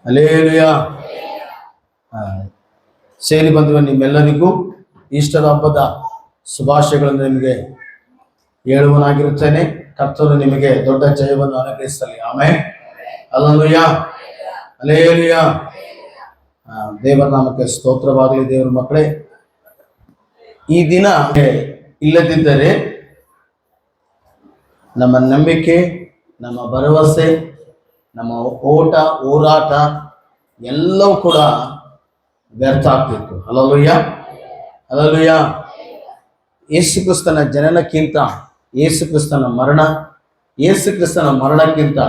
Hallelujah. ಸೇರಿ ಬಂದಿರುವ ನಿಮ್ಮೆಲ್ಲರಿಗೂ ಈಸ್ಟರ್ ಹಬ್ಬದ ಶುಭಾಶಯಗಳನ್ನು ನಿಮಗೆ ಹೇಳುವನಾಗಿರುತ್ತೇನೆ. ಕರ್ತನು ನಿಮಗೆ ದೊಡ್ಡ ಜಯವನ್ನು ಅನುಗ್ರಹಿಸಲಿ. ಆಮೆನ್. Hallelujah, hallelujah. ದೇವರ ನಾಮಕ್ಕೆ ಸ್ತೋತ್ರವಾಗಲಿ. ದೇವರ ಮಕ್ಕಳೇ, ಈ ದಿನ ಇಲ್ಲದಿದ್ದರೆ ನಮ್ಮ ನಂಬಿಕೆ, ನಮ್ಮ ಭರವಸೆ, ನಮ್ಮ ಓಟ ಹೋರಾಟ ಎಲ್ಲವೂ ಕೂಡ ವ್ಯರ್ಥ ಆಗ್ತಿತ್ತು. Hallelujah, hallelujah. ಯೇಸು ಕ್ರಿಸ್ತನ ಜನನಕ್ಕಿಂತ ಯೇಸು ಕ್ರಿಸ್ತನ ಮರಣ, ಯೇಸು ಕ್ರಿಸ್ತನ ಮರಣಕ್ಕಿಂತ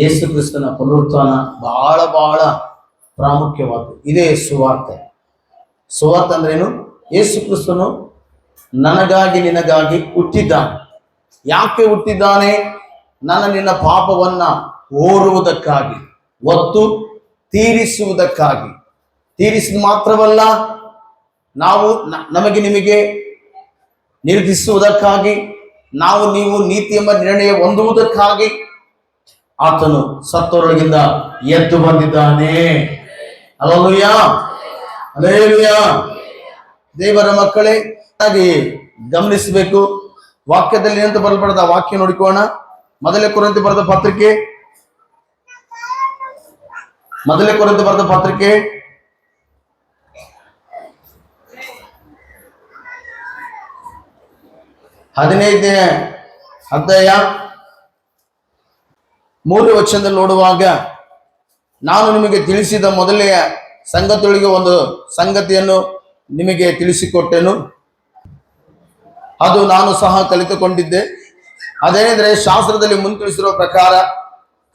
ಯೇಸು ಕ್ರಿಸ್ತನ ಪುನರುತ್ಥಾನ ಬಹಳ ಬಹಳ ಪ್ರಾಮುಖ್ಯವಾದ್ದು. ಇದೇ ಸುವಾರ್ತೆ. ಸುವಾರ್ತೆ ಅಂದ್ರೇನು? ಯೇಸು ಕ್ರಿಸ್ತನು ನನಗಾಗಿ ನಿನಗಾಗಿ ಹುಟ್ಟಿದ್ದಾನೆ. ಯಾಕೆ ಹುಟ್ಟಿದ್ದಾನೆ? ನಿನ್ನ ಪಾಪವನ್ನ ಓರುವುದಕ್ಕಾಗಿ, ಒತ್ತು ತೀರಿಸುವುದಕ್ಕಾಗಿ. ತೀರಿಸಿದ ಮಾತ್ರವಲ್ಲ, ನಮಗೆ ನಿಮಗೆ ನಿರ್ಧಿಸುವುದಕ್ಕಾಗಿ, ನೀವು ನೀತಿ ಎಂಬ ನಿರ್ಣಯ ಹೊಂದುವುದಕ್ಕಾಗಿ ಆತನು ಸತ್ತವರೊಳಗಿಂದ ಎದ್ದು ಬಂದಿದ್ದಾನೆ. Hallelujah, hallelujah. ದೇವರ ಮಕ್ಕಳೇ, ಹಾಗೆ ಗಮನಿಸಬೇಕು. ವಾಕ್ಯದಲ್ಲಿ ಏನಂತ ಬರೆಯಲ್ಪಡದ ವಾಕ್ಯ ನೋಡಿಕೋಣ. ಮೊದಲನೇ ಕೊರಿಂಥಿ ಬರೆದ ಪತ್ರಿಕೆ 15ನೇ ಅಧ್ಯಾಯ 3ನೇ ವಚನದಲ್ಲಿ ನೋಡುವಾಗ, ನಾನು ನಿಮಗೆ ತಿಳಿಸಿದ ಮೊದಲನೆಯ ಸಂಗತಿಯೊಳಗೆ ಒಂದು ಸಂಗತಿಯನ್ನು ನಿಮಗೆ ತಿಳಿಸಿಕೊಟ್ಟೆನು, ಅದು ನಾನು ಸಹ ಕಲಿತುಕೊಂಡಿದ್ದೆ. ಅದೇನೆಂದರೆ, ಶಾಸ್ತ್ರದಲ್ಲಿ ಮುಂತಿಳಿಸಿರುವ ಪ್ರಕಾರ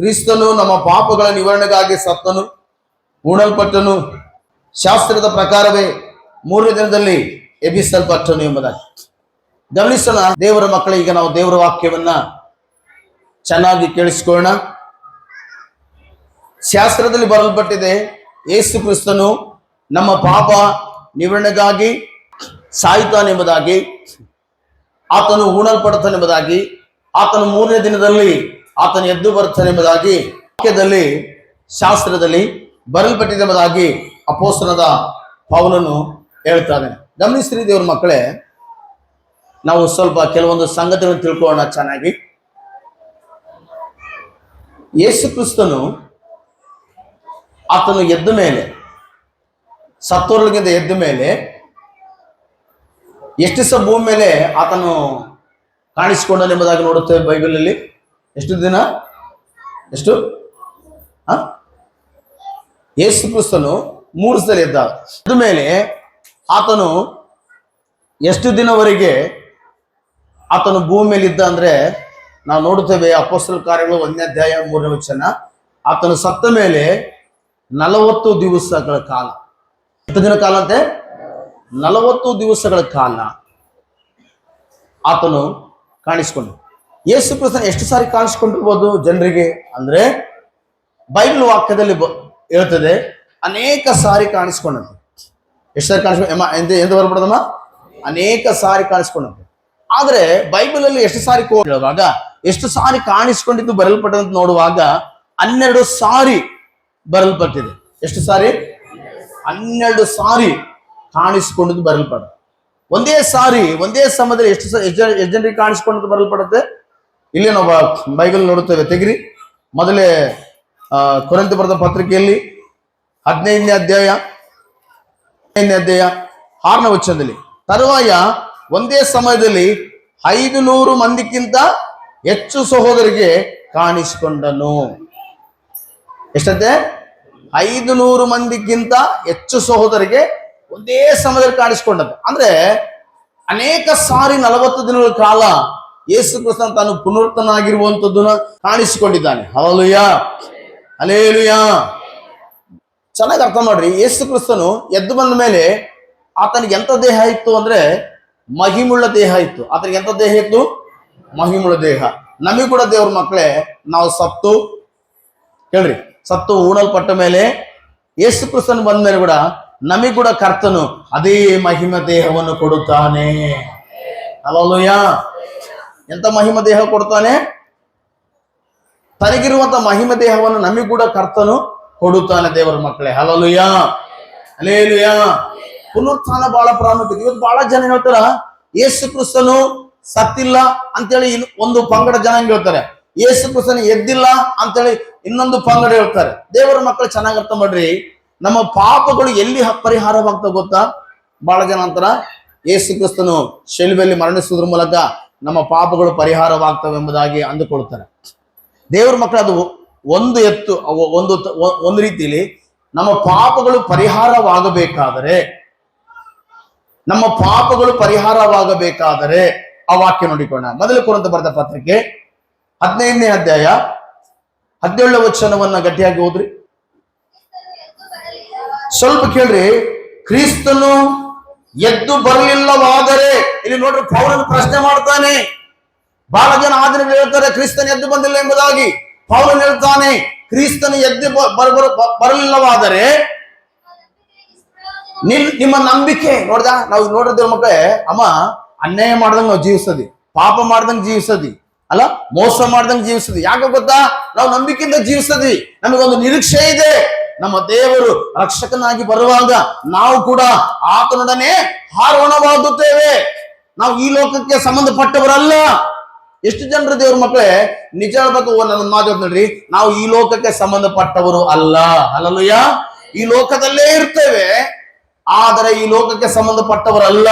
ಕ್ರಿಸ್ತನು ನಮ್ಮ ಪಾಪಗಳ ನಿವಾರಣೆಗಾಗಿ ಸತ್ತನು, ಉಣಲ್ಪಟ್ಟನು, ಶಾಸ್ತ್ರದ ಪ್ರಕಾರವೇ 3ನೇ ದಿನದಲ್ಲಿ ಎಬ್ಬಿಸಲ್ಪಟ್ಟನು ಎಂಬುದಾಗಿ ಗಮನಿಸೋಣ. ದೇವರ ಮಕ್ಕಳ, ಈಗ ನಾವು ದೇವರ ವಾಕ್ಯವನ್ನ ಚೆನ್ನಾಗಿ ಕೇಳಿಸಿಕೊಳ್ಳೋಣ. ಶಾಸ್ತ್ರದಲ್ಲಿ ಬರೆಯಲ್ಪಟ್ಟಿದೆ, ಯೇಸು ಕ್ರಿಸ್ತನು ನಮ್ಮ ಪಾಪ ನಿವಾರಣೆಗಾಗಿ ಸಾಯುತ್ತಾನೆಂಬುದಾಗಿ, ಆತನು ಉಣಲ್ಪಡುತ್ತಾನೆಂಬುದಾಗಿ, ಆತನು 3ನೇ ದಿನದಲ್ಲಿ ಆತನು ಎದ್ದು ಬರುತ್ತಾನೆಂಬುದಾಗಿ ವಾಕ್ಯದಲ್ಲಿ, ಶಾಸ್ತ್ರದಲ್ಲಿ ಬರೆಯಲ್ಪಟ್ಟಿದೆ ಎಂಬುದಾಗಿ ಅಪೊಸ್ತಲನಾದ ಪೌಲನು ಹೇಳ್ತಾನೆ. ಗಮನಿಸ್ರಿ ದೇವರ ಮಕ್ಕಳೇ, ನಾವು ಸ್ವಲ್ಪ ಕೆಲವೊಂದು ಸಂಗತಿಗಳನ್ನು ತಿಳ್ಕೊಳ್ಳೋಣ ಚೆನ್ನಾಗಿ. ಯೇಸು ಕ್ರಿಸ್ತನು ಆತನು ಎದ್ದ ಮೇಲೆ, ಸತ್ತೋರ್ಗಳಿಂದ ಎದ್ದ ಮೇಲೆ ಎಷ್ಟು ಸಹ ಭೂಮಿ ಮೇಲೆ ಆತನು ಕಾಣಿಸಿಕೊಂಡನೆಂಬುದಾಗಿ ನೋಡುತ್ತೇವೆ ಬೈಬಲಲ್ಲಿ. ಎಷ್ಟು ದಿನ? ಎಷ್ಟು? ಯೇಸು ಕ್ರಿಸ್ತನು 3 ಸಲ ಎದ್ದ ಮೇಲೆ ಆತನು ಎಷ್ಟು ದಿನವರೆಗೆ ಆತನು ಭೂಮಿ ಮೇಲೆ ಇದ್ದ ಅಂದ್ರೆ ನಾವು ನೋಡುತ್ತೇವೆ ಅಪೊಸ್ತಲ ಕಾರ್ಯಗಳು 1ನೇ ಅಧ್ಯಾಯ 3ನೇ ವಚನ. ಆತನು ಸತ್ತ ಮೇಲೆ 40 ದಿವಸಗಳ ಕಾಲ, ಎಷ್ಟು ದಿನ ಕಾಲ ಅಂತೆ? 40 ದಿವಸಗಳ ಕಾಲ ಆತನು ಕಾಣಿಸಿಕೊಂಡು. ಯೇಸು ಕ್ರಿಸ್ತನ ಎಷ್ಟು ಸಾರಿ ಕಾಣಿಸ್ಕೊಂಡಿರ್ಬೋದು ಜನರಿಗೆ ಅಂದ್ರೆ, ಬೈಬಲ್ ವಾಕ್ಯದಲ್ಲಿ ಹೇಳ್ತದೆ ಅನೇಕ ಸಾರಿ ಕಾಣಿಸ್ಕೊಂಡಂತೆ. ಎಷ್ಟು ಸಾರಿ ಕಾಣಿಸ್ಕೊಂಡು ಎಂದು ಬರ್ಬಿಡದಮ್ಮ? ಅನೇಕ ಸಾರಿ ಕಾಣಿಸ್ಕೊಂಡಂತೆ. ಆದ್ರೆ ಬೈಬಲ್ ಅಲ್ಲಿ ಎಷ್ಟು ಸಾರಿ ಹೇಳುವಾಗ, ಎಷ್ಟು ಸಾರಿ ಕಾಣಿಸ್ಕೊಂಡಿದ್ದು ಬರೆಯಲ್ಪಟ್ಟಂತ ನೋಡುವಾಗ 12 ಸಾರಿ ಬರೆಯಲ್ಪಟ್ಟಿದೆ. ಎಷ್ಟು ಸಾರಿ? 12 ಸಾರಿ ಕಾಣಿಸಿಕೊಂಡಿದ್ದು ಬರೆಯಲ್ಪಡ. ಒಂದೇ ಸಾರಿ, ಒಂದೇ ಸಮಯದಲ್ಲಿ ಎಷ್ಟು ಜನರಿಗೆ ಕಾಣಿಸಿಕೊಂಡದ್ದು ಬರೆಯಲ್ಪಡುತ್ತೆ. ಇಲ್ಲಿ ನಾವು ಬೈಬಲ್ ನೋಡುತ್ತೇವೆ. ತೆಗಿರಿ, ಮೊದಲೇ ಕೊರಿಂಥಿ ಬರೆದ ಪತ್ರಿಕೆಯಲ್ಲಿ 15ನೇ ಅಧ್ಯಾಯ 6ನೇ ವಚನದಲ್ಲಿ, ತರುವಾಯ ಒಂದೇ ಸಮಯದಲ್ಲಿ 500 ಮಂದಿಗಿಂತ ಹೆಚ್ಚು ಸಹೋದರಿಗೆ ಕಾಣಿಸಿಕೊಂಡನು. ಎಷ್ಟಂತೆ? 500 ಮಂದಿಗಿಂತ ಹೆಚ್ಚು ಸಹೋದರಿಗೆ ಒಂದೇ ಸಮಯದಲ್ಲಿ ಕಾಣಿಸಿಕೊಂಡದ್ದು. ಅಂದ್ರೆ ಅನೇಕ ಸಾರಿ 40 ದಿನಗಳ ಕಾಲ ಯೇಸು ಕ್ರಿಸ್ತನ ತಾನು ಪುನರುತ್ಥಾನನಾಗಿರುವಂತದ್ದನ್ನ ಕಾಣಿಸಿಕೊಂಡಿದ್ದಾನೆ. Hallelujah, hallelujah. ಚೆನ್ನಾಗಿ ಅರ್ಥ ಮಾಡ್ರಿ. ಯೇಸು ಕ್ರಿಸ್ತನು ಎದ್ದು ಬಂದ ಮೇಲೆ ಆತನಿಗೆ ಎಂತ ದೇಹ ಇತ್ತು ಅಂದ್ರೆ ಮಹಿಮುಳ್ಳ ದೇಹ ಇತ್ತು. ಆತನಿಗೆ ಎಂತ ದೇಹ ಇತ್ತು? ಮಹಿಮುಳ್ಳ ದೇಹ. ನಮಗೂ ಕೂಡ ದೇವ್ರ ಮಕ್ಕಳೇ, ನಾವು ಸತ್ತು ಕೇಳ್ರಿ, ಸತ್ತು ಉಣಲ್ಪಟ್ಟ ಮೇಲೆ ಯೇಸು ಕ್ರಿಸ್ತನು ಬಂದ ಮೇಲೆ ಕೂಡ ನಮಗೂ ಕೂಡ ಕರ್ತನು ಅದೇ ಮಹಿಮ ದೇಹವನ್ನು ಕೊಡುತ್ತಾನೆ. ಹಲ್ಲೆಲೂಯಾ. ಎಂತ ಮಹಿಮ ದೇಹ ಕೊಡ್ತಾನೆ? ತನಗಿರುವಂತ ಮಹಿಮ ದೇಹವನ್ನು ನಮಗೂ ಕೂಡ ಕರ್ತನು ಕೊಡುತ್ತಾನೆ ದೇವರ ಮಕ್ಕಳೇ. Hallelujah, hallelujah. ಪುನರುತ್ಥಾನ ಬಹಳ ಪ್ರಾಮುಖ್ಯತೆ. ಇವತ್ತು ಬಹಳ ಜನ ಹೇಳ್ತಾರ ಯೇಸು ಕ್ರಿಸ್ತನು ಸತ್ತಿಲ್ಲ ಅಂತೇಳಿ ಒಂದು ಪಂಗಡ ಜನ ಹೇಳ್ತಾರೆ, ಯೇಸು ಕ್ರಿಸ್ತನು ಎದ್ದಿಲ್ಲ ಅಂತೇಳಿ ಇನ್ನೊಂದು ಪಂಗಡ ಹೇಳ್ತಾರೆ. ದೇವರ ಮಕ್ಕಳು ಚೆನ್ನಾಗಿ ಅರ್ಥ ಮಾಡ್ರಿ, ನಮ್ಮ ಪಾಪಗಳು ಎಲ್ಲಿ ಪರಿಹಾರವಾಗ್ತಾವ ಗೊತ್ತಾ? ಬಹಳ ಜನ ಅಂತಾರ ಯೇಸು ಕ್ರಿಸ್ತನು ಶಿಲುಬೆಯಲ್ಲಿ ಮರಣಿಸುವುದ್ರ ಮೂಲಕ ನಮ್ಮ ಪಾಪಗಳು ಪರಿಹಾರವಾಗ್ತವೆ ಎಂಬುದಾಗಿ ಅಂದುಕೊಳ್ತಾರೆ. ದೇವರ ಮಕ್ಕಳು ಅದು ಒಂದು ಎತ್ತು, ಒಂದು ರೀತಿಯಲ್ಲಿ ನಮ್ಮ ಪಾಪಗಳು ಪರಿಹಾರವಾಗಬೇಕಾದರೆ ಆ ವಾಕ್ಯ ನೋಡಿಕೊಳ್ಳೋಣ. ಮೊದಲು ಕೊರಿಂಥ ಬರೆದ ಪತ್ರಿಕೆ 15ನೇ ಅಧ್ಯಾಯ 17ನೇ ವಚನವನ್ನ ಗಟ್ಟಿಯಾಗಿ ಓದ್ರಿ. ಸ್ವಲ್ಪ ಕೇಳ್ರಿ. ಕ್ರಿಸ್ತನು ಎದ್ದು ಬರಲಿಲ್ಲವಾದರೆ, ಇಲ್ಲಿ ನೋಡ್ರಿ ಪೌಲನು ಪ್ರಶ್ನೆ ಮಾಡ್ತಾನೆ. ಬಹಳ ಜನ ಆಧುನಿಕರು ಹೇಳ್ತಾರೆ ಕ್ರಿಸ್ತನು ಎದ್ದು ಬಂದಿಲ್ಲ ಎಂಬುದಾಗಿ. ಪೌಲನು ಹೇಳ್ತಾನೆ ಕ್ರಿಸ್ತನು ಎದ್ದು ಬರಲಿಲ್ಲವಾದರೆ ನಿಮ್ಮ ನಂಬಿಕೆ ನಾವು ನೋಡಿದ್ರ ಮಕ್ಕಳೇ, ಅಮ್ಮ ಅನ್ಯಾಯ ಮಾಡ್ದಂಗ ನಾವು ಜೀವಿಸದಿ, ಪಾಪ ಮಾಡ್ದಂಗ ಜೀವಿಸದಿ, ಅಲ್ಲ ಮೋಸ ಮಾಡ್ದಂಗ ಜೀವಿಸದಿ. ಯಾಕೆ ಗೊತ್ತಾ? ನಾವು ನಂಬಿಕೆಯಿಂದ ಜೀವಿಸದಿ. ನಮಗೊಂದು ನಿರೀಕ್ಷೆ ಇದೆ, ನಮ್ಮ ದೇವರು ರಕ್ಷಕನಾಗಿ ಬರುವಾಗ ನಾವು ಕೂಡ ಆತನೊಡನೆ ಆರೋಹಣವಾಗುತ್ತೇವೆ. ನಾವು ಈ ಲೋಕಕ್ಕೆ ಸಂಬಂಧಪಟ್ಟವರಲ್ಲ. ಎಷ್ಟು ಜನರು ದೇವ್ರ ಮಕ್ಕಳೇ ನಿಜ ಹೇಳ್ಬೇಕು, ನನ್ನ ಮಾತು ನೋಡ್ರಿ, ನಾವು ಈ ಲೋಕಕ್ಕೆ ಸಂಬಂಧಪಟ್ಟವರು ಅಲ್ಲ. ಹಲ್ಲೆಲೂಯಾ. ಈ ಲೋಕದಲ್ಲೇ ಇರ್ತೇವೆ, ಆದರೆ ಈ ಲೋಕಕ್ಕೆ ಸಂಬಂಧಪಟ್ಟವರಲ್ಲ.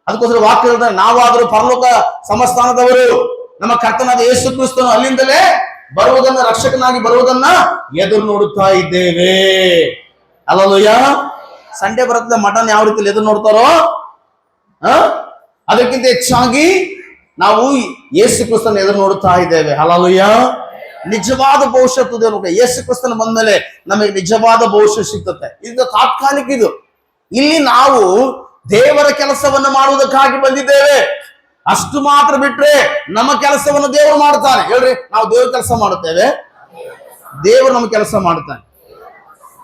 ಅದಕ್ಕೋಸ್ಕರ ವಾಕ್ಯ ಹೇಳ್ತಾರೆ, ನಾವಾದರೂ ಪರಲೋಕ ಸಮಸ್ಥಾನದವರು. ನಮ್ಮ ಕರ್ತನಾದ ಯೇಸು ಕ್ರಿಸ್ತನು ಅಲ್ಲಿಂದಲೇ ಬರುವುದನ್ನ, ರಕ್ಷಕನಾಗಿ ಬರುವುದನ್ನ ಎದುರು ನೋಡುತ್ತಾ ಇದ್ದೇವೆ. ಹಲ್ಲೆಲೂಯಾ. ಸಂಡೇ ಬರುತ್ತೆ, ಮಟನ್ ಯಾವ ರೀತಿಯಲ್ಲಿ ಎದುರು ನೋಡ್ತಾರೋ ಅದಕ್ಕಿಂತ ಹೆಚ್ಚಾಗಿ ನಾವು ಯೇಸು ಕ್ರಿಸ್ತನ ಎದುರು ನೋಡುತ್ತಾ ಇದ್ದೇವೆ. ಹಲ್ಲೆಲೂಯಾ. ನಿಜವಾದ ಭವಿಷ್ಯತ್ತು ದೇವರು ಯೇಸು ಕ್ರಿಸ್ತನ ಬಂದ್ಮೇಲೆ ನಮಗೆ ನಿಜವಾದ ಭವಿಷ್ಯ ಸಿಗ್ತದೆ. ಇದು ತಾತ್ಕಾಲಿಕ. ಇದು ಇಲ್ಲಿ ನಾವು ದೇವರ ಕೆಲಸವನ್ನು ಮಾಡುವುದಕ್ಕಾಗಿ ಬಂದಿದ್ದೇವೆ, ಅಷ್ಟು ಮಾತ್ರ. ಬಿಟ್ರೆ ನಮ್ಮ ಕೆಲಸವನ್ನು ದೇವರು ಮಾಡ್ತಾನೆ. ಹೇಳ್ರಿ, ನಾವು ದೇವ್ರ ಕೆಲಸ ಮಾಡುತ್ತೇವೆ, ದೇವರು ನಮ್ಮ ಕೆಲಸ ಮಾಡ್ತಾನೆ.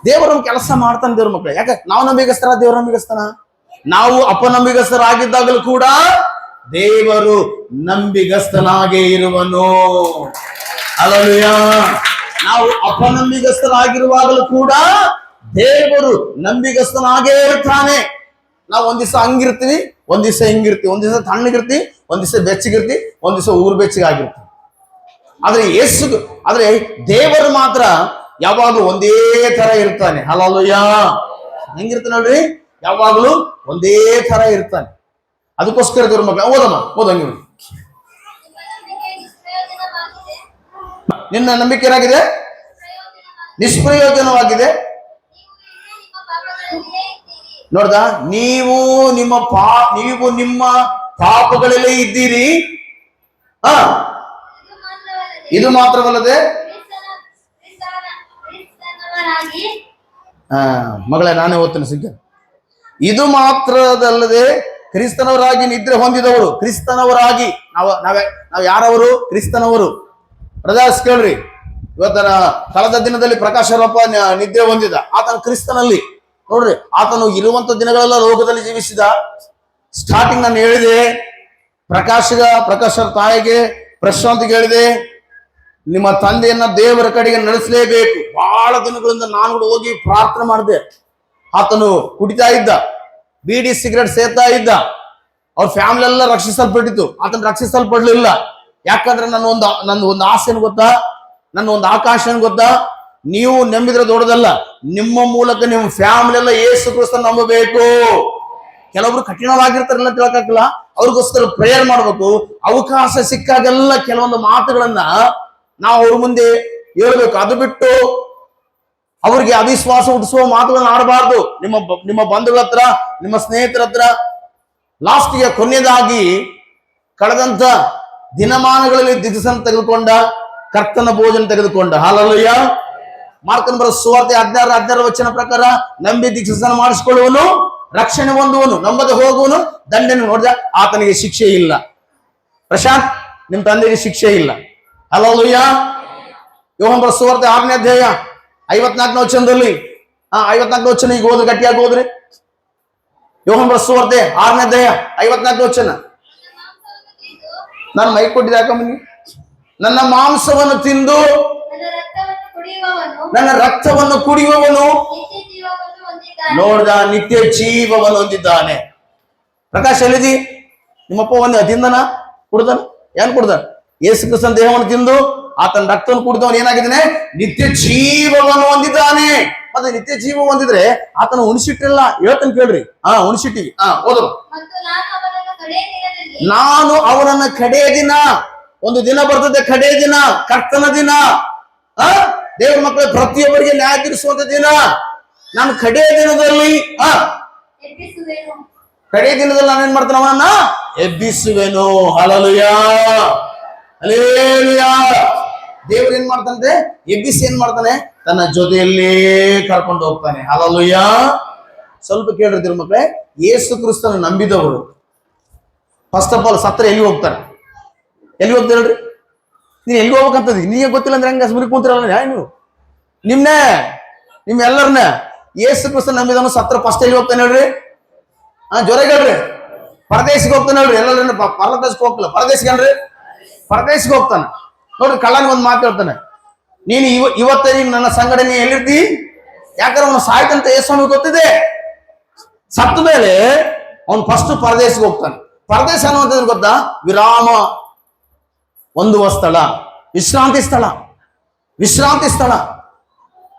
ದೇವರು ನಮ್ಮ ಕೆಲಸ ಮಾಡ್ತಾನೆ ದೇವ್ರ ಮಕ್ಕಳು. ಯಾಕೆ? ನಾವು ನಂಬಿಗಸ್ತರ, ದೇವ್ರ ನಂಬಿಗಸ್ತಾನ. ನಾವು ಅಪನಂಬಿಗಸ್ತರಾಗಿದ್ದಾಗಲೂ ಕೂಡ ದೇವರು ನಂಬಿಗಸ್ತನಾಗೇ ಇರುವನು. ಹಲ್ಲೆಲೂಯಾ. ನಾವು ಅಪನಂಬಿಗಸ್ತರಾಗಿರುವಾಗಲೂ ಕೂಡ ದೇವರು ನಂಬಿಗಸ್ತನಾಗೇ ಇರ್ತಾನೆ. ನಾವು ಒಂದ್ ದಿವಸ ಹಂಗಿರ್ತೀವಿ, ಒಂದ್ ದಿವಸ ಹಿಂಗಿರ್ತೀವಿ, ಒಂದ್ ದಿವಸ ತಣ್ಣಗಿರ್ತೀವಿ, ಒಂದ್ ದಿವಸ ಬೆಚ್ಚಗಿರ್ತೀವಿ, ಒಂದ್ ದಿವಸ ಊರು ಬೆಚ್ಚಗಾಗಿರ್ತೀವಿ. ಆದ್ರೆ ದೇವರು ಮಾತ್ರ ಯಾವಾಗಲೂ ಒಂದೇ ತರ ಇರ್ತಾನೆ. ಹಲ್ಲೆಲೂಯಾ. ಹೆಂಗಿರ್ತಾನೆ ನೋಡ್ರಿ, ಯಾವಾಗಲೂ ಒಂದೇ ತರ ಇರ್ತಾನೆ. ಅದಕ್ಕೋಸ್ಕರ ದೇವ್ರ ಮಕ್ಕಳು ಓದಂಗೆ ನಿನ್ನ ನಂಬಿಕೆ ಏನಾಗಿದೆ? ನಿಷ್ಪ್ರಯೋಜನವಾಗಿದೆ. ನೋಡ್ದ, ನೀವು ನಿಮ್ಮ ಪಾಪಗಳಲ್ಲೇ ಇದ್ದೀರಿ. ಇದು ಮಾತ್ರವಲ್ಲದೆ ಮಗಳೇ, ನಾನೇ ಓದ್ತೇನೆ ಸಿಗ್ಗ. ಇದು ಮಾತ್ರದಲ್ಲದೆ ಕ್ರಿಸ್ತನವರಾಗಿ ನಿದ್ರೆ ಹೊಂದಿದವರು. ಕ್ರಿಸ್ತನವರಾಗಿ ನಾವು ಯಾರವರು? ಕ್ರಿಸ್ತನವರು. ಬ್ರದರ್ಸ್ ಕೇಳ್ರಿ, ಇವತ್ತರ ಕಳೆದ ದಿನದಲ್ಲಿ ಪ್ರಕಾಶರಪ್ಪ ನಿದ್ರೆ ಹೊಂದಿದ. ಆತನ ಕ್ರಿಸ್ತನಲ್ಲಿ ನೋಡ್ರಿ, ಆತನು ಇರುವಂತ ದಿನಗಳೆಲ್ಲ ಲೋಕದಲ್ಲಿ ಜೀವಿಸಿದ. ಸ್ಟಾರ್ಟಿಂಗ್ ನಾನು ಹೇಳಿದೆ, ಪ್ರಕಾಶರ ತಾಯಿಗೆ ಪ್ರಶಾಂತಿಗೆ ಹೇಳಿದೆ, ನಿಮ್ಮ ತಂದೆಯನ್ನ ದೇವರ ಕಡೆಗೆ ನಡೆಸಲೇಬೇಕು. ಬಹಳ ದಿನಗಳಿಂದ ನಾನು ಕೂಡ ಹೋಗಿ ಪ್ರಾರ್ಥನೆ ಮಾಡಿದೆ. ಆತನು ಕುಡಿತಾ ಇದ್ದ, ಬೀಡಿ ಸಿಗರೇಟ್ ಸೇರ್ತಾ ಇದ್ದ. ಅವ್ರ ಫ್ಯಾಮಿಲಿ ಎಲ್ಲ ರಕ್ಷಿಸಲ್ಪಟ್ಟಿತ್ತು, ಆತನ ರಕ್ಷಿಸಲ್ಪಡ್ಲಿಲ್ಲ. ಯಾಕಂದ್ರೆ ನನ್ನ ಒಂದು ಆಸೆ ಏನು ಗೊತ್ತಾ? ನನ್ನ ಒಂದು ಆಕಾಶ ಏನು ಗೊತ್ತಾ? ನೀವು ನಂಬಿದ್ರೆ ದೊಡ್ಡದಲ್ಲ, ನಿಮ್ಮ ಮೂಲಕ ನಿಮ್ಮ ಫ್ಯಾಮಿಲಿ ಎಲ್ಲ ಯೇಸು ಕ್ರಿಸ್ತ ನಂಬಬೇಕು. ಕೆಲವೊಬ್ರು ಕಠಿಣವಾಗಿರ್ತಾರಲ್ಲ, ತಿಳಕಾಗಿಲ್ಲ, ಅವ್ರಿಗೋಸ್ಕರ ಪ್ರೇಯರ್ ಮಾಡ್ಬೇಕು. ಅವಕಾಶ ಸಿಕ್ಕಾಗೆಲ್ಲ ಕೆಲವೊಂದು ಮಾತುಗಳನ್ನ ನಾವು ಅವ್ರ ಮುಂದೆ ಹೇಳ್ಬೇಕು. ಅದು ಬಿಟ್ಟು ಅವ್ರಿಗೆ ಅವಿಶ್ವಾಸ ಹುಟ್ಟಿಸುವ ಮಾತುಗಳನ್ನ ಆಡಬಾರ್ದು. ನಿಮ್ಮ ಬಂಧುಗಳ ಹತ್ರ, ನಿಮ್ಮ ಸ್ನೇಹಿತರ ಹತ್ರ. ಲಾಸ್ಟ್ಗೆ ಕೊನೆಯದಾಗಿ ಕಳೆದಂತ ದಿನಮಾನಗಳಲ್ಲಿ ದಿಗ್ಸನ ತೆಗೆದುಕೊಂಡ, ಕರ್ತನ ಭೋಜನ ತೆಗೆದುಕೊಂಡ. ಹಲ್ಲೆಲೂಯಾ. ಮಾರ್ಕನ ಬರೆದ ಸುವಾರ್ತೆ 16 ವಚನ ಪ್ರಕಾರ ನಂಬಿ ದೀಕ್ಷಾಸ್ನಾನ ಮಾಡಿಸಿಕೊಳ್ಳುವನು ರಕ್ಷಣೆ ಹೊಂದುವನು, ನಂಬದೆ ಹೋಗುವನು ದಂಡನೆ. ನೋಡಿದ, ಆತನಿಗೆ ಶಿಕ್ಷೆ ಇಲ್ಲ. ಪ್ರಶಾಂತ್, ನಿಮ್ ತಂದೆಗೆ ಶಿಕ್ಷೆ ಇಲ್ಲ. ಹಲ್ಲೆಲೂಯಾ. ಯೋಹಾನನ ಬರೆದ ಸುವಾರ್ತೆ 6ನೇ ಅಧ್ಯಾಯ 54ನೇ ವಚನದಲ್ಲಿ 54ನೇ ವಚನ ಈಗ ಓದಿ, ಗಟ್ಟಿಯಾಗಿ ಹೋದ್ರಿ. ಯೋಹಾನನ ಬರೆದ ಸುವಾರ್ತೆ 6ನೇ ಅಧ್ಯಾಯ 54ನೇ ವಚನ. ನಾನು ಮೈಕ್ ಕೊಟ್ಟಿದ್ದೆ, ಯಾಕಂಬನ್ನಿ. ನನ್ನ ಮಾಂಸವನ್ನು ತಿಂದು ನನ್ನ ರಕ್ತವನ್ನು ಕುಡಿಯುವವನು ನೋಡ್ದ ನಿತ್ಯ ಜೀವವನ್ನು ಹೊಂದಿದ್ದಾನೆ. ಪ್ರಕಾಶ್ ಎಲ್ಲಿದಿ? ನಿಮ್ಮಪ್ಪ ಒಂದು ತಿಂದನ ಕುಡ್ದನ? ಏನ್ ಕುಡ್ದಾನ? ಯೇಸು ಕ್ರಿಸ್ತನ ದೇಹವನ್ನು ತಿಂದು ಆತನ ರಕ್ತವನ್ನು ಕುಡಿದವನು ಏನಾಗಿದ್ದಾನೆ? ನಿತ್ಯ ಜೀವವನ್ನು ಹೊಂದಿದ್ದಾನೆ. ಮತ್ತೆ ನಿತ್ಯ ಜೀವ ಹೊಂದಿದ್ರೆ ಆತನ ಉಣಿಸಿಟ್ಟಿಲ್ಲ. ಹೇಳ್ತಾನೆ ಕೇಳ್ರಿ. ಉಣಿಸಿಟ್ಟಿವಿ. ಓದು. ನಾನು ಅವನನ್ನ ಕಡೆಯ ದಿನ, ಒಂದು ದಿನ ಬರ್ತದೆ ಕಡೆಯ ದಿನ, ಕರ್ತನ ದಿನ, ದೇವರ ಮಕ್ಕಳ ಪ್ರತಿಯೊಬ್ಬರಿಗೆ ನ್ಯಾಯ ತೀರಿಸುವಂತ ದಿನ. ನಾನು ಕಡೆಯ ದಿನದಲ್ಲಿ ನಾನೇನ್ ಮಾಡ್ತಾನೆ? ಅವನನ್ನ ಎಬ್ಬಿಸುವೆನು. Hallelujah, hallelujah. ದೇವ್ರು ಏನ್ ಮಾಡ್ತಾನೆ? ಎಬ್ಬಿಸಿ ಏನ್ ಮಾಡ್ತಾನೆ? ತನ್ನ ಜೊತೆಯಲ್ಲೇ ಕರ್ಕೊಂಡು ಹೋಗ್ತಾನೆ. ಹಲ್ಲೆಲೂಯಾ. ಸ್ವಲ್ಪ ಕೇಳಿರ್ತೀರ ಮಕ್ಕಳೇ, ಯೇಸು ಕ್ರಿಸ್ತನ ನಂಬಿದವರು ಫಸ್ಟ್ ಆಫ್ ಆಲ್ ಸತ್ರ ಎಲ್ಲಿ ಹೋಗ್ತಾರೆ? ಎಲ್ಲಿ ಹೋಗ್ತಾರೆ ಹೇಳ್ರಿ? ನೀನ್ ಎಲ್ಲಿ ಹೋಗ್ಬೇಕಂತದಿ ನೀವೇ ಗೊತ್ತಿಲ್ಲ ಅಂದ್ರೆ ಹೆಂಗ ಸುಮ್ಮನೆ ಕೂತಿರಲ್ಲ ನೀವು? ನಿಮ್ಮೆಲ್ಲರನ್ನ ಯೇಸು ಕ್ರಿಸ್ತನ ನಂಬಿದವನು ಸತ್ರ ಫಸ್ಟ್ ಎಲ್ಲಿ ಹೋಗ್ತಾನೆ ಹೇಳ್ರಿ? ಜೊರೆಗೆ ಹೇಳ್ರಿ. ಪರದೇಶಿಗೆ ಹೋಗ್ತಾನೆ ಹೇಳ್ರಿ. ಎಲ್ಲರನ್ನ ಪರದೇಶಕ್ಕೆ ಹೋಗ್ತಿಲ್ಲ, ಪರದೇಶಿಗನ್ರಿ, ಪರದೇಶಿಗೆ ಹೋಗ್ತಾನೆ. ನೋಡ್ರಿ, ಕಳ್ಳನಿಗೆ ಒಂದು ಮಾತು ಹೇಳ್ತಾನೆ, ನೀನು ಇವತ್ತೇ ನನ್ನ ಸಂಗಡ ನೀ ಎಲ್ಲಿರ್ತಿ? ಯಾಕಂದ್ರೆ ಅವನು ಸಾಯ್ತಂತ ಯೇಸುವಿಗೆ ಗೊತ್ತಿದೆ. ಸತ್ತ ಮೇಲೆ ಅವನು ಫಸ್ಟ್ ಪರದೇಶಿಗೆ ಹೋಗ್ತಾನೆ. ಪರದೇಶ ಅನ್ನುವಂಥದ್ದು ಗೊತ್ತಾ? ವಿರಾಮ ಹೊಂದುವ ಸ್ಥಳ, ವಿಶ್ರಾಂತಿ ಸ್ಥಳ, ವಿಶ್ರಾಂತಿ ಸ್ಥಳ.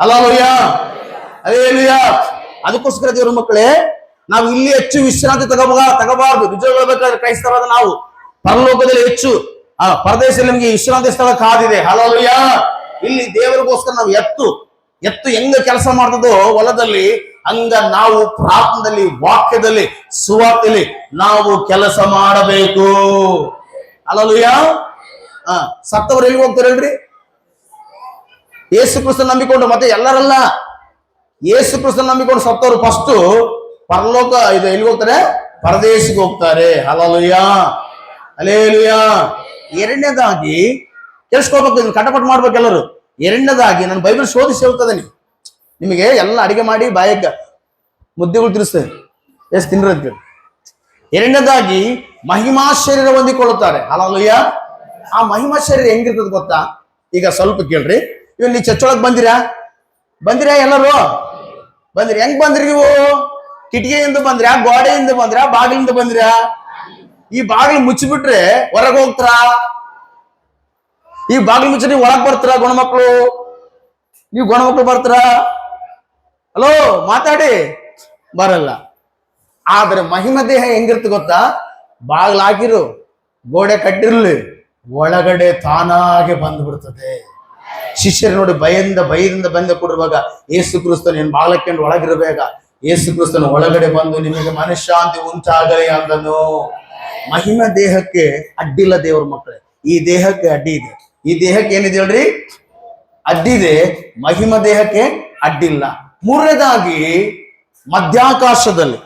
Hallelujah, hallelujah. ಅದಕ್ಕೋಸ್ಕರ ದೇವರ ಮಕ್ಕಳೇ, ನಾವು ಇಲ್ಲಿ ಹೆಚ್ಚು ವಿಶ್ರಾಂತಿ ತಗೋಬಾರದು. ನಿಜ ಹೇಳ್ಬೇಕಾದ್ರೆ ಕ್ರೈಸ್ತರಾದ ನಾವು ಪರಲೋಕದಲ್ಲಿ ಹೆಚ್ಚು, ಪರದೇಶದಲ್ಲಿ ನಮಗೆ ವಿಶ್ರಾಂತಿ ಸ್ಥಳ ಕಾದಿದೆ. ಹಲ್ಲೆಲೂಯಾ. ಇಲ್ಲಿ ದೇವರಿಗೋಸ್ಕರ ನಾವು ಎತ್ತು ಹೆಂಗ ಕೆಲಸ ಮಾಡ್ತದೋ ಹೊಲದಲ್ಲಿ, ಹಂಗ ನಾವು ಪ್ರಾರ್ಥನೆಯಲ್ಲಿ, ವಾಕ್ಯದಲ್ಲಿ, ಸುವಾರ್ತೆಯಲ್ಲಿ ನಾವು ಕೆಲಸ ಮಾಡಬೇಕು. ಹಲ್ಲೆಲೂಯಾ. ಸತ್ತವರು ಎಲ್ಲಿ ಹೋಗ್ತಾರೆ ಹೇಳ್ರಿ? ಯೇಸು ಕ್ರಿಸ್ತನ ನಂಬಿಕೊಂಡು, ಮತ್ತೆ ಎಲ್ಲರಲ್ಲ, ಯೇಸು ಕ್ರಿಸ್ತನ ನಂಬಿಕೊಂಡು ಸತ್ತವರು ಫಸ್ಟ್ ಪರಲೋಕ ಇದು ಎಲ್ಲಿ ಹೋಗ್ತಾರೆ? ಪರದೇಶಿಗೆ ಹೋಗ್ತಾರೆ. Hallelujah, hallelujah. ಎರಡನೇದಾಗಿ ಕೇಳಿಸ್ಕೋಬೇಕು, ಕಟಪಟ್ ಮಾಡ್ಬೇಕು ಎಲ್ಲರೂ. ಎರಡನೇದಾಗಿ ನಾನು ಬೈಬಲ್ ಶೋಧಿಸಿ ಹೇಳ್ತದೆ, ನಿಮಗೆ ಎಲ್ಲ ಅಡಿಗೆ ಮಾಡಿ ಬಾಯಕ್ಕೆ ಮುದ್ದೆಗಳು ತಿರ್ಸ್ತೇನೆ, ಎಷ್ಟು ತಿನ್ನಿರೋದ್ ಕೇಳಿ. ಎರಡನೇದಾಗಿ ಮಹಿಮಾ ಶರೀರ ಹೊಂದಿಕೊಳ್ಳುತ್ತಾರೆ. ಹಲ್ಲೆಲೂಯಾ. ಆ ಮಹಿಮಾ ಶರೀರ ಹೆಂಗಿರ್ತದೆ ಗೊತ್ತಾ? ಈಗ ಸ್ವಲ್ಪ ಕೇಳ್ರಿ. ಇವ್ ನೀವು ಚರ್ಚೊಳಗೆ ಬಂದಿರಾ ಎಲ್ಲರೂ? ಬಂದಿರಿ. ಹೆಂಗ್ ಬಂದ್ರಿ ನೀವು? ಕಿಟಕಿಯಿಂದ ಬಂದ್ರಾ? ಗೋಡೆಯಿಂದ ಬಂದ್ರಾ? ಬಾಗಿಲಿಂದ ಬಂದ್ರಾ? ಈ ಬಾಗಿಲು ಮುಚ್ಚಿಬಿಟ್ರೆ ಹೊರಗೆ ಹೋಗ್ತಾರ? ಈ ಬಾಗಿಲು ಮುಚ್ಚಿ ನೀವು ಒಳಗ್ ಬರ್ತಾರ? ಗಣಮಕ್ಳು ನೀವು ಗಣಮಕ್ಳು ಬರ್ತಾರ? ಹಲೋ, ಮಾತಾಡಿ. ಬರಲ್ಲ. ಆದ್ರೆ ಮಹಿಮ ದೇಹ ಹೆಂಗಿರ್ತ ಗೊತ್ತಾ? ಬಾಗಿಲಾಗಿರು, ಗೋಡೆ ಕಟ್ಟಿರ್ಲಿ, ಒಳಗಡೆ ತಾನಾಗೆ ಬಂದ್ಬಿಡ್ತದೆ. ಶಿಷ್ಯರು ನೋಡಿ ಭಯದಿಂದ ಬಂದ ಕೊಡಿರುವಾಗ ಯೇಸು ಕ್ರಿಸ್ತನ ಏನ್ ಬಾಳಕ್ಕೊಂಡು ಒಳಗಿರಬೇಕ. ಯೇಸು ಕ್ರಿಸ್ತನ ಒಳಗಡೆ ಬಂದು ನಿಮಗೆ ಮನಃಶಾಂತಿ ಉಂಟಾಗಲಿ ಅಂದನು. ಮಹಿಮ ದೇಹಕ್ಕೆ ಅಡ್ಡಿಲ್ಲ ದೇವ್ರ ಮಕ್ಕಳೇ. ಈ ದೇಹಕ್ಕೆ ಅಡ್ಡಿ ಇದೆ. ಈ ದೇಹಕ್ಕೆ ಏನಿದೆ ಹೇಳ್ರಿ? ಅಡ್ಡಿದೆ. ಮಹಿಮ ದೇಹಕ್ಕೆ ಅಡ್ಡಿಲ್ಲ. ಮೂರನೇದಾಗಿ ಮಧ್ಯಾಕಾಶದಲ್ಲಿ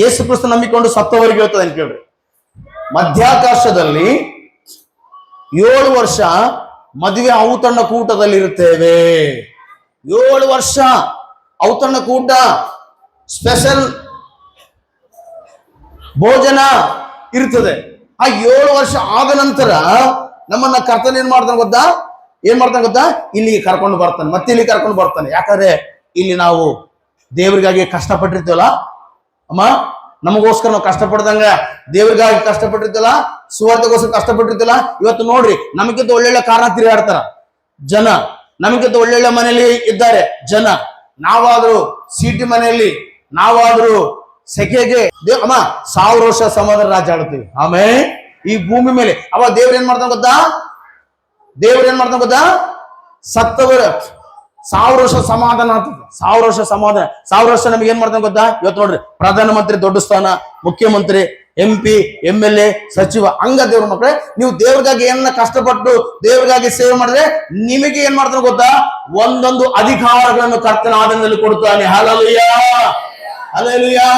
ಯೇಸು ಕ್ರಿಸ್ತ ನಂಬಿಕೊಂಡು ಸತ್ತವರಿಗೆ ಹೇಳ್ತದೆ ಅಂತ ಕೇಳ್ರಿ. ಮಧ್ಯಾಕಾಶದಲ್ಲಿ 7 ವರ್ಷ ಮದುವೆ ಔತಣ ಕೂಟದಲ್ಲಿ ಇರುತ್ತೇವೆ. 7 ವರ್ಷ ಔತಣ ಕೂಟ, ಸ್ಪೆಷಲ್ ಭೋಜನ ಇರ್ತದೆ. ಆ 7 ವರ್ಷ ಆದ ನಂತರ ನಮ್ಮನ್ನ ಕರ್ತನ ಏನ್ ಮಾಡ್ತಾನೆ ಗೊತ್ತಾ? ಇಲ್ಲಿ ಕರ್ಕೊಂಡು ಬರ್ತಾನೆ. ಮತ್ತೆ ಇಲ್ಲಿ ಕರ್ಕೊಂಡು ಬರ್ತಾನೆ. ಯಾಕಂದ್ರೆ ಇಲ್ಲಿ ನಾವು ದೇವರಿಗಾಗಿ ಕಷ್ಟಪಟ್ಟಿರ್ತೀವಲ್ಲ ಅಮ್ಮ, ನಮಗೋಸ್ಕರ ನಾವು ಕಷ್ಟಪಡ್ದಂಗ ದೇವರಿಗಾಗಿ ಕಷ್ಟಪಟ್ಟಿರ್ತಿಲ್ಲ, ಸುವಾರ್ತೆಗೋಸ್ಕರ ಕಷ್ಟಪಟ್ಟಿರ್ತಿಲ್ಲ. ಇವತ್ತು ನೋಡ್ರಿ, ನಮಗಿಂತ ಒಳ್ಳೊಳ್ಳೆ ಕಾರಣ ತಿರುಗಾಡ್ತಾರ ಜನ, ನಮಗಿಂತ ಒಳ್ಳೊಳ್ಳೆ ಮನೆಯಲ್ಲಿ ಇದ್ದಾರೆ ಜನ. ನಾವಾದ್ರೂ ಸಿಟಿ ಮನೆಯಲ್ಲಿ, ನಾವಾದ್ರೂ ಸೆಕೆಗೆ ಅಮ್ಮ 1000 ವರ್ಷ ಸಮಾಧಾನ ರಾಜ್ಯ ಆಡ್ತೀವಿ. ಆಮೇಲೆ ಈ ಭೂಮಿ ಮೇಲೆ ಅವ ದೇವ್ರ ಏನ್ ಮಾಡ್ತಾನ ಗೊತ್ತಾ? ಸತ್ತವರ 1000 ವರ್ಷ ಸಮಾಧಾನ ಆಗ್ತದೆ. 1000 ವರ್ಷ ಸಮಾಧಾನ. 1000 ವರ್ಷ ನಮ್ಗೆ ಏನ್ ಮಾಡ್ತಾನೆ ಗೊತ್ತಾ? ಇವತ್ತು ನೋಡ್ರಿ, ಪ್ರಧಾನಮಂತ್ರಿ ದೊಡ್ಡ ಸ್ಥಾನ, ಮುಖ್ಯಮಂತ್ರಿ, MP, MLA, ಸಚಿವ, ಹಂಗ ದೇವ್ರ ಮಕ್ಕಳೇ, ನೀವು ದೇವ್ರಿಗಾಗಿ ಏನ ಕಷ್ಟಪಟ್ಟು ದೇವ್ರಿಗಾಗಿ ಸೇವೆ ಮಾಡಿದ್ರೆ ನಿಮಗೆ ಏನ್ ಮಾಡ್ತಾನೆ ಗೊತ್ತಾ? ಒಂದೊಂದು ಅಧಿಕಾರಗಳನ್ನು ಕರ್ತನ ಆದಿನದಲ್ಲಿ ಕೊಡ್ತಾನೆ. Hallelujah, hallelujah.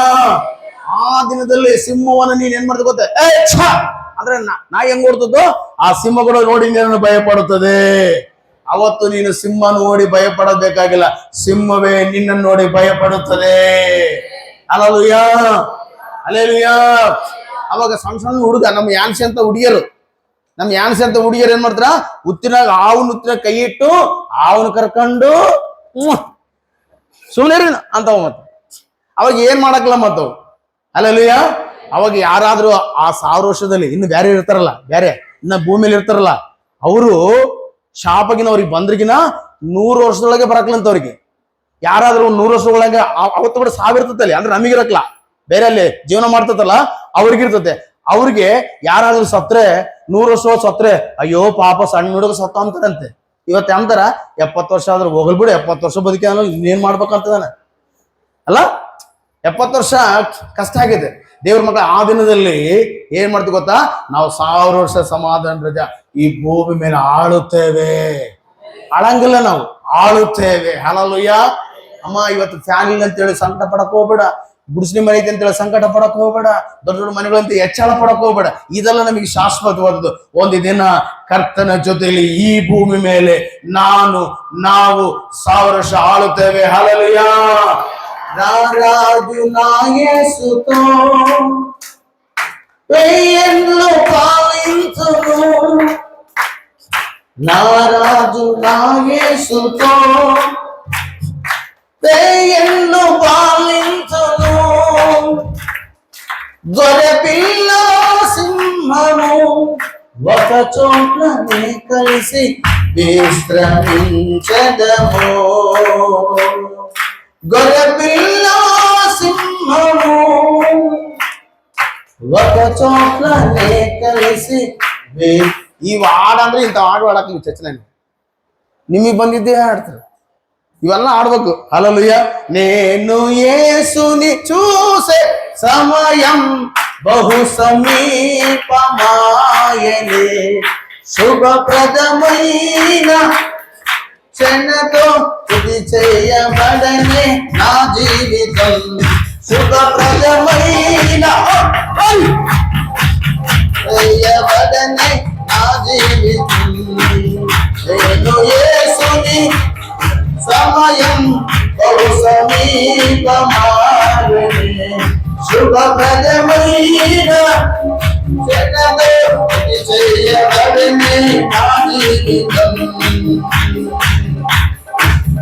ಆ ದಿನದಲ್ಲಿ ಸಿಂಹವನ್ನು ನೀನ್ ಏನ್ ಮಾಡ್ತಾ ಗೊತ್ತಾ? ಅಂದ್ರೆ ನಾ ಹೆಂಗ್ ಓಡ್ತದೋ ಆ ಸಿಂಹಗಳು ನೋಡಿ ನೀನು ಭಯ ಪಡುತ್ತದೆ. ಅವತ್ತು ನೀನು ಸಿಂಹ ನೋಡಿ ಭಯ ಪಡಬೇಕಾಗಿಲ್ಲ, ಸಿಂಹವೇ ನಿನ್ನನ್ನು ನೋಡಿ ಭಯ ಪಡುತ್ತದೆ. Hallelujah, hallelujah. ಅವಾಗ ಸಣ್ಣ ಹುಡುಗ, ನಮ್ಮ ಯಾನ್ಸಿ ಅಂತ ಹುಡುಗಿಯರು ನಮ್ ಯಾನ್ಸಿ ಅಂತ ಹುಡುಗಿಯರು ಏನ್ ಮಾಡ್ತಾರ, ಉತ್ತಿನಾಗ ಉತ್ತಿನ ಕೈ ಇಟ್ಟು ಅವನು ಕರ್ಕೊಂಡು ಸುಮ್ಮನೆ ಅಂತವ. ಮತ್ತ ಅವಾಗ ಏನ್ ಮಾಡಕ್ಲ ಮತ್ತವ್ ಅಲ್ಲಲ್ಲಯ್ಯ. ಅವಾಗ ಯಾರಾದ್ರೂ ಆ 1000 ವರ್ಷದಲ್ಲಿ ಇನ್ನು ಬೇರೆ ಇರ್ತಾರಲ್ಲ, ಬೇರೆ ಇನ್ನ ಭೂಮಿಯಲ್ಲಿ ಇರ್ತಾರಲ್ಲ, ಅವರು ಶಾಪಗಿನ ಅವ್ರಿಗೆ ಬಂದ್ರಿಗಿನ 100 ವರ್ಷದೊಳಗೆ ಬರಕ್ಲಂತವ್ರಿಗೆ. ಯಾರಾದ್ರೂ 100 ವರ್ಷದೊಳಗೆ ಅವತ್ತು ಕೂಡ ಸಾವಿರ್ತಲ್ಲಿ, ಅಂದ್ರೆ ನಮಗಿರಕ್ಲ, ಬೇರೆ ಅಲ್ಲಿ ಜೀವನ ಮಾಡ್ತತಲ್ಲ ಅವ್ರಿಗಿರ್ತತೆ. ಅವ್ರಿಗೆ ಯಾರಾದ್ರೂ ಸತ್ರೆ 100 ವರ್ಷ ಸತ್ರೆ ಅಯ್ಯೋ ಪಾಪ ಸಣ್ಣ ಹುಡುಗ ಸತ್ತ ಅಂತಾರಂತೆ. ಇವತ್ತು ಅಂತಾರ 70 ವರ್ಷ ಆದ್ರೂ ಹೋಗಲ್ ಬಿಡು, 70 ವರ್ಷ ಬದುಕಿ ಇನ್ನೇನ್ ಮಾಡ್ಬೇಕಂತದಾನೆ ಅಲ್ಲ. 70 ವರ್ಷ ಕಷ್ಟ ಆಗಿದೆ. ದೇವ್ರ ಮಕ್ಕಳ ಆ ದಿನದಲ್ಲಿ ಏನ್ ಮಾಡ್ತೀವಿ ಗೊತ್ತಾ, ನಾವು 1000 ವರ್ಷ ಸಮಾಧಾನ ರಜಾ ಈ ಭೂಮಿ ಮೇಲೆ ಆಳುತ್ತೇವೆ. ಆಳಂಗಿಲ್ಲ, ನಾವು ಆಳುತ್ತೇವೆ. ಹಲಲುಯ್ಯ. ಅಮ್ಮ ಇವತ್ತು ಫ್ಯಾನ್ ಇಲ್ಲ ಅಂತೇಳಿ ಸಂಕಟ ಪಡಕ್ ಹೋಗ್ಬೇಡ, ಗುಡಿಸ್ಲಿ ಮನೆ ಐತೆ ಅಂತೇಳಿ ಸಂಕಟ ಪಡಕ್ ಹೋಗ್ಬೇಡ, ದೊಡ್ಡ ದೊಡ್ಡ ಮನೆಗಳಂತ ಹೆಚ್ಚಳ ಪಡಕ್ ಹೋಗ್ಬೇಡ. ಇದೆಲ್ಲ ನಮಗೆ ಶಾಶ್ವತವಾದದ್ದು. ಒಂದು ದಿನ ಕರ್ತನ ಜೊತೆಯಲ್ಲಿ ಈ ಭೂಮಿ ಮೇಲೆ ನಾವು 1000 ವರ್ಷ ಆಳುತ್ತೇವೆ. ಹಲಲುಯ್ಯ. రారాజు నా యేసుతో వెయ్యేళ్ళు పాలించును, నా రాజు నా యేసుతో వెయ్యేళ్ళు పాలించును. గొర్రె పిల్ల సింహము ఒక చోట్లనే కలిసి విశ్రమించదము. గొర్రె పిల్ల సింహము ఒక చోట్లనే కలిసి. ಈ ಹಾಡಂದ್ರೆ ಇಂಥ ಹಾಡು ಆಡಕ್ ನೀವು ಚರ್ಚನೆ ನಿಮಗೆ ಬಂದಿದ್ದೇ ಹಾಡ್ತಾರೆ. ಇವೆಲ್ಲ ಆಡ್ಬೇಕು. ಹಲ್ಲೆಲೂಯಾ. నేను యేసుని చూసే సమయం బహు సమీపమాయనే, శుభప్రదమైన క్షణతో ఇది చేయబడనే నా జీవితం. శుభప్రదమైన చేయబడనే నా జీవితం. నేను యేసుని సమయం బహు సమీపమాయనే, శుభప్రదమైన క్షణతో ఇది చేయబడనే నా జీవితం.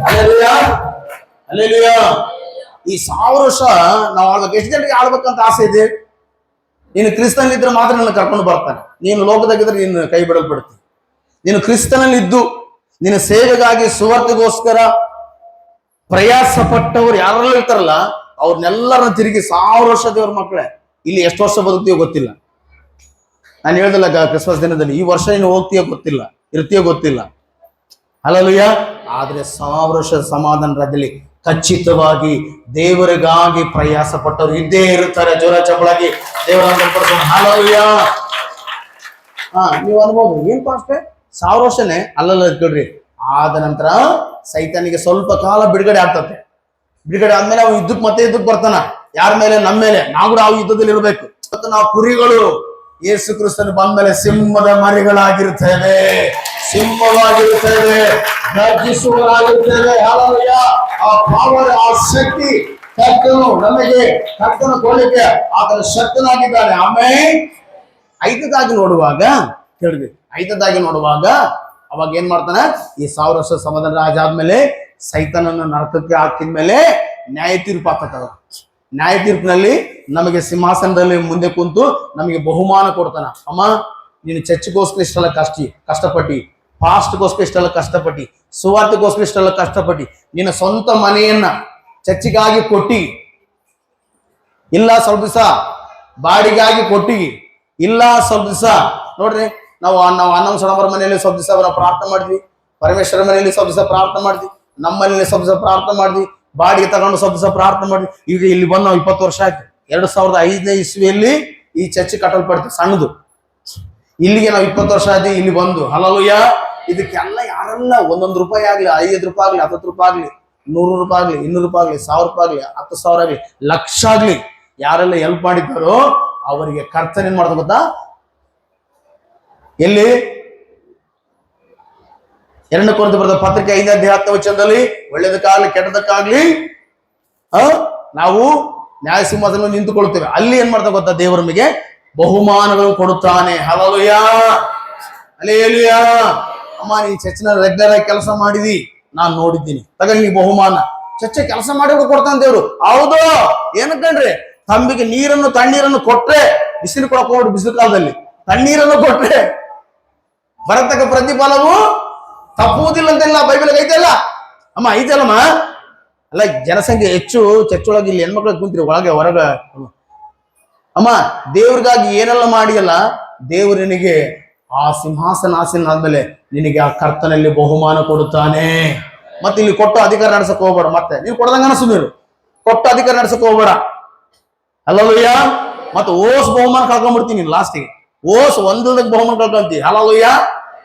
Alleluia, alleluia. ಈ 1000 ವರ್ಷ ನಾವು ಆಳ್ಬೇಕು. ಎಷ್ಟು ಜನರಿಗೆ ಆಳ್ಬೇಕಂತ ಆಸೆ ಇದೆ? ನೀನು ಕ್ರಿಸ್ತನಲ್ಲಿ ಇದ್ರೆ ಮಾತ್ರ ನನ್ನ ಕರ್ಕೊಂಡು ಬರ್ತಾನೆ. ನೀನು ಲೋಕದಾಗಿದ್ರೆ ನೀನು ಕೈ ಬಿಡಲ್ಪಡ್ತೀನಿ. ನೀನು ಕ್ರಿಸ್ತನಲ್ಲಿ ಇದ್ದು ನಿನ್ನ ಸೇವೆಗಾಗಿ ಸುವಾರ್ತೆಗೋಸ್ಕರ ಪ್ರಯಾಸ ಪಟ್ಟವ್ರು ಯಾರೆಲ್ಲ ಇರ್ತಾರಲ್ಲ, ಅವ್ರನ್ನೆಲ್ಲರನ್ನ ತಿರುಗಿ 1000 ವರ್ಷ ದೇವ್ರ ಮಕ್ಕಳೇ, ಇಲ್ಲಿ ಎಷ್ಟು ವರ್ಷ ಬದುಕ್ತೀಯೋ ಗೊತ್ತಿಲ್ಲ. ನಾನು ಹೇಳ್ದಲ್ಲ ಕ್ರಿಸ್ಮಸ್ ದಿನದಲ್ಲಿ, ಈ ವರ್ಷ ನೀನು ಹೋಗ್ತೀಯೋ ಗೊತ್ತಿಲ್ಲ, ಇರ್ತೀಯೋ ಗೊತ್ತಿಲ್ಲ. ಹಲ್ಲೆಲೂಯಾ. ಆದ್ರೆ 1000 ವರ್ಷದ ಸಮಾಧಾನ ರಾಜ್ಯದಲ್ಲಿ ಖಚಿತವಾಗಿ ದೇವರಿಗಾಗಿ ಪ್ರಯಾಸ ಪಟ್ಟವರು ಇದ್ದೇ ಇರ್ತಾರೆ. ಜೋರ ಚಪ್ಪಳಾಗಿ ದೇವರನ್ನು ಪಡಿಸೋಣ. ಹಲ್ಲೆಲೂಯಾ. ನೀವು ಅನ್ಬೋದು, ಏನ್ ಪಾಸ್ಟೆ 1000 ವರ್ಷನೇ ಅಲ್ಲಲ್ಲ ಕೇಳ್ರಿ. ಆದ ನಂತರ ಸೈತಾನಿಗೆ ಸ್ವಲ್ಪ ಕಾಲ ಬಿಡುಗಡೆ ಆಗ್ತದೆ. ಬಿಡುಗಡೆ ಆದ್ಮೇಲೆ ಅವು ಮತ್ತೆ ಯುದ್ಧಕ್ಕೆ ಬರ್ತಾನ. ಯಾರ ಮೇಲೆ? ನಮ್ಮ ಮೇಲೆ. ನಾವು ಕೂಡ ಅವು ಯುದ್ಧದಲ್ಲಿ ಇರಬೇಕು. ಮತ್ತು ನಾವು ಕುರಿಗಳು ಯೇಸು ಕ್ರಿಸ್ತನ ಬಂದ್ಮೇಲೆ ಸಿಂಹದ ಮರಿಗಳಾಗಿರ್ತೇವೆ, ಸಿಂಹವಾಗಿರುತ್ತೇವೆ, ಗರ್ಜಿಸುವರಾಗಿರುತ್ತೇವೆ. ಹಲ್ಲೆಲೂಯಾ. ಆ ಪವರ್, ಆ ಶಕ್ತಿ ಕರ್ತನು ನಮಗೆ, ಕರ್ತನ ಕೊಡಲಿಕ್ಕೆ ಆತನ ಶಕ್ತನಾಗಿದ್ದಾನೆ. ಆಮೇಲೆ 5ನೇದಾಗಿ ನೋಡುವಾಗ ಕೇಳಿದ್ವಿ, 5ನೇದಾಗಿ ನೋಡುವಾಗ ಅವಾಗ ಏನ್ ಮಾಡ್ತಾನೆ, ಈ 1000 ವರ್ಷ ಸಮಾಧಾನ ರಾಜ ಆದ್ಮೇಲೆ ಸೈತಾನನ್ನು ನರಕಕ್ಕೆ ಹಾಕಿದ್ಮೇಲೆ ನ್ಯಾಯ ತೀರ್ಪು ಆಗ್ತದ. ನ್ಯಾಯ ತೀರ್ಪಿನಲ್ಲಿ ನಮಗೆ ಸಿಂಹಾಸನದಲ್ಲಿ ಮುಂದೆ ಕುಂತು ನಮಗೆ ಬಹುಮಾನ ಕೊಡ್ತಾನ. ಅಮ್ಮ, ನೀನು ಚರ್ಚ್ಗೋಸ್ಕರ ಇಷ್ಟೆಲ್ಲ ಕಷ್ಟಪಟ್ಟಿ, ಪಾಸ್ಟ್ಗೋಸ್ಕರ ಇಷ್ಟೆಲ್ಲ ಕಷ್ಟಪಟ್ಟಿ, ಸುವಾರ್ತೆಗೋಸ್ಕರ ಇಷ್ಟೆಲ್ಲ ಕಷ್ಟಪಟ್ಟಿ, ನಿನ್ನ ಸ್ವಂತ ಮನೆಯನ್ನ ಚರ್ಚಿಗಾಗಿ ಕೊಟ್ಟಿ, ಇಲ್ಲ ಸ್ವಲ್ಪ ದಿವಸ ಬಾಡಿಗಾಗಿ ಕೊಟ್ಟಿ, ಇಲ್ಲ ಸ್ವಲ್ಪ ದಿವಸ ನೋಡ್ರಿ, ನಾವು ಅಣ್ಣನ ಸಣ್ಣವರ ಮನೆಯಲ್ಲಿ ಸ್ವಲ್ಪ ದಿವಸ ಪ್ರಾರ್ಥನೆ ಮಾಡಿದ್ವಿ, ಪರಮೇಶ್ವರ ಮನೆಯಲ್ಲಿ ಸ್ವಲ್ಪ ದಿವಸ ಪ್ರಾರ್ಥನೆ ಮಾಡಿದ್ವಿ, ನಮ್ಮ ಮನೆಯಲ್ಲಿ ಸ್ವಲ್ಪ ದಿವಸ ಪ್ರಾರ್ಥನೆ ಮಾಡಿದ್ವಿ, ಬಾಡಿಗೆ ತಗೊಂಡು ಸ್ವಲ್ಪ ದಿವಸ ಪ್ರಾರ್ಥನೆ ಮಾಡಿದ್ವಿ. ಈಗ ಇಲ್ಲಿ ಬಂದು ನಾವು 20 ವರ್ಷ ಆಯ್ತು. 2005ನೇ ಇಸ್ವಿಯಲ್ಲಿ ಈ ಚರ್ಚ್ ಕಟ್ಟಲ್ಪಡ್ತೀವಿ, ಸಣ್ಣದು. ಇಲ್ಲಿಗೆ ನಾವು 20 ವರ್ಷ ಆಯ್ತು ಇಲ್ಲಿ ಬಂದು. ಹಲ್ಲೆಲೂಯಾ. ಇದಕ್ಕೆಲ್ಲ ಯಾರೆಲ್ಲ ಒಂದೊಂದು ರೂಪಾಯಿ ಆಗ್ಲಿ, 5 ರೂಪಾಯಿ ಆಗ್ಲಿ, 10 ರೂಪಾಯಿ ಆಗ್ಲಿ, 100 ರೂಪಾಯಿ ಆಗ್ಲಿ, 200 ರೂಪಾಯಿ ಆಗ್ಲಿ, 1000 ರೂಪಾಯಿ ಆಗ್ಲಿ, 10,000 ಆಗ್ಲಿ, ಲಕ್ಷ ಆಗ್ಲಿ, ಯಾರೆಲ್ಲ ಹೆಲ್ಪ್ ಮಾಡಿದ್ದಾರೋ ಅವರಿಗೆ ಕರ್ತನ ಏನ್ ಮಾಡ್ದ ಗೊತ್ತಾ? ಎಲ್ಲಿ 2 ಕೊರಿಂಥ ಬರೆದ ಪತ್ರಿಕೆ 5ನೇ ಅಧ್ಯಾಯ 10ನೇ ವಚನದಲ್ಲಿ, ಒಳ್ಳೇದಕ್ಕಾಗ್ಲಿ ಕೆಟ್ಟದಕ್ಕಾಗ್ಲಿ ನಾವು ನ್ಯಾಯ ಸಿಂಹಾಸನ ನಿಂತುಕೊಳ್ತೇವೆ. ಅಲ್ಲಿ ಏನ್ ಮಾಡ್ತಾ ಗೊತ್ತಾ? ದೇವರು ನಮಗೆ ಬಹುಮಾನಗಳು ಕೊಡುತ್ತಾನೆ. ಹಲ್ಲೆಲೂಯಾ. ಹಲ್ಲೆಲೂಯಾ. ಅಮ್ಮ ನೀನ್ ಚರ್ಚಿನ ರೆಗ್ಯುಲರ್ ಆಗಿ ಕೆಲಸ ಮಾಡಿದಿ, ನಾನ್ ನೋಡಿದ್ದೀನಿ, ತಗೊಂಡು ನೀ ಬಹುಮಾನ. ಚರ್ಚೆ ಕೆಲಸ ಮಾಡಿ ಕೊಡ್ತಾನೆ ದೇವ್ರು. ಹೌದು, ಏನಕ್ಕಂಡ್ರಿ ತಂಬಿಗೆ ನೀರನ್ನು ತಣ್ಣೀರನ್ನು ಕೊಟ್ರೆ, ಬಿಸಿಲು ಕೊಡಕ್ ಹೋಗ್ಬಿಡು, ಬಿಸಿಲು ಕಾಲದಲ್ಲಿ ತಣ್ಣೀರನ್ನು ಕೊಟ್ರೆ ಬರತಕ್ಕ ಪ್ರತಿಫಲವು ತಪ್ಪುವುದಿಲ್ಲ ಅಂತೆಲ್ಲ ಬೈಬಲ್ ಐತೆಲ್ಲ ಅಮ್ಮ, ಐತಲ್ಲಮ್ಮ. ಅಲ್ಲ, ಜನಸಂಖ್ಯೆ ಹೆಚ್ಚು ಚರ್ಚೊಳಗೆ, ಇಲ್ಲಿ ಹೆಣ್ಮಕ್ಳು ಕುಂತಿರಿ ಒಳಗೆ ಹೊರಗೆ. ಅಮ್ಮ, ದೇವ್ರಿಗಾಗಿ ಏನೆಲ್ಲ ಮಾಡಿಯಲ್ಲ, ದೇವ್ರು ನಿನಗೆ ಆ ಸಿಂಹಾಸನ ಆಸೀನ ಆದ್ಮೇಲೆ ನಿನಗೆ ಆ ಕರ್ತನಲ್ಲಿ ಬಹುಮಾನ ಕೊಡುತ್ತಾನೆ. ಮತ್ತೆ ಇಲ್ಲಿ ಕೊಟ್ಟು ಅಧಿಕಾರ ನಡೆಸಕ್ ಹೋಗ್ಬೇಡ. ಮತ್ತೆ ನೀವು ಕೊಡದಂಗ ಅನಿಸುದು, ಕೊಟ್ಟು ಅಧಿಕಾರ ನಡೆಸಕ್ ಹೋಗ್ಬೇಡ. ಹಲ್ಲೆಲೂಯ. ಮತ್ತೆ ಓಸ್ ಬಹುಮಾನ ಕಳ್ಕೊಂಡ್ಬಿಡ್ತೀನಿ ಲಾಸ್ಟಿಗೆ. ಓಸ್ ಒಂದೊಂದಕ್ಕೆ ಬಹುಮಾನ ಕಳ್ಕೊಂತೀವಿ. ಹಲ್ಲೆಲೂಯ.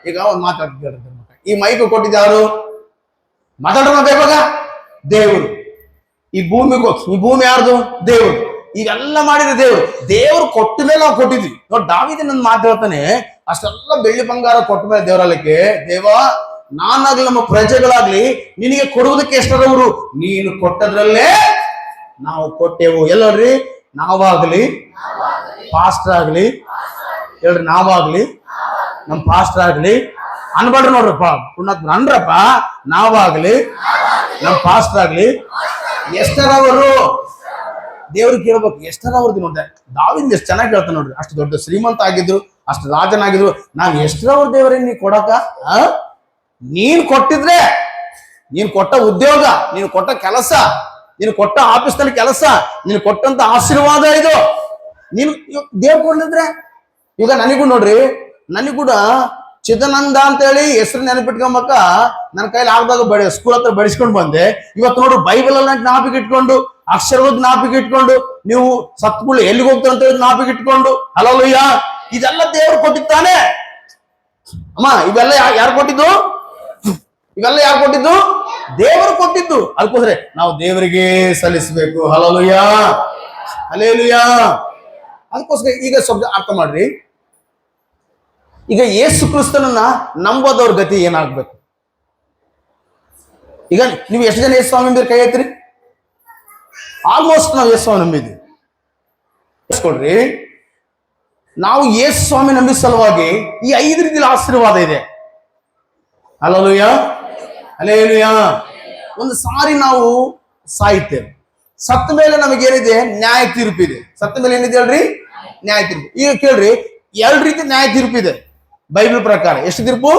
ಈಗ ಒಂದು ಮಾತಾಡ್ತಿದ್ದಾರೆ, ಈ ಮೈಕ್ ಕೊಟ್ಟಿದ್ದ ಯಾರು? ಮಾತಾಡೋಣ ಬೇವಾಗ. ದೇವರು. ಈ ಭೂಮಿ ಯಾರ್ದು? ದೇವರು. ಈಗೆಲ್ಲ ಮಾಡಿದ ದೇವರು. ದೇವ್ರು ಕೊಟ್ಟ ಮೇಲೆ ನಾವು ಕೊಟ್ಟಿದ್ವಿ. ನೋಡಿ, ದಾವೀದ ನನ್ನ ಮಾತು ಹೇಳ್ತಾನೆ, ಅಷ್ಟೆಲ್ಲ ಬೆಳ್ಳಿ ಬಂಗಾರ ಕೊಟ್ಟ ಮೇಲೆ ದೇವರಲ್ಲಕ್ಕೆ, ದೇವ ನಾನಾಗ್ಲಿ ನಮ್ಮ ಪ್ರಜೆಗಳಾಗ್ಲಿ ನಿನಗೆ ಕೊಡುವುದಕ್ಕೆ ಎಷ್ಟರವರು? ನೀನು ಕೊಟ್ಟದ್ರಲ್ಲೇ ನಾವು ಕೊಟ್ಟೆವು. ಎಲ್ಲರಿ ನಾವಾಗ್ಲಿ, ಪಾಸ್ಟರ್ ಆಗ್ಲಿ, ಹೇಳ್ರಿ ನಾವಾಗ್ಲಿ, ನಮ್ ಪಾಸ್ಟರ್ ಆಗ್ಲಿ ಅನ್ಬೇಡ್ರಿ. ನೋಡ್ರಪ್ಪ ಪುಣ್ಯಾತ್ಮ ಅನ್ರಪ್ಪ, ನಾವಾಗ್ಲಿ ನಮ್ ಪಾಸ್ಟರ್ ಆಗ್ಲಿ ಎಷ್ಟರವರು? ದೇವ್ರಿಗೆ ಕೇಳ್ಬೇಕು ಎಷ್ಟರವ್ರದ್ದು. ನೋಡ್ದೆ ದಾವೀದ ಎಷ್ಟು ಚೆನ್ನಾಗಿ ಹೇಳ್ತಾನೆ ನೋಡ್ರಿ. ಅಷ್ಟು ದೊಡ್ಡ ಶ್ರೀಮಂತ ಆಗಿದ್ರು, ಅಷ್ಟು ರಾಜನಾಗಿದ್ರು, ನಾವ್ ಎಷ್ಟರವ್ರ ದೇವರೇ ನೀ ಕೊಡಕ? ನೀನ್ ಕೊಟ್ಟಿದ್ರೆ, ನೀನ್ ಕೊಟ್ಟ ಉದ್ಯೋಗ, ನೀನು ಕೊಟ್ಟ ಕೆಲಸ, ನೀನು ಕೊಟ್ಟ ಆಫೀಸ್ನಲ್ಲಿ ಕೆಲಸ, ನೀನು ಕೊಟ್ಟಂತ ಆಶೀರ್ವಾದ ಇದು ನೀನು ದೇವ್ರು ಕೊಡ್ಲಿದ್ರೆ. ಈಗ ನನಗೂ ನೋಡ್ರಿ, ನನಗೂಡ ಚಿದಾನಂದ ಅಂತ ಹೇಳಿ ಹೆಸರು ನೆನಪಿಟ್ಕೊಂಬಕ್ಕ ನನ್ನ ಕೈಲಿ ಆಗ್ದಾಗ ಸ್ಕೂಲ್ ಹತ್ರ ಬಡಿಸ್ಕೊಂಡು ಬಂದೆ. ಇವತ್ತು ನೋಡ್ರಿ ಬೈಬಲ್ ಅಲ್ಲಿ ಜ್ಞಾಪಿಕ ಇಟ್ಕೊಂಡು, ಅಕ್ಷರವಾದ ಜ್ಞಾಪಿಕ ಇಟ್ಕೊಂಡು, ನೀವು ಸತ್ಗಳು ಎಲ್ಲಿಗೆ ಹೋಗ್ತಾರೆ ಅಂತ ಹೇಳಿ ಜ್ಞಾಪಿಕ ಇಟ್ಕೊಂಡು, ಹಲ್ಲೆಲೂಯಾ, ಇದೆಲ್ಲ ದೇವರು ಕೊಟ್ಟಿದ್ದಾನೆ ಅಮ್ಮ. ಇವೆಲ್ಲ ಯಾರು ಕೊಟ್ಟಿದ್ದು? ಇವೆಲ್ಲ ಯಾರು ಕೊಟ್ಟಿದ್ದು? ದೇವರು ಕೊಟ್ಟಿದ್ದು. ಅದಕ್ಕೋಸ್ಕರ ನಾವು ದೇವರಿಗೆ ಸಲ್ಲಿಸಬೇಕು. Hallelujah, hallelujah. ಅದಕ್ಕೋಸ್ಕರ ಈಗ ಸ್ವಲ್ಪ ಅರ್ಥ ಮಾಡ್ರಿ. ಈಗ ಯೇಸು ಕ್ರಿಸ್ತನನ್ನ ನಂಬೋದವ್ರ ಗತಿ ಏನಾಗ್ಬೇಕು? ಈಗ ನೀವು ಎಷ್ಟು ಜನ ಯೇಸು ಸ್ವಾಮಿ ಕೈ ಐತ್ರಿ? ಆಲ್ಮೋಸ್ಟ್ ನಾವು ಯೇಸು ಸ್ವಾಮಿ ನಂಬಿದ್ವಿ. ಕೊಡ್ರಿ, ನಾವು ಯೇಸು ಸ್ವಾಮಿ ನಂಬಿದ ಸಲುವಾಗಿ ಈ 5 ರೀತಿಯ ಆಶೀರ್ವಾದ ಇದೆ. Hallelujah, hallelujah. ಒಂದು ಸಾರಿ ನಾವು ಸಾಯ್ತೇವೆ, ಸತ್ತ ಮೇಲೆ ನಮಗೇನಿದೆ? ನ್ಯಾಯ ತೀರ್ಪಿದೆ. ಸತ್ತ ಮೇಲೆ ಏನಿದೆ ಹೇಳ್ರಿ? ನ್ಯಾಯ ತೀರ್ಪು. ಈಗ ಕೇಳ್ರಿ, 2 ರೀತಿ ನ್ಯಾಯ ತೀರ್ಪಿದೆ ಬೈಬಲ್ ಪ್ರಕಾರ. ಎಷ್ಟು ತೀರ್ಪು?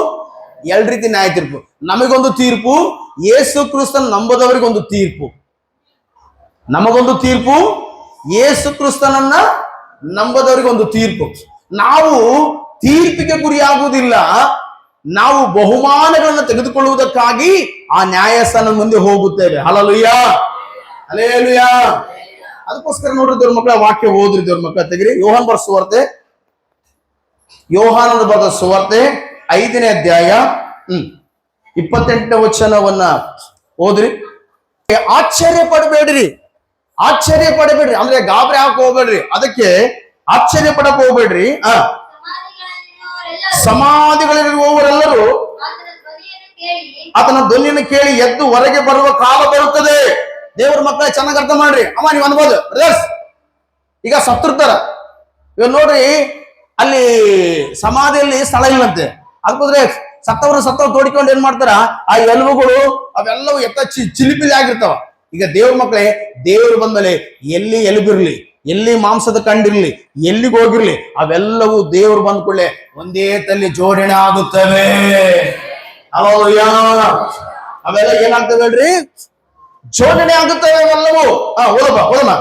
2 ರೀತಿ ನ್ಯಾಯ ತೀರ್ಪು. ನಮಗೊಂದು ತೀರ್ಪು, ಯೇಸು ಕ್ರಿಸ್ತನ ನಂಬದವರಿಗೊಂದು ತೀರ್ಪು. ನಮಗೊಂದು ತೀರ್ಪು, ಯೇಸು ಕ್ರಿಸ್ತನನ್ನ ನಂಬದವರಿಗೊಂದು ತೀರ್ಪು. ನಾವು ತೀರ್ಪಿಗೆ ಗುರಿಯಾಗುವುದಿಲ್ಲ, ನಾವು ಬಹುಮಾನಗಳನ್ನು ತೆಗೆದುಕೊಳ್ಳುವುದಕ್ಕಾಗಿ ಆ ನ್ಯಾಯಸ್ಥಾನದ ಮುಂದೆ ಹೋಗುತ್ತೇವೆ. Hallelujah, hallelujah. ಅದಕ್ಕೋಸ್ಕರ ನೋಡ್ರಿ ದೇವ್ರ ಮಕ್ಕಳ, ವಾಕ್ಯ ಓದ್ರಿ ದೇವ್ರ ಮಕ್ಕಳ. ತೆಗಿರಿ ಯೋಹಾನ ಬರೆದ ಸುವಾರ್ತೆ, ಯೋಹಾನನ ಬರೆದ ಸುವಾರ್ತೆ 5ನೇ ಅಧ್ಯಾಯ 28ನೇ ವಚನವನ್ನ ಓದ್ರಿ. ಆಶ್ಚರ್ಯ ಪಡಬೇಡ್ರಿ, ಆಶ್ಚರ್ಯ ಪಡಬೇಡ್ರಿ ಅಂದ್ರೆ ಗಾಬರಿ ಹಾಕಿ ಹೋಗ್ಬೇಡ್ರಿ. ಅದಕ್ಕೆ ಆಶ್ಚರ್ಯ ಪಡಕ್ ಹೋಗ್ಬೇಡ್ರಿ. ಸಮಾಧಿಗಳಲ್ಲಿರುವವರೆಲ್ಲರೂ ಆತನ ಧ್ವನಿಯನ್ನು ಕೇಳಿ ಎದ್ದು ಹೊರಗೆ ಬರುವ ಕಾಲ ಬರುತ್ತದೆ. ದೇವ್ರ ಮಕ್ಕಳ ಚೆನ್ನಾಗಿ ಅರ್ಥ ಮಾಡ್ರಿ. ಅಮ್ಮ ನೀವು ಅನ್ಬೋದು, ಈಗ ಸತ್ತಿರ್ತಾರ. ಇವಾಗ ನೋಡ್ರಿ, ಅಲ್ಲಿ ಸಮಾಧಿಯಲ್ಲಿ ಸ್ಥಳ ಇಲ್ಲಂತೆ. ಅದಕ್ಕೋದ್ರೆ ಸತ್ತವ್ರು ತೋಡಿಕೊಂಡು ಏನ್ ಮಾಡ್ತಾರ, ಆ ಎಲುಬುಗಳು ಅವೆಲ್ಲವೂ ಚಿಲಿಪಿಲಿ ಆಗಿರ್ತಾವ. ಈಗ ದೇವ್ರ ಮಕ್ಕಳೇ, ದೇವ್ರು ಬಂದ್ಮೇಲೆ ಎಲ್ಲಿ ಎಲುಬಿರ್ಲಿ, ಎಲ್ಲಿ ಮಾಂಸದ ಕಂಡಿರ್ಲಿ, ಎಲ್ಲಿಗೆ ಹೋಗಿರ್ಲಿ, ಅವೆಲ್ಲವೂ ದೇವ್ರು ಬಂದ ಕೂಡಲೇ ಒಂದೇ ತಲ್ಲಿ ಜೋಡಣೆ ಆಗುತ್ತವೆ. ಅವೆಲ್ಲ ಏನಾಗ್ತವೆ ಹೇಳ್ರಿ? ಜೋಡಣೆ ಆಗುತ್ತವೆ ಅವೆಲ್ಲವೂ. ಓದಮ್ಮ.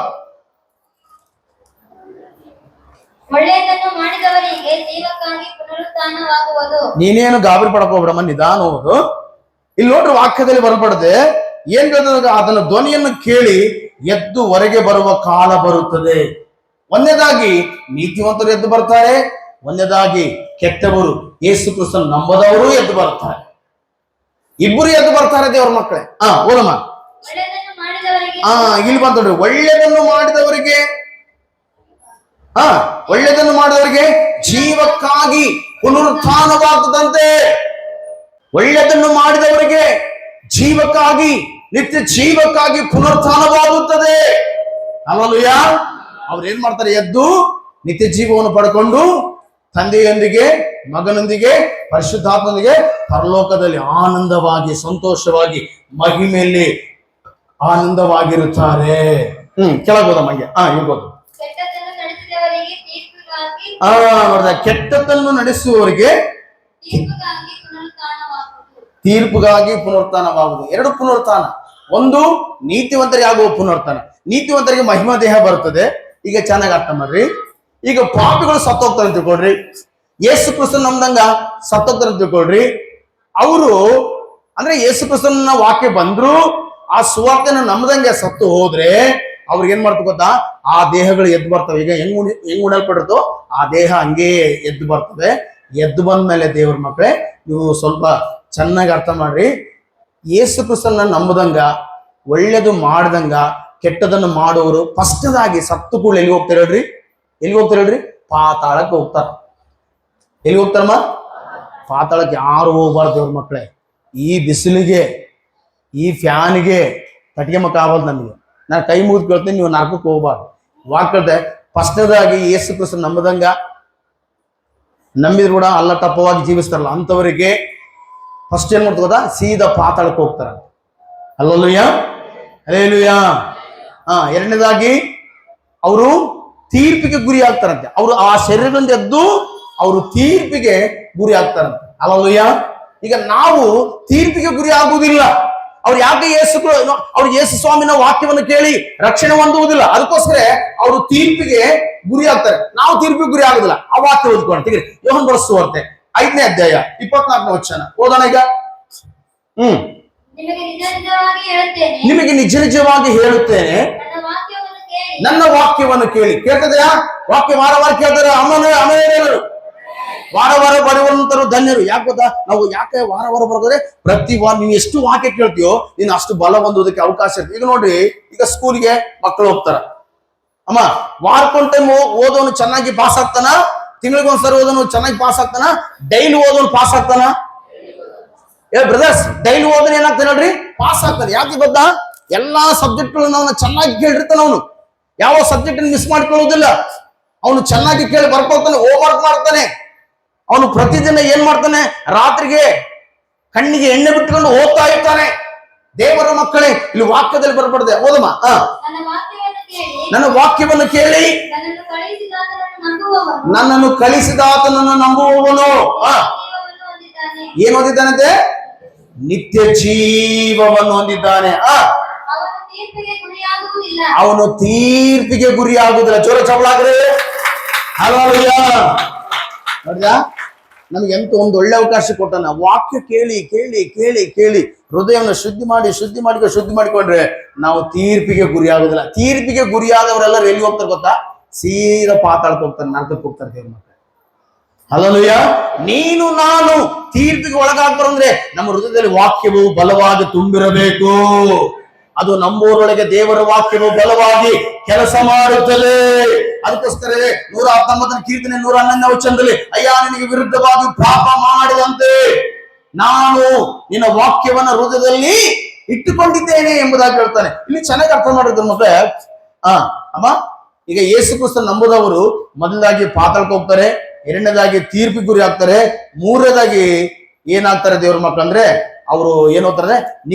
ಒಳ್ಳೆಯದನ್ನು ಮಾಡಿದವರಿಗೆ ಜೀವಕ್ಕಾಗಿ ಪುನರುತ್ಥಾನವಾಗುವುದು. ನೀನೇನು ಗಾಬರಿ ಪಡಕ್ ಹೋಗ್ಬಿಡಮ್ಮ, ನಿಧಾನ ಹೋಗುದು. ಇಲ್ಲಿ ನೋಡ್ರಿ, ವಾಕ್ಯದಲ್ಲಿ ಬರಪಡದೆ ಏನ್ ಹೇಳ್ತದ? ಅದನ್ನ ಧ್ವನಿಯನ್ನು ಕೇಳಿ ಎದ್ದು ಹೊರಗೆ ಬರುವ ಕಾಲ ಬರುತ್ತದೆ. ಒಂದನೇದಾಗಿ ನೀತಿವಂತರು ಎದ್ದು ಬರ್ತಾರೆ, ಒಂದನೇದಾಗಿ ಕೆಟ್ಟವರು, ಯೇಸು ಕ್ರಿಸ್ತನ ನಂಬದವರು ಎದ್ದು ಬರ್ತಾರೆ. ಇಬ್ಬರು ಎದ್ದು ಬರ್ತಾರೆ ದೇವರ ಮಕ್ಕಳೇ. ಓದಮ್ಮ. ಇಲ್ಲಿ ಬಂತ ನೋಡ್ರಿ, ಒಳ್ಳೆಯದನ್ನು ಮಾಡಿದವರಿಗೆ, ಒಳ್ಳೆಯದನ್ನು ಮಾಡಿದವರಿಗೆ ಜೀವಕ್ಕಾಗಿ ಪುನರುತ್ಥಾನವಾಗುತ್ತಂತೆ. ಒಳ್ಳೆಯದನ್ನು ಮಾಡಿದವರಿಗೆ ಜೀವಕ್ಕಾಗಿ, ನಿತ್ಯ ಜೀವಕ್ಕಾಗಿ ಪುನರುತ್ಥಾನವಾಗುತ್ತದೆ. ಹಲ್ಲೆಲೂಯಾ. ಅವ್ರು ಏನ್ ಮಾಡ್ತಾರೆ? ಎದ್ದು ನಿತ್ಯ ಜೀವವನ್ನು ಪಡ್ಕೊಂಡು ತಂದೆಯೊಂದಿಗೆ, ಮಗನೊಂದಿಗೆ, ಪರಿಶುದ್ಧಾತ್ಮನಿಗೆ ಪರಲೋಕದಲ್ಲಿ ಆನಂದವಾಗಿ, ಸಂತೋಷವಾಗಿ, ಮಹಿಮೆಯಲ್ಲಿ ಆನಂದವಾಗಿರುತ್ತಾರೆ. ಕೆಳಗೋದಮ್ಮ ಹಂಗೆ ಇರ್ಬೋದು. ಕೆಟ್ಟದ್ದನ್ನು ನಡೆಸಿದವರಿಗೆ ತೀರ್ಪಿಗಾಗಿ ನೋಡ್ದ, ಕೆಟ್ಟದ್ದನ್ನು ನಡೆಸುವವರಿಗೆ ತೀರ್ಪಿಗಾಗಿ ಪುನರುತ್ಥಾನವಾಗುವುದು. ತೀರ್ಪುಗಾಗಿ ಪುನರುತ್ಥಾನವಾಗುವುದು. ಎರಡು ಪುನರುತ್ಥಾನ. ಒಂದು ನೀತಿವಂತರಿಗೆ ಆಗುವ ಪುನರುತ್ಥಾನ. ನೀತಿವಂತರಿಗೆ ಮಹಿಮಾ ದೇಹ ಬರುತ್ತದೆ. ಈಗ ಚೆನ್ನಾಗಿ ಅರ್ಥ ಮಾಡ್ರಿ. ಈಗ ಪಾಪಿಗಳು ಸತ್ತೋಗ್ತಾರೆ ಅಂತ ತಿಳ್ಕೊಳ್ರಿ. ಯೇಸು ಕ್ರಿಸ್ತನ್ ನಮ್ದಂಗ ಸತ್ತೋಗ್ತಾರೆ ಅಂತ ತಿಳ್ಕೊಳ್ರಿ. ಅವರು ಅಂದ್ರೆ ಯೇಸು ಕ್ರಿಸ್ತನ ವಾಕ್ಯ ಬಂದ್ರು ಆ ಸುವಾರ್ತೆನ ನಮ್ದಂಗೆ ಸತ್ತು ಹೋದ್ರೆ ಅವ್ರಿಗೆ ಏನ್ ಮಾಡ್ತು ಗೊತ್ತಾ? ಆ ದೇಹಗಳು ಎದ್ದು ಬರ್ತವೆ. ಈಗ ಹೆಂಗ್ ಉಣಲ್ಪಟ್ಟಿರ್ತೋ ಆ ದೇಹ ಹಂಗೇ ಎದ್ದು ಬರ್ತದೆ. ಎದ್ದು ಬಂದ ಮೇಲೆ ದೇವ್ರ ಮಕ್ಕಳೇ, ನೀವು ಸ್ವಲ್ಪ ಚೆನ್ನಾಗಿ ಅರ್ಥ ಮಾಡ್ರಿ. ಯೇಸು ಕ್ರಿಸ್ತನ ನಂಬದಂಗ, ಒಳ್ಳೇದು ಮಾಡ್ದಂಗ ಕೆಟ್ಟದನ್ನು ಮಾಡುವವರು ಫಸ್ಟ್ದಾಗಿ ಸತ್ತು ಕೂಡ ಎಲ್ಲಿ ಹೋಗ್ತಾರೆ ಹೇಳ್ರಿ? ಎಲ್ಲಿ ಹೋಗ್ತಾರೆ ಹೇಳ್ರಿ? ಪಾತಾಳಕ್ಕೆ ಹೋಗ್ತಾರ. ಎಲ್ಲಿ ಹೋಗ್ತಾರಮ್ಮ? ಪಾತಾಳಕ್ಕೆ ಯಾರು ಹೋಗ್ಬಾರ್ದು ದೇವ್ರ ಮಕ್ಕಳೇ. ಈ ಬಿಸಿಲಿಗೆ, ಈ ಫ್ಯಾನ್ಗೆ ಕಟ್ಟಿಗೆ ಮಕ್ಕ ಆಗೋದು ನಮಗೆ. ನಾನು ಕೈ ಮುಗಿದು ಕೇಳ್ತೀನಿ, ನೀವು ನರಕಕ್ಕೆ ಹೋಗ್ಬಾರ್ದು. ವಾಕ್ಯತೆ ಫಸ್ಟ್ನೇದಾಗಿ ಯೇಸು ಕ್ರಿಸ್ತನ ನಂಬದಂಗ, ನಂಬಿದ್ರು ಕೂಡ ಅಲ್ಲ ತಪ್ಪವಾಗಿ ಜೀವಿಸ್ತಾರಲ್ಲ ಅಂಥವರಿಗೆ ಫಸ್ಟ್ ಏನ್ ಮಾಡ್ತಾ ಗೊತ್ತಾ? ಸೀದಾ ಪಾತಾಳಕ್ಕೆ ಹೋಗ್ತಾರ. ಅಲ್ಲಲ್ಲೂಯ್ಯ, ಅಲ್ಲೇಲೂಯ್ಯ. ಎರಡನೇದಾಗಿ ಅವರು ತೀರ್ಪಿಗೆ ಗುರಿ ಆಗ್ತಾರಂತೆ. ಅವರು ಆ ಶರೀರದಿಂದ ಎದ್ದು ಅವರು ತೀರ್ಪಿಗೆ ಗುರಿ ಆಗ್ತಾರಂತೆ. ಅಲ್ಲಲ್ಲೂಯ್ಯ. ಈಗ ನಾವು ತೀರ್ಪಿಗೆ ಗುರಿ ಆಗುವುದಿಲ್ಲ. ಅವ್ರು ಯಾಕೆ ಅವ್ರು ಯೇಸು ಸ್ವಾಮಿನ ವಾಕ್ಯವನ್ನು ಕೇಳಿ ರಕ್ಷಣೆ ಹೊಂದುವುದಿಲ್ಲ, ಅದಕ್ಕೋಸ್ಕರ ಅವರು ತೀರ್ಪಿಗೆ ಗುರಿ ಆಗ್ತಾರೆ. ನಾವು ತೀರ್ಪಿಗೆ ಗುರಿ ಆಗುದಿಲ್ಲ. ಆ ವಾಕ್ಯ ಓದ್ಕೊಂಡು ಯೋಹನ್ ಬರೆಸುವಂತೆ 5ನೇ ಅಧ್ಯಾಯ 24ನೇ ವಚನ ಓದೋಣ ಈಗ. ನಿಮಗೆ ನಿಜ ನಿಜವಾಗಿ ಹೇಳುತ್ತೇನೆ, ನನ್ನ ವಾಕ್ಯವನ್ನು ಕೇಳಿ. ಕೇಳ್ತದೆಯಾ? ವಾಕ್ಯ ವಾರ ವಾರ ಕೇಳ್ತಾರೆ. ಅಮನೇನರು ವಾರ ವಾರ ಬರುವಂತರು ಧನ್ಯರು. ಯಾಕೆ ಗೊತ್ತಾ? ನಾವು ಯಾಕೆ ವಾರ ವಾರ ಬರೋದ್ರೆ ಪ್ರತಿ ವಾರ ನೀವು ಎಷ್ಟು ವಾಕ್ಯ ಕೇಳ್ತೀಯೋ ನೀನು ಅಷ್ಟು ಬಲ ಹೊಂದೋದಕ್ಕೆ ಅವಕಾಶ ಇರ್ತದೆ. ಈಗ ನೋಡ್ರಿ, ಈಗ ಸ್ಕೂಲ್ಗೆ ಮಕ್ಕಳು ಹೋಗ್ತಾರ. ಅಮ್ಮ, ವಾರಕ್ಕೊಂದು ಟೈಮ್ ಓದೋನು ಚೆನ್ನಾಗಿ ಪಾಸ್ ಆಗ್ತಾನ? ತಿಂಗಳಿಗೊಂದ್ಸರಿ ಓದೋನು ಚೆನ್ನಾಗಿ ಪಾಸ್ ಆಗ್ತಾನ? ಡೈಲಿ ಓದೋನು ಪಾಸ್ ಆಗ್ತಾನ? ಬ್ರದರ್ಸ್, ಡೈಲಿ ಓದೋನು ಏನಾಗ್ತಾನೆ ನೋಡ್ರಿ? ಪಾಸ್ ಆಗ್ತಾನೆ. ಯಾಕೆ ಗೊತ್ತಾ? ಎಲ್ಲಾ ಸಬ್ಜೆಕ್ಟ್ಗಳನ್ನ ಅವನು ಚೆನ್ನಾಗಿ ಕೇಳಿರ್ತಾನ. ಅವನು ಯಾವ ಸಬ್ಜೆಕ್ಟ್ ಮಿಸ್ ಮಾಡ್ಕೊಳ್ಳೋದಿಲ್ಲ. ಅವನು ಚೆನ್ನಾಗಿ ಕೇಳಿ ಬರ್ಕೊಳ್ತಾನೆ, ಹೋಮ್ ವರ್ಕ್ ಮಾಡ್ತಾನೆ. ಅವನು ಪ್ರತಿದಿನ ಏನ್ ಮಾಡ್ತಾನೆ? ರಾತ್ರಿಗೆ ಕಣ್ಣಿಗೆ ಎಣ್ಣೆ ಬಿಟ್ಟುಕೊಂಡು ಓದ್ತಾ ಇರ್ತಾನೆ. ದೇವರ ಮಕ್ಕಳೇ, ಇಲ್ಲಿ ವಾಕ್ಯದಲ್ಲಿ ಬರಬಾರ್ದೆ. ಓದಮ್ಮ. ನನ್ನ ವಾಕ್ಯವನ್ನು ಕೇಳಿ ನನ್ನನ್ನು ಕಳಿಸಿದಾತನನ್ನು ನಂಬುವವನು ಏನು ಹೊಂದಿದ್ದಾನಂತೆ? ನಿತ್ಯ ಜೀವವನ್ನು ಹೊಂದಿದ್ದಾನೆ. ಅವನು ತೀರ್ಪಿಗೆ ಗುರಿ ಆಗುವುದಿಲ್ಲ. ಜೋರ ಚಪಲಾಗ್ರಿ. ಹಲ್ಲೆಲೂಯಾ. ನೋಡಿದ, ನಮ್ಗೆ ಎಂತ ಒಂದು ಒಳ್ಳೆ ಅವಕಾಶ ಕೊಟ್ಟಾನ. ವಾಕ್ಯ ಕೇಳಿ ಕೇಳಿ ಕೇಳಿ ಕೇಳಿ ಹೃದಯವನ್ನು ಶುದ್ಧಿ ಮಾಡಿಕೊಂಡ್ರೆ ನಾವು ತೀರ್ಪಿಗೆ ಗುರಿ ಆಗುದಿಲ್ಲ. ತೀರ್ಪಿಗೆ ಗುರಿಯಾದವರೆಲ್ಲರೂ ಎಲ್ಲಿ ಹೋಗ್ತಾರೆ ಗೊತ್ತಾ? ಸೀದಾ ಪಾತಾಳಕ್ಕೆ ಹೋಗ್ತಾರೆ, ನರಕಕ್ಕೆ ಹೋಗ್ತಾರೆ ದೇವ್ರ ಮಕ್ಕಳು. ಹಲ್ಲೆಲೂಯಾ. ನೀನು ನಾನು ತೀರ್ಪಿಗೆ ಒಳಗಾಗ್ಬಾರಂದ್ರೆ ನಮ್ಮ ಹೃದಯದಲ್ಲಿ ವಾಕ್ಯವು ಬಲವಾಗಿ ತುಂಬಿರಬೇಕು. ಅದು ನಮ್ಮೂರೊಳಗೆ ದೇವರ ವಾಕ್ಯವು ಬಲವಾಗಿ ಕೆಲಸ ಮಾಡುತ್ತದೆ. ಅದಕ್ಕೋಸ್ಕರ 119ನೇ ಕೀರ್ತನೆ 111ನೇ ವಚನದಲ್ಲಿ, ಅಯ್ಯ ನಿನಗೆ ವಿರುದ್ಧವಾಗಿ ಪಾಪ ಮಾಡಿದಂತೆ ನಾನು ನಿನ್ನ ವಾಕ್ಯವನ್ನ ಹೃದಯದಲ್ಲಿ ಇಟ್ಟುಕೊಂಡಿದ್ದೇನೆ ಎಂಬುದಾಗಿ ಹೇಳ್ತಾನೆ. ಇಲ್ಲಿ ಚೆನ್ನಾಗಿ ಅರ್ಥ ಮಾಡಿದ್ರು ಮಕ್ಕಳೇ. ಅಮ್ಮ, ಈಗ ಯೇಸು ಕ್ರಿಸ್ತ ನಂಬುದವರು ಮೊದಲದಾಗಿ ಪಾತಾಳಕ್ಕೆ ಹೋಗ್ತಾರೆ, ಎರಡನೇದಾಗಿ ತೀರ್ಪಿಗೆ ಗುರಿ ಆಗ್ತಾರೆ, ಮೂರನೇದಾಗಿ ಏನಾಗ್ತಾರೆ ದೇವ್ರ ಮಕ್ಕಳು ಅಂದ್ರೆ ಅವರು ಏನ್ ಹೋಗ್ತಾರೆ?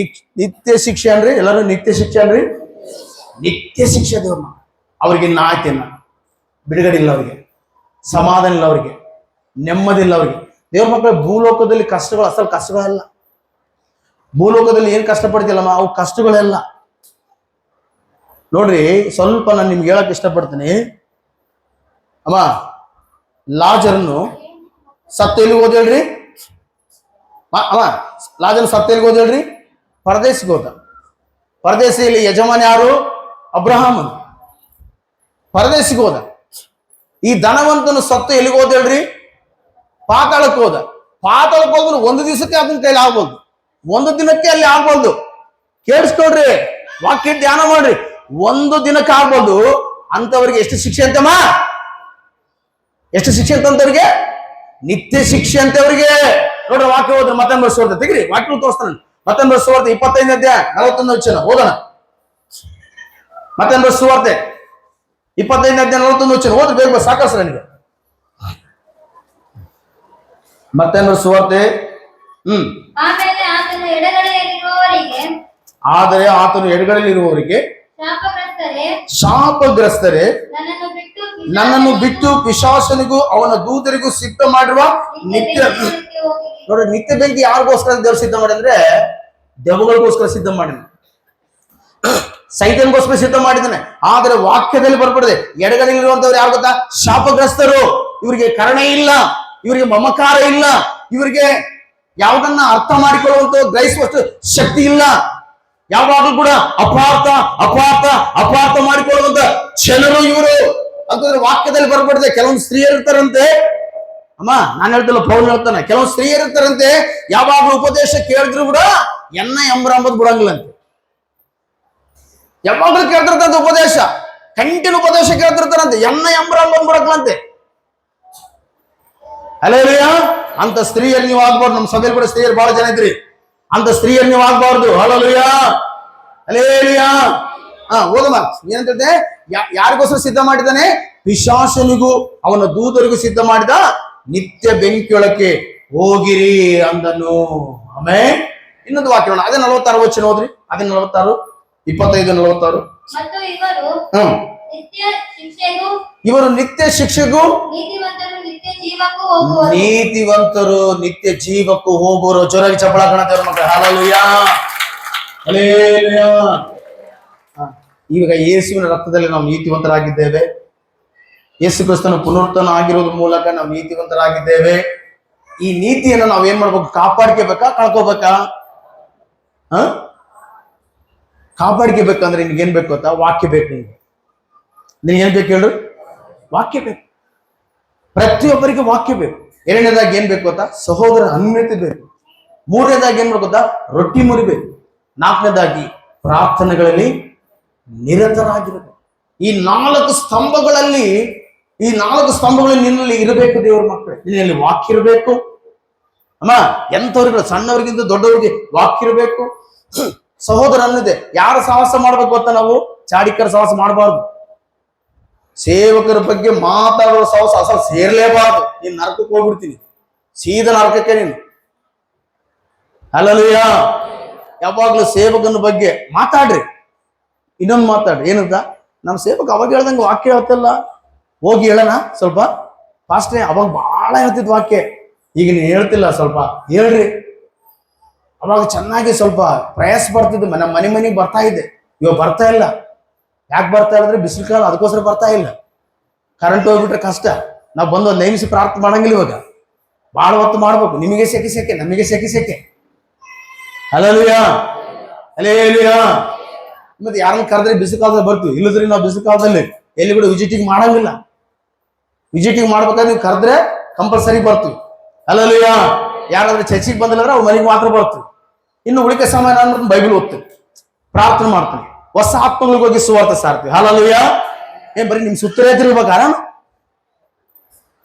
ನಿತ್ಯ ಶಿಕ್ಷೆ ಅನ್ರಿ. ಎಲ್ಲರೂ ನಿತ್ಯ ಶಿಕ್ಷೆ ಅನ್ರಿ. ನಿತ್ಯ ಶಿಕ್ಷೆ ದೇವ್ರ ಮಕ್ಕಳು. ಅವ್ರಿಗೆ ಆಯ್ತೇನ ಬಿಡುಗಡೆ ಇಲ್ಲ, ಅವ್ರಿಗೆ ಸಮಾಧಾನ ಇಲ್ಲ, ಅವ್ರಿಗೆ ನೆಮ್ಮದಿ ಇಲ್ಲ. ಅವ್ರಿಗೆ ದೇವ್ರ ಮಕ್ಕಳು ಭೂಲೋಕದಲ್ಲಿ ಕಷ್ಟಗಳು ಅಸಲು ಕಷ್ಟಗಳಲ್ಲ. ಭೂಲೋಕದಲ್ಲಿ ಏನ್ ಕಷ್ಟ ಪಡ್ತಿಲ್ಲಮ್ಮ, ಅವು ಕಷ್ಟಗಳೆಲ್ಲ ನೋಡ್ರಿ. ಸ್ವಲ್ಪ ನಾನು ನಿಮ್ಗೆ ಹೇಳಕ್ ಇಷ್ಟಪಡ್ತೀನಿ. ಅಮ್ಮ, ಲಾಜರನ್ನು ಸತ್ತ ಎಲ್ಲಿಗೆ ಹೋದ ಹೇಳ್ರಿ? ಅಮ್ಮ, ಲಾಜರನ್ನು ಸತ್ತ ಎಲ್ಲಿಗೆ ಹೋದ ಹೇಳ್ರಿ? ಪರದೇಶಿಗೆ ಹೋದ. ಪರದೇಶಿಯಲ್ಲಿ ಯಜಮಾನ ಯಾರು? ಅಬ್ರಹಾಮನ್. ಪರದೇಶಿಗೆ ಹೋದ. ಈ ಧನವಂತನು ಸತ್ತು ಎಲ್ಲಿಗೆ ಹೋದ ಹೇಳ್ರಿ? ಪಾತಾಳಕ್ಕೆ ಹೋದ. ಪಾತಾಳಕ್ಕೆ ಹೋದ್ರೆ ಒಂದು ದಿವಸಕ್ಕೆ ಅದನ್ನ ಕೈಲಿ ಆಗ್ಬೋದು, ಒಂದು ದಿನಕ್ಕೆ ಅಲ್ಲಿ ಆಗ್ಬೋದು. ಕೇಳಿಸ್ಕೊಡ್ರಿ, ವಾಕ್ಯ ಧ್ಯಾನ ಮಾಡ್ರಿ. ಒಂದು ದಿನಕ್ಕೆ ಆಗ್ಬೋದು. ಅಂತವ್ರಿಗೆ ಎಷ್ಟು ಶಿಕ್ಷೆ ಅಂತಮ್ಮ? ಎಷ್ಟು ಶಿಕ್ಷೆ ಅಂತವ್ರಿಗೆ? ನಿತ್ಯ ಶಿಕ್ಷೆ ಅಂತವ್ರಿಗೆ. ನೋಡ್ರಿ, ವಾಕ್ಯ ಹೋದ್ರೆ ಮತ್ತೆ ಬರ್ಸೋರ್ತೆ ತೆಗ್ರಿ. ವಾಕ್ಯ ತೋರಿಸ್ತಾನೆ. ಮತ್ತೆ ಬರ್ಸುವಾರ್ತೆ 25ನೇ ಅಧ್ಯಾಯ 41ನೇ ವಚನ ಓದೋಣ. ಮತ್ತೆ ಬರ್ಸುವಾರ್ತೆ 25ನೇ ಅಧ್ಯಾಯ 41ನೇ ವಚನ ಓದಿ ಬೇಗ ಸಾಕಷ್ಟು ನನಗೆ. ಮತ್ತೇನು ಸುವಾರ್ತೆ? ಆಮೇಲೆ ಆತನ ಎಡಗಡೆಯಲ್ಲಿರುವವರಿಗೆ ಆದರೆ ಆತನು ಎಡಗಡೆಯಲ್ಲಿರುವವರಿಗೆ ಶಾಪಗ್ರಸ್ತರೇ, ಶಾಪಗ್ರಸ್ತರೇ, ನನ್ನನ್ನು ಬಿಟ್ಟು ಬಿಟ್ಟು ಪಿಶಾಚನಿಗೂ ಅವನ ದೂತರಿಗೂ ಸಿದ್ಧ ಮಾಡಿರುವ ನಿತ್ಯ ಬೆಂಕಿಗೆ ಹೋಗಿರಿ. ನೋಡಿ, ನಿತ್ಯ ಬೆಂಕಿ ಯಾರಿಗೋಸ್ಕರ ದೇವರು ಸಿದ್ಧ ಮಾಡಿದ್ರೆ ದೆವ್ವಗಳಿಗೋಸ್ಕರ ಸಿದ್ಧ ಮಾಡಿದ, ಸೈತನ್ಗೋಸ್ಕರ ಸಿದ್ಧ ಮಾಡಿದ್ದಾನೆ. ಆದರೆ ವಾಕ್ಯದಲ್ಲಿ ಬರ್ಬಿಡಿದೆ, ಎಡಗಡೆಯಲ್ಲಿರುವಂತವ್ರು ಯಾರು ಗೊತ್ತಾ? ಶಾಪಗ್ರಸ್ತರು. ಇವರಿಗೆ ಕರುಣೆ ಇಲ್ಲ, ಇವರಿಗೆ ಮಮಕಾರ ಇಲ್ಲ, ಇವರಿಗೆ ಯಾವುದನ್ನ ಅರ್ಥ ಮಾಡಿಕೊಳ್ಳುವಂತ ಗ್ರಹಿಸುವಷ್ಟು ಶಕ್ತಿ ಇಲ್ಲ. ಯಾವಾಗಲೂ ಕೂಡ ಅಪಾರ್ಥ ಅಪಾರ್ಥ ಅಪಾರ್ಥ ಮಾಡಿಕೊಳ್ಳುವಂತ ಜನರು ಇವರು ಅಂತಂದ್ರೆ ವಾಕ್ಯದಲ್ಲಿ ಬರ್ಬಿಡಿದೆ. ಕೆಲವೊಂದು ಸ್ತ್ರೀಯರು ಇರ್ತಾರಂತೆ, ಅಮ್ಮ ನಾನು ಹೇಳ್ತಿಲ್ಲ, ಪೌಲ್ ಹೇಳ್ತಾನೆ, ಕೆಲವೊಂದು ಸ್ತ್ರೀಯರು ಇರ್ತಾರಂತೆ, ಯಾವಾಗಲೂ ಉಪದೇಶ ಕೇಳಿದ್ರು ಕೂಡ ಎನ್ನ ಎಂಬರಂಬದ್ ಬಿಡಂಗಿಲ್ಲ ಅಂತೆ. ಯಾವಾಗಲೂ ಕೇಳ್ತಿರ್ತಂತೆ ಉಪದೇಶ, ಕಂಟಿನ್ಯೂ ಉಪದೇಶ ಕೇಳ್ತಿರ್ತಾರಂತೆ, ಎನ್ನ ಎಂಬರಂಬದ್ ಬಿಡಕ್ಲಂತೆ. ಹಲ್ಲೆಲೂಯಾ. ಅಂತ ಸ್ತ್ರೀಯರು ನೀವು ಆಗ್ಬಾರ್ದು. ನಮ್ಮ ಸಭೆಯಲ್ಲಿ ಕೂಡ ಸ್ತ್ರೀಯರು ಬಹಳ ಜನ ಇದ್ರಿ, ಅಂತ ಸ್ತ್ರೀಯರು ನೀವು ಆಗ್ಬಾರ್ದು. Hallelujah, hallelujah. ಓದಮ್ಮ, ಏನಂತಿದೆ? ಯಾರಿಗೋಸ್ಕರ ಸಿದ್ಧ ಮಾಡಿದ್ದಾನೆ? ಪಿಶಾಚನಿಗೂ ಅವನ ದೂತರಿಗೂ ಸಿದ್ಧ ಮಾಡಿದ ನಿತ್ಯ ಬೆಂಕಿಯೊಳಕ್ಕೆ ಹೋಗಿರಿ ಅಂದನು. ಆಮೇಲೆ ಇನ್ನೊಂದು ವಾಕ್ಯ ನೋಡೋಣ. ಅದೇ 46 ವಚನ ಓದ್ರಿ. ಅದೇ 46, 25, 46. ಮತ್ತು ಇವರು ನಿತ್ಯ ಶಿಕ್ಷೆಗೂ, ಇವರು ನಿತ್ಯ ಶಿಕ್ಷೆಗೂ, ನೀತಿವಂತರು ನಿತ್ಯ ಜೀವಕ್ಕೂ ಹೋಗುವರು. ನೀತಿವಂತರು ನಿತ್ಯ ಜೀವಕ್ಕೂ ಹೋಗುವರು. ಜೋರಾಗಿ ಚಪ್ಪಳ ಕಾಣುತ್ತೆ ಮಕ್ಕಳು. Hallelujah, hallelujah. ಈಗ ಯೇಸುವಿನ ರಕ್ತದಲ್ಲಿ ನಾವು ನೀತಿವಂತರಾಗಿದ್ದೇವೆ. ಯೇಸು ಕ್ರಿಸ್ತನ ಪುನರುತ್ಥಾನ ಆಗಿರೋದ್ರ ಮೂಲಕ ನಾವು ನೀತಿವಂತರಾಗಿದ್ದೇವೆ. ಈ ನೀತಿಯನ್ನು ನಾವು ಏನ್ ಮಾಡ್ಬೇಕು? ಕಾಪಾಡ್ಕೋಬೇಕಾ, ಕಳ್ಕೋಬೇಕಾ? ಕಾಪಾಡ್ಕೋಬೇಕಂದ್ರೆ ನಿನ್ಗೆ ಏನ್ ಬೇಕು ಗೊತ್ತಾ? ವಾಕ್ಯ ಬೇಕು. ನಿನ್ಗೆ ಏನ್ ಬೇಕು ಹೇಳು? ವಾಕ್ಯ ಬೇಕು. ಪ್ರತಿಯೊಬ್ಬರಿಗೆ ವಾಕ್ಯ ಬೇಕು. ಎರಡನೇದಾಗಿ ಏನ್ ಬೇಕು ಗೊತ್ತಾ? ಸಹೋದರ ಅನ್ಯತೆ ಬೇಕು. ಮೂರನೇದಾಗಿ ಏನ್ ಬೇಕು ಗೊತ್ತಾ? ರೊಟ್ಟಿ ಮುರಿಬೇಕು. ನಾಲ್ಕನೇದಾಗಿ ಪ್ರಾರ್ಥನೆಗಳಲ್ಲಿ ನಿರತರಾಗಿರಬೇಕು. ಈ 4 ಸ್ತಂಭಗಳಲ್ಲಿ ನಿನ್ನಲ್ಲಿ ಇರಬೇಕು. ದೇವರ ಮಕ್ಕಳು, ನಿನ್ನಲ್ಲಿ ವಾಕ್ಯ ಇರಬೇಕು. ಅಮ್ಮ, ಎಂಥವ್ರಿಗೆ, ಸಣ್ಣವರಿಗಿಂತ ದೊಡ್ಡವರಿಗೆ ವಾಕ್ಯ ಇರಬೇಕು. ಸಹೋದರ ಅನ್ನೋದೇ ಯಾರು ಸಹವಾಸ ಮಾಡ್ಬೇಕು ಗೊತ್ತಾ? ನಾವು ಚಾಡಿಕರ ಸಹವಾಸ ಮಾಡಬಾರ್ದು. ಸೇವಕರ ಬಗ್ಗೆ ಮಾತಾಡೋ ಸಹವಾಸ ಅಸಲು ಸೇರ್ಲೇಬಾರ್ದು. ನೀನ್ ನರಕಕ್ಕೆ ಹೋಗ್ಬಿಡ್ತೀನಿ, ಸೀದಾ ನರಕಕ್ಕೆ ನೀನು. ಹಲ್ಲೆಲೂಯಾ. ಯಾವಾಗ್ಲೂ ಸೇವಕನ ಬಗ್ಗೆ ಮಾತಾಡ್ರಿ. ಇನ್ನೊಂದು ಮಾತಾಡ್ರಿ, ಏನಂತ? ನಮ್ಮ ಸೇವಕ ಅವಾಗ ಹೇಳ್ದಂಗೆ ವಾಕ್ಯ ಹೇಳ್ತಲ್ಲ, ಹೋಗಿ ಹೇಳೋಣ ಸ್ವಲ್ಪ ಫಾಸ್ಟ್ನೇ. ಅವಾಗ ಬಹಳ ಹೇಳ್ತಿದ್ ವಾಕ್ಯ, ಈಗ ನೀನು ಹೇಳ್ತಿಲ್ಲ, ಸ್ವಲ್ಪ ಹೇಳ್ರಿ. ಅವಾಗ ಚೆನ್ನಾಗಿ ಸ್ವಲ್ಪ ಪ್ರಯಾಸ ಬರ್ತಿದ್ದು, ನಮ್ಮ ಮನೆಗೆ ಬರ್ತಾ ಇದ್ದೆ. ಇವಾಗ ಬರ್ತಾ ಇಲ್ಲ. ಯಾಕೆ ಬರ್ತಾ ಇಲ್ಲಂದ್ರೆ ಬಿಸಿಲು ಕಾಲ, ಅದಕ್ಕೋಸ್ಕರ ಬರ್ತಾ ಇಲ್ಲ. ಕರೆಂಟ್ ಹೋಗ್ಬಿಟ್ರೆ ಕಷ್ಟ. ನಾವು ಬಂದು ಒಂದು ನೇಮಿಸಿ ಪ್ರಾರ್ಥನೆ ಮಾಡಂಗಿಲ್ಲ. ಇವಾಗ ಬಹಳ ಹೊತ್ತು ಮಾಡ್ಬೇಕು. ನಿಮಗೆ ಸೆಕೆ, ನಮಗೆ ಸೆಕೆ. Hallelujah, hallelujah. ಮತ್ತೆ ಯಾರನ್ನ ಕರೆದ್ರೆ ಬಿಸಿಲು ಕಾಲದಲ್ಲಿ ಬರ್ತೀವಿ, ಇಲ್ಲದ್ರಿ ನಾವು ಬಿಸಿಲು ಕಾಲದಲ್ಲಿ ಎಲ್ಲಿ ಕೂಡ ವಿಸಿಟಿಂಗ್ ಮಾಡಂಗಿಲ್ಲ. ವಿಸಿಟಿಂಗ್ ಮಾಡ್ಬೇಕಾದ್ರೆ ನೀವು ಕರೆದ್ರೆ ಕಂಪಲ್ಸರಿ ಬರ್ತೀವಿ. ಹಲ್ಲೆಲೂಯಾ. ಯಾರಾದ್ರೂ ಚರ್ಚಿಗೆ ಬಂದಿಲ್ಲ ಅಂದ್ರೆ ಅವ್ರ ಮನೆಗೆ ಮಾತ್ರ ಬರ್ತೀವಿ. ಇನ್ನು ಉಳಿಕೆ ಸಮಯ ನಾನು ಬೈಬಲ್ ಓದ್ತೀನಿ, ಪ್ರಾರ್ಥನೆ ಮಾಡ್ತೀನಿ, ಹೊಸ ಆತ್ಮಗಳಿಗೆ ಹೋಗಿ ಸುವಾರ್ತೆ ಸಾರ್ತೀವಿ. ಹಲ್ಲೆಲೂಯಾ. ಏನ್ ಬರೀ ನಿಮ್ ಸುತ್ತಲೇ ತಿರ್ಬೇಕಾ?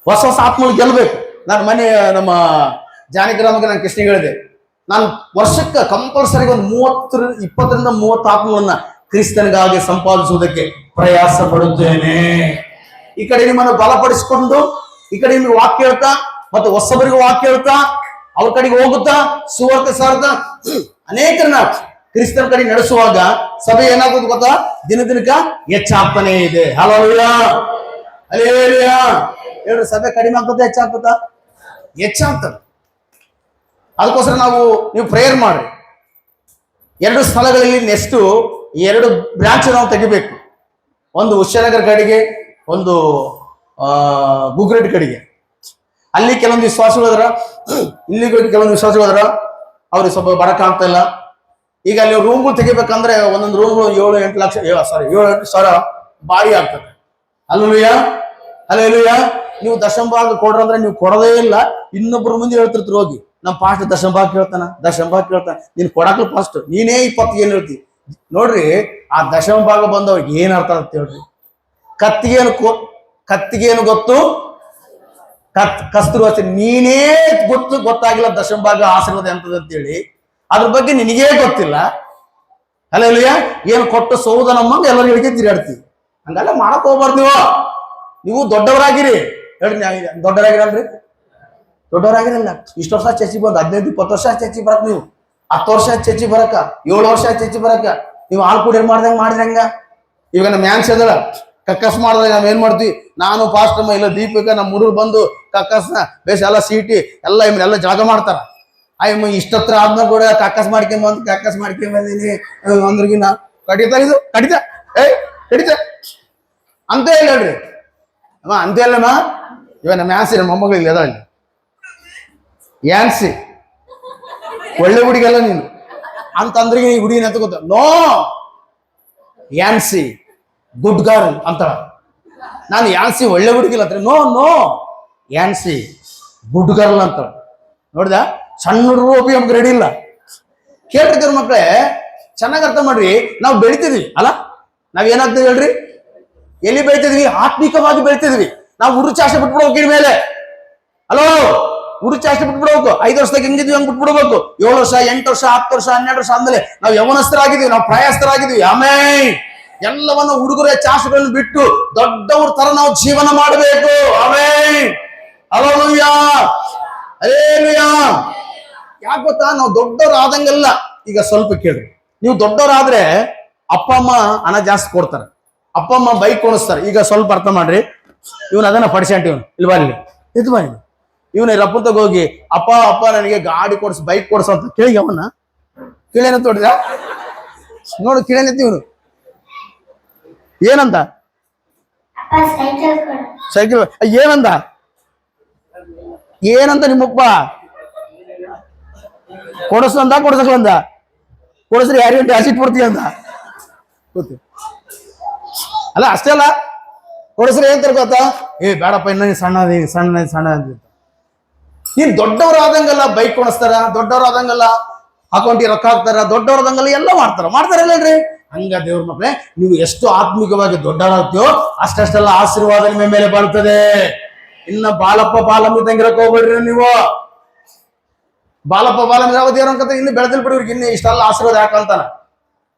ಹೊಸ ಆತ್ಮಗಳು ಗೆಲ್ಬೇಕು. ನಾನು ಮನೆ ನಮ್ಮ ಜಾನಕಿರಾಮಗೆ ನಾನು ಕೃಷ್ಣಿಗೆ ಹೇಳಿದೆ, ನಾನು ವರ್ಷಕ್ಕೆ ಕಂಪಲ್ಸರಿ ಒಂದು 20ರಿಂದ 30 ಆತ್ಮಗಳನ್ನ ಕ್ರಿಸ್ತನಿಗಾಗಿ ಸಂಪಾದಿಸುವುದಕ್ಕೆ ಪ್ರಯಾಸ ಪಡುತ್ತೇನೆ. ಈ ಕಡೆ ನಿಮ್ಮನ್ನು ಬಲಪಡಿಸಿಕೊಂಡು, ಈ ಕಡೆ ನಿಮ್ಗೆ ವಾಕ್ಯ ಹೇಳ್ತಾ, ಮತ್ತೆ ಹೊಸಬರಿಗೆ ವಾಕ್ಯ ಹೇಳ್ತಾ, ಅವ್ರ ಕಡೆಗೆ ಹೋಗುತ್ತಾ ಸುವಾರ್ತೆ ಸಾರ್ತಾ ಅನೇಕರನ್ನ ಕ್ರಿಸ್ತನ ಕಡೆ ನಡೆಸುವಾಗ ಸಭೆ ಏನಾಗೋದು ಗೊತ್ತಾ? ದಿನಕ್ಕ ಹೆಚ್ಚಾಗ್ತಾನೆ ಇದೆ. Hallelujah, hallelujah. ಹೇಳ್ರಿ, ಸಭೆ ಕಡಿಮೆ ಆಗ್ತದೆ ಹೆಚ್ಚಾಗ್ತದ? ಹೆಚ್ಚಾಗ್ತದೆ. ಅದಕ್ಕೋಸ್ಕರ ನೀವು ಪ್ರೇಯರ್ ಮಾಡ್ರಿ. 2 ಸ್ಥಳಗಳಲ್ಲಿ ನೆಕ್ಸ್ಟ್ 2 ಬ್ರಾಂಚ್ ನಾವು ತೆಗಿಬೇಕು. ಒಂದು ಹುಷನಗರ ಕಡೆಗೆ, ಒಂದು ಗುಗ್ರೆಡ್ ಕಡೆಗೆ. ಅಲ್ಲಿ ಕೆಲವೊಂದು ವಿಶ್ವಾಸಗಳು ಅದ್ರ, ಇಲ್ಲಿ ಕೆಲವೊಂದು ವಿಶ್ವಾಸಗಳು ಅದ್ರ. ಅವ್ರಿಗೆ ಸ್ವಲ್ಪ ಬರಕ್ ಆಗ್ತಾ ಇಲ್ಲ. ಈಗ ಅಲ್ಲಿ ರೂಮ್ಗಳು ತೆಗಿಬೇಕಂದ್ರೆ ಒಂದೊಂದು ರೂಮ್ಗಳು 7-8 ಸಾವಿರ ಬಾಡಿ ಆಗ್ತದೆ. Hallelujah, hallelujah. ನೀವು ದಶಮ ಭಾಗ ಕೊಡ್ರಂದ್ರೆ ನೀವು ಕೊಡೋದೇ ಇಲ್ಲ. ಇನ್ನೊಬ್ರು ಮುಂದೆ ಹೇಳ್ತಿರ್ತೀರಿ, ಹೋಗಿ ನಮ್ಮ ಪಾಸ್ಟ್ ದಶಮ ಭಾಗ ಕೇಳ್ತಾನ, ನೀನ್ ಕೊಡಕ್ಲು ಫಸ್ಟ್ ನೀನೇ 20 ಏನ್ ಹೇಳ್ತಿ ನೋಡ್ರಿ. ಆ ದಶಮ ಭಾಗ ಬಂದವ್ರಿಗೆ ಏನ್ ಅರ್ಥ ಅಂತ ಹೇಳ್ರಿ. ಕತ್ತಿಗೇನು ಗೊತ್ತು? ಕಸ್ತೂರು ಅಷ್ಟೇ. ನೀನೇ ಗೊತ್ತಾಗಿಲ್ಲ ದಶಮ ಭಾಗ ಆಶೀರ್ವಾದ ಎಂತದ ಅಂತೇಳಿ, ಅದ್ರ ಬಗ್ಗೆ ನಿನಗೇ ಗೊತ್ತಿಲ್ಲ. ಹಲ್ಲೆಲೂಯಾ. ಏನು ಕೊಟ್ಟು ಸೌದ ನಮ್ಮಂಗ ಎಲ್ಲರೂ ಹೇಳಿಕೆ ತಿರುಗಾಡ್ತೀವಿ. ಹಂಗೆಲ್ಲ ಮಾಡಕ್ ಹೋಗ್ಬಾರ್ದು. ನೀವು ದೊಡ್ಡವರಾಗಿರಿ. ಹೇಳ್ರಿ, ದೊಡ್ಡವರಾಗಿರಲ್ರಿ. ದೊಡ್ಡವರಾಗಿರಲ್ಲ. ಇಷ್ಟು ವರ್ಷ ಚರ್ಚಿಗೆ ಬಂದು 15-20 ವರ್ಷ ಚರ್ಚಿಗೆ ಬರಕ್ ನೀವು, 10 ವರ್ಷ ಚರ್ಚಿಗೆ ಬರಕ, 7 ವರ್ಷ ಚರ್ಚಿಗೆ ಬರಕ ನೀವು ಹಾಲು ಕುಡಿಯರ್ ಮಾಡ್ದಂಗೆ ಮಾಡಿದ್ರೆ ಹೆಂಗ? ಇವಾಗ ನಮ್ಮ ಮ್ಯಾನ್ಸ್ ಅದಳ ಕಕ್ಕಸ್ ಮಾಡಿದಾಗ ನಾವ್ ಏನ್ ಮಾಡ್ತೀವಿ? ನಾನು ಪಾಸ್ಟಮ್ಮ ಇಲ್ಲ ದೀಪಿಕ ನಮ್ಮ ಹುಡುಗರು ಬಂದು ಕಕ್ಕಸ್ನ ಬೇಸ್ ಎಲ್ಲ ಸೀಟಿ ಎಲ್ಲ ಇಮ್ಮೆಲ್ಲ ಜಾಗ ಮಾಡ್ತಾರ. ಅಯ್ಯಮ್ಮ ಇಷ್ಟತ್ರ ಆದ್ಮೇಲೆ ಕೂಡ ಕಕ್ಕಸ್ ಮಾಡ್ಕೊಂಬಂದಿನಿ ಅಂದ್ರಗಿನ ಕಡಿತ ಇದು ಕಡಿತ ಕಡಿತ ಅಂತ ಹೇಳ್ರಿ ಅಮ್ಮ ಅಂತ ಹೇಳಮ್ಮ. ಇವಾಗ ನಮ್ಮ ಮ್ಯಾನ್ಸಿ ನಮ್ಮ ಮೊಮ್ಮಗಳಿಗೆ ಅದ ಅಲ್ಲಿ ಯಾನ್ಸಿ ಒಳ್ಳೆ ಹುಡುಗಲ್ಲ ನೀನು ಅಂತಂದ್ರೆ ಈ ಹುಡುಗಿನ ಅಂತ ಗೊತ್ತ. ನೋ ಯಾನ್ಸಿ ಗುಡ್ ಗರ್ಲ್ ಅಂತ. ನಾನು ಯಾನ್ಸಿ ಒಳ್ಳೆ ಹುಡುಗಿಲ್ಲ ಅಂತ. ನೋ ನೋ ಯಾನ್ಸಿ ಗುಡ್ ಗರ್ಲ್ ಅಂತ. ನೋಡ್ದ ಸಣ್ಣ ಹುಡುಗರು ನಮ್ಗೆ ರೆಡಿ ಇಲ್ಲ. ಕೇಳ್ತಿದ್ರು ಮಕ್ಕಳೇ, ಚೆನ್ನಾಗಿ ಅರ್ಥ ಮಾಡ್ರಿ. ನಾವು ಬೆಳಿತಿದ್ವಿ ಅಲ್ಲ, ನಾವ್ ಏನಾಗ್ತೀವಿ ಹೇಳ್ರಿ? ಎಲ್ಲಿ ಬೆಳಿತಿದ್ವಿ? ಆತ್ಮಿಕವಾಗಿ ಬೆಳಿತಿದ್ವಿ. ನಾವು ಹುಡುಚಾಶೆ ಬಿಟ್ಬಿಡ್ಬೇಕು ಮೇಲೆ. ಹಲೋ, ಹುಡುಚಾಶೆ ಬಿಟ್ಬಿಡ್ಬೇಕು. 5 ವರ್ಷದಾಗ ಹೆಂಗಿದ್ವಿ ಹಂಗ್ ಬಿಟ್ಬಿಡ್ಬೇಕು. 7 ವರ್ಷ 8 ವರ್ಷ 10 ವರ್ಷ 12 ವರ್ಷ ಆದ್ಮೇಲೆ ನಾವು ಯವನಸ್ಥರಾಗಿದ್ವಿ, ನಾವು ಪ್ರಾಯಸ್ಥರಾಗಿದ್ವಿ. ಆಮೇಲೆ ಎಲ್ಲವನ್ನ ಹುಡುಗರ ಚಾಶೆಗಳನ್ನು ಬಿಟ್ಟು ದೊಡ್ಡವ್ರ ತರ ನಾವು ಜೀವನ ಮಾಡಬೇಕು. ಆಮೇಲೆ ಹಲ್ಲೆಲೂಯಾ ಹಲ್ಲೆಲೂಯಾ. ಯಾಕೆ ಗೊತ್ತಾ? ನಾವು ದೊಡ್ಡವ್ರು ಆದಂಗೆಲ್ಲ. ಈಗ ಸ್ವಲ್ಪ ಕೇಳ್ರಿ, ನೀವು ದೊಡ್ಡವರಾದ್ರೆ ಅಪ್ಪ ಅಮ್ಮ ಹಣ ಜಾಸ್ತಿ ಕೊಡ್ತಾರೆ, ಅಪ್ಪ ಅಮ್ಮ ಬೈಕ್ ಕೊಡಿಸ್ತಾರೆ. ಈಗ ಸ್ವಲ್ಪ ಅರ್ಥ ಮಾಡ್ರಿ, ಇವನ್ ಅದನ್ನ ಪಡಿಸ್ಯಾಂಟಿ ಇವನು ಇಲ್ವಾ ಇಲ್ಲಿ ಇದು ಮಾಡಿ ಇವನ ರಪ್ಪಂತಾಗ ಹೋಗಿ ಅಪ್ಪ ಅಪ್ಪ ನನಗೆ ಗಾಡಿ ಕೊಡ್ಸ್ ಬೈಕ್ ಕೊಡ್ಸ ಅಂತ ಕೇಳಿ ಅವನ್ನ ಕೇಳೇನಂತ ನೋಡಿದ ನೋಡು ಕೇಳೇನಂತ ಇವನು ಏನಂತ ಸೈಕಲ್ ಏನಂದ ಏನಂತ ನಿಮ್ಮಪ್ಪ ಕೊಡಸಂದ ಕೊಡ್ಸಕ್ ಬಂದ ಕೊಡಸ್ರಿ ಯಾರು ಆಸಿಡ್ ಕೊಡ್ತೀಯ ಅಂತ ಗೊತ್ತು ಅಲ್ಲ ಅಷ್ಟೇ ಅಲ್ಲ ಕೊಡಸ್ರಿ ಏನ್ ಗೊತ್ತಾ ಬೇಡಪ್ಪ ಇನ್ನ ಸಣ್ಣ ಅಂತ ನೀನ್ ದೊಡ್ಡವರಾದಂಗಲ್ಲ ಬೈಕ್ ಕೊಡಿಸ್ತಾರ ದೊಡ್ಡವರಾದಂಗಲ್ಲ ಅಕೌಂಟಿಗೆ ರೊಕ್ಕ ಹಾಕ್ತಾರ ದೊಡ್ಡವರಾದಂಗಲ್ಲ ಎಲ್ಲ ಮಾಡ್ತಾರಲ್ರಿ ಹಂಗ ದೇವ್ರ ಮಕ್ಕಳೇ ನೀವು ಎಷ್ಟು ಆತ್ಮಿಕವಾಗಿ ದೊಡ್ಡವರಾಗ್ತೀವೋ ಅಷ್ಟೆಲ್ಲ ಆಶೀರ್ವಾದ ನಿಮ್ಮ ಮೇಲೆ ಬರ್ತದೆ ಇನ್ನ ಬಾಲಪ್ಪ ಬಾಲಮ್ಮ ಇದ್ದಂಗಿರಕ್ ಹೋಗ್ಬೇಡ್ರಿ ನೀವು ಬಾಲಪ್ಪ ಬಾಲಮ್ಮ ಯಾವ ದೇವ್ರ ಅನ್ಕತ ಇನ್ನು ಬೆಳೆದಿಲ್ ಬಿಡ್ರಿ ಇನ್ನು ಇಷ್ಟೆಲ್ಲ ಆಶೀರ್ವಾದ ಯಾಕಂತಾನ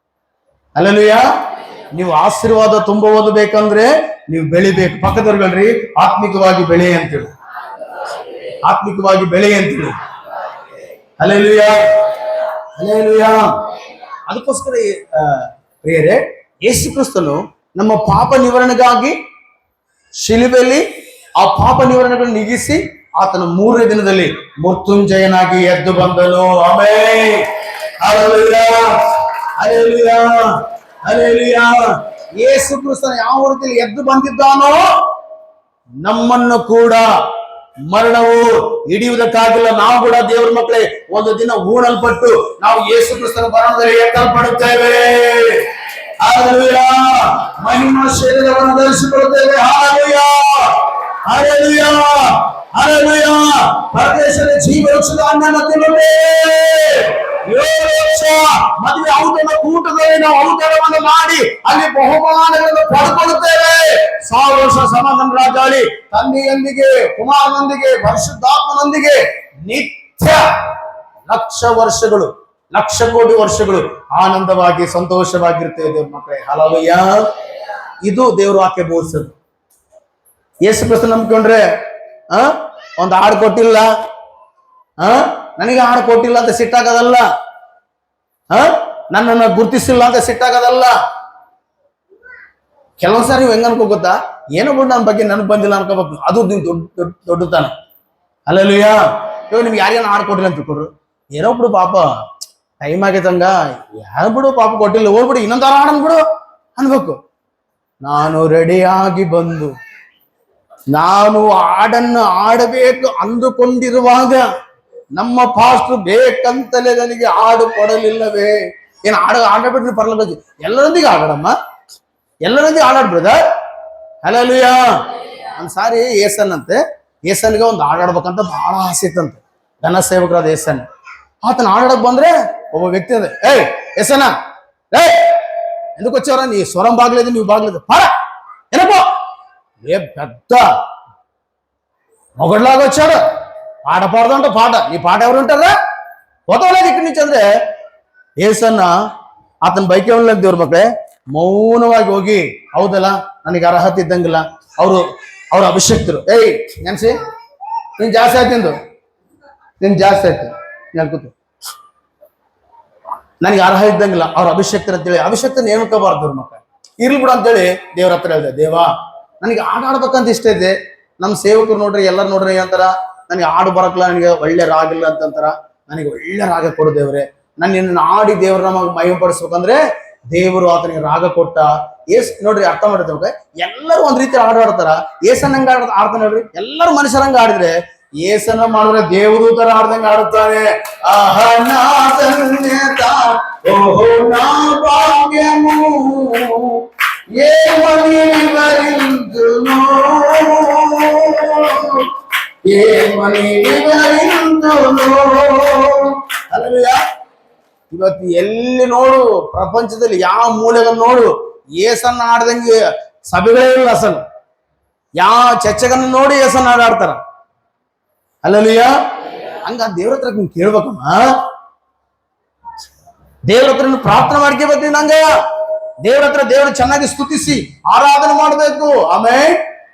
ಅಲ್ಲೂಯ್ಯ ನೀವು ಆಶೀರ್ವಾದ ತುಂಬ ಓದಬೇಕಂದ್ರೆ ನೀವು ಬೆಳಿಬೇಕು ಪಕ್ಕದವ್ರುಗಳ್ರಿ ಆತ್ಮಿಕವಾಗಿ ಬೆಳೆ ಅಂತೇಳಿ ಆತ್ಮಿಕವಾಗಿ ಬೆಳೆ ಅಂತೇಳಿ ಅಲ್ಲೇಲುಯ್ಯ ಅಲ್ಲೇಲುಯ್ಯ ಅದಕ್ಕೋಸ್ಕರ ಪ್ರಿಯರೇ ಯೇಸು ಕ್ರಿಸ್ತನು ನಮ್ಮ ಪಾಪ ನಿವಾರಣೆಗಾಗಿ ಶಿಲುಬೆಯಲ್ಲಿ ಆ ಪಾಪ ನಿವಾರಣೆಗಳನ್ನು ನೀಗಿಸಿ ಆತನ 3ನೇ ದಿನದಲ್ಲಿ ಮೃತ್ಯುಂಜಯನಾಗಿ ಎದ್ದು ಬಂದನು ಆಮೆನ್ ಹಲ್ಲೆಲೂಯಾ ಹಲ್ಲೆಲೂಯಾ ಹಲ್ಲೆಲೂಯಾ ಯೇಸು ಕ್ರಿಸ್ತನು ಯಾವ ರೀತಿಯಲ್ಲಿ ಎದ್ದು ಬಂದಿದ್ದಾನೋ ನಮ್ಮನ್ನು ಕೂಡ ಮರಣವು ಹಿಡಿಯುವುದಕ್ಕಾಗಿಲ್ಲ ನಾವು ಕೂಡ ದೇವರ ಮಕ್ಕಳೇ ಒಂದು ದಿನ ಹೂಣಲ್ಪಟ್ಟು ನಾವು ಯೇಸು ಕ್ರಿಸ್ತನ ಮರಣದಲ್ಲಿ ಎತ್ತಲ್ಪಡುತ್ತೇವೆ ಹಲ್ಲೆಲೂಯಾ ಮಹಿಮಾ ಶರೀರವನ್ನು ಧರಿಸಿಕೊಳ್ಳುತ್ತೇವೆ ಹಲ್ಲೆಲೂಯಾ ಹಲ್ಲೆಲೂಯಾ ಹಲ್ಲೆಲೂಯಾ ಪರದೇಶದ ಜೀವವೃಕ್ಷದ ಹಣ್ಣನ್ನು ತಿನ್ನುತ್ತೇವೆ 7 ವರ್ಷ ಮದುವೆ ಔತಣ ಕೂಟದಲ್ಲಿ ನಾವು ಔತಣವನ್ನು ಮಾಡಿ ಅಲ್ಲಿ ಬಹುಮಾನಗಳನ್ನು ಪಡೆದುಕೊಳ್ಳುತ್ತೇವೆ 1000 ವರ್ಷ ಸಮಾಧಾನ ರಾಜಾಳಿ ತಂದೆಯೊಂದಿಗೆ ಕುಮಾರನೊಂದಿಗೆ ಪರಿಶುದ್ಧಾತ್ಮನೊಂದಿಗೆ ನಿತ್ಯ 1,00,000 ವರ್ಷಗಳು 1,00,000 ಕೋಟಿ ವರ್ಷಗಳು ಆನಂದವಾಗಿ ಸಂತೋಷವಾಗಿರ್ತೇವೆ ದೇವ್ರ ಮಕ್ಕಳೇ ಹಲ್ಲೆಲೂಯಾ ಇದು ದೇವರು ವಾಕ್ಯ ಬೋಧಿಸೋದು ಯೇಸು ಕ್ರಿಸ್ತ ನಂಬ್ಕೊಂಡ್ರೆ ಒಂದು ಹಾಡು ಕೊಟ್ಟಿಲ್ಲ ನನಗೆ ಹಾಡು ಕೊಟ್ಟಿಲ್ಲ ಅಂತ ಸಿಟ್ಟಾಗದಲ್ಲ ನನ್ನನ್ನು ಗುರ್ತಿಸಿಲ್ಲ ಅಂತ ಸಿಟ್ಟಾಗದಲ್ಲ ಕೆಲವೊಂದ್ಸಾರಿ ನೀವು ಹೆಂಗ ಅನ್ಕೋ ಗೊತ್ತಾ ಏನೋ ಬಿಟ್ಟು ನನ್ನ ಬಗ್ಗೆ ನನಗೆ ಬಂದಿಲ್ಲ ಅನ್ಕೋಬೇಕು ಅದು ನೀವು ದೊಡ್ಡತಾನೆ ಅಲ್ಲೂಯ್ಯ ಇವಾಗ ನಿಮ್ಗೆ ಯಾರಿಗೇನು ಹಾಡು ಕೊಟ್ಟಿಲ್ಲ ಅಂತ ಕೊಡ್ರು ಏನೋ ಬಿಡು ಪಾಪ ಟೈಮ್ ಆಗೈತಂಗ ಯಾರು ಬಿಡು ಪಾಪ ಕೊಟ್ಟಿಲ್ಲ ಹೋಗ್ಬಿಡು ಇನ್ನೊಂದು ಹಾಡು ಬಿಡು ಅನ್ಬೇಕು ನಾನು ರೆಡಿಯಾಗಿ ಬಂದು ನಾನು ಹಾಡನ್ನು ಆಡಬೇಕು ಅಂದುಕೊಂಡಿರುವಾಗ ನಮ್ಮ ಪಾಸ್ಟರ್ ಬೇಕಂತಲೇ ನನಗೆ ಹಾಡು ಕೊಡಲಿಲ್ಲವೇ ಏನು ಆಡಬಿಟ್ರೆ ಪರಲೋಕ ಎಲ್ಲರೊಂದಿಗೆ ಆಡೋಣಮ್ಮ ಎಲ್ಲರೊಂದಿಗೆ ಆಡಾಡ್ಬಿಡದ ಹಲ್ಲೆಲೂಯಾ ಒಂದ್ಸಾರಿ ಏಸನ್ಗೆ ಒಂದು ಹಾಡಾಡ್ಬೇಕಂತ ಬಹಳ ಆಸೆ ಇತ್ತಂತೆ ಘನ ಸೇವಕರಾದ ಏಸನ್ ಆತನ ಹಾಡಾಡಕ್ ಬಂದ್ರೆ ಒಬ್ಬ ವ್ಯಕ್ತಿ ಅದ ಏಸನ ఎందుకు వచ్చారా నీ స్వరం బాగలేదు నువ్వు బాగలేదు పాడ ఎనపో ఏ పెద్ద మొగడ్లాగా వచ్చాడు పాట పాడదంటే పాట ఈ పాట ఎవరు ఉంటారా పోతాలేదు ఇక్కడి నుంచి ಅಂದ್ರೆ ಏಸನ್ನ ಆತನ ಬೈಕ್ ಅವನ ದೇವ್ರ ಮಕ್ಕಳೇ ಮೌನವಾಗಿ ಹೋಗಿ ಹೌದಲ್ಲ ನನಗೆ ಅರ್ಹತೆ ಇದ್ದಂಗಿಲ್ಲ ಅವ್ರ ಅಭಿಷಕ್ತರು ನೆನ್ಸಿ ನೀನ್ ಜಾಸ್ತಿ ಆಯ್ತಿಂದು ನಿನ್ ಜಾಸ್ತಿ ಆಯ್ತು ಹೇಳ್ಕೊತ ನನಗೆ ಅರ್ಹ ಇದ್ದಂಗಿಲ್ಲ ಅವ್ರ ಅಭಿಷೇಕ್ತರು ಅಂತೇಳಿ ಅಭಿಷೇಕ್ತನ ನೇಮಕಬಾರ್ದು ಅವ್ರ ಮಕ್ಕಳು ಇರ್ಲಿ ಬಿಡು ಅಂತೇಳಿ ದೇವ್ರ ಹತ್ರ ಹೇಳಿದೆ, ದೇವಾ ನನಗೆ ಆಟ ಆಡ್ಬೇಕಂತ ಇಷ್ಟ ಇದೆ. ನಮ್ಮ ಸೇವಕರು ನೋಡ್ರಿ ಎಲ್ಲರೂ ನೋಡ್ರಿ ಅಂತಾರ ನನಗೆ ಆಡು ಬರಕ್ಲ, ನನಗೆ ಒಳ್ಳೆ ರಾಗ ಇಲ್ಲ ಅಂತಂತಾರ. ನನಗೆ ಒಳ್ಳೆ ರಾಗ ಕೊಡು ದೇವ್ರೆ, ನಾನು ನಿನ್ನ ಆಡಿ ದೇವ್ರ ನಮಗೆ ಮಹಿಮೆ ಪಡಿಸ್ಬೇಕಂದ್ರೆ ದೇವರು ಆತನಿಗೆ ರಾಗ ಕೊಟ್ಟ. ನೋಡ್ರಿ ಅರ್ಥ ಮಾಡಿರ್ಬೇಕು, ಎಲ್ಲರೂ ಒಂದ್ ರೀತಿ ಆಡ್ತಾರ. ಏಸನ್ ಹಂಗ ಆಡ್ತಾನೆ ನೋಡ್ರಿ, ಎಲ್ಲರೂ ಮನುಷ್ಯರಂಗ ಆಡಿದ್ರೆ ಏಸನ್ನ ಮಾಡಿದ್ರೆ ದೇವರು ತರ ಆಡ್ದಂಗ ಆಡುತ್ತಾನೆ. ఓహో నా భాగ్యము ఏమని వివరించును, ఏమని వివరించును. ಹಲ್ಲೆಲೂಯಾ. ಇವತ್ತು ಎಲ್ಲಿ ನೋಡು ಪ್ರಪಂಚದಲ್ಲಿ ಯಾವ ಮೂಲೆಗಳು ನೋಡು ಏಸನ್ನ ಆಡ್ದಂಗೆ ಸಭೆಗಳೇ ಇಲ್ಲ. ಅಸಲು ಯಾವ ಚರ್ಚೆಗನ್ನ ನೋಡಿ ಏಸನ್ನ ಆಡ್ತಾರ. ಹಲ್ಲೆಲೂಯಾ. ಹಂಗ ದೇವ್ರ ಹತ್ರ ನೀನ್ ಕೇಳ್ಬೇಕಮ್ಮ, ದೇವ್ರ ಹತ್ರ ಪ್ರಾರ್ಥನೆ ಮಾಡ್ಕೋಬೇಕು. ನಂಗ ದೇವ್ರ ಹತ್ರ ದೇವ್ರ ಚೆನ್ನಾಗಿ ಸ್ತುತಿಸಿ ಆರಾಧನೆ ಮಾಡಬೇಕು. ಆಮೇಲೆ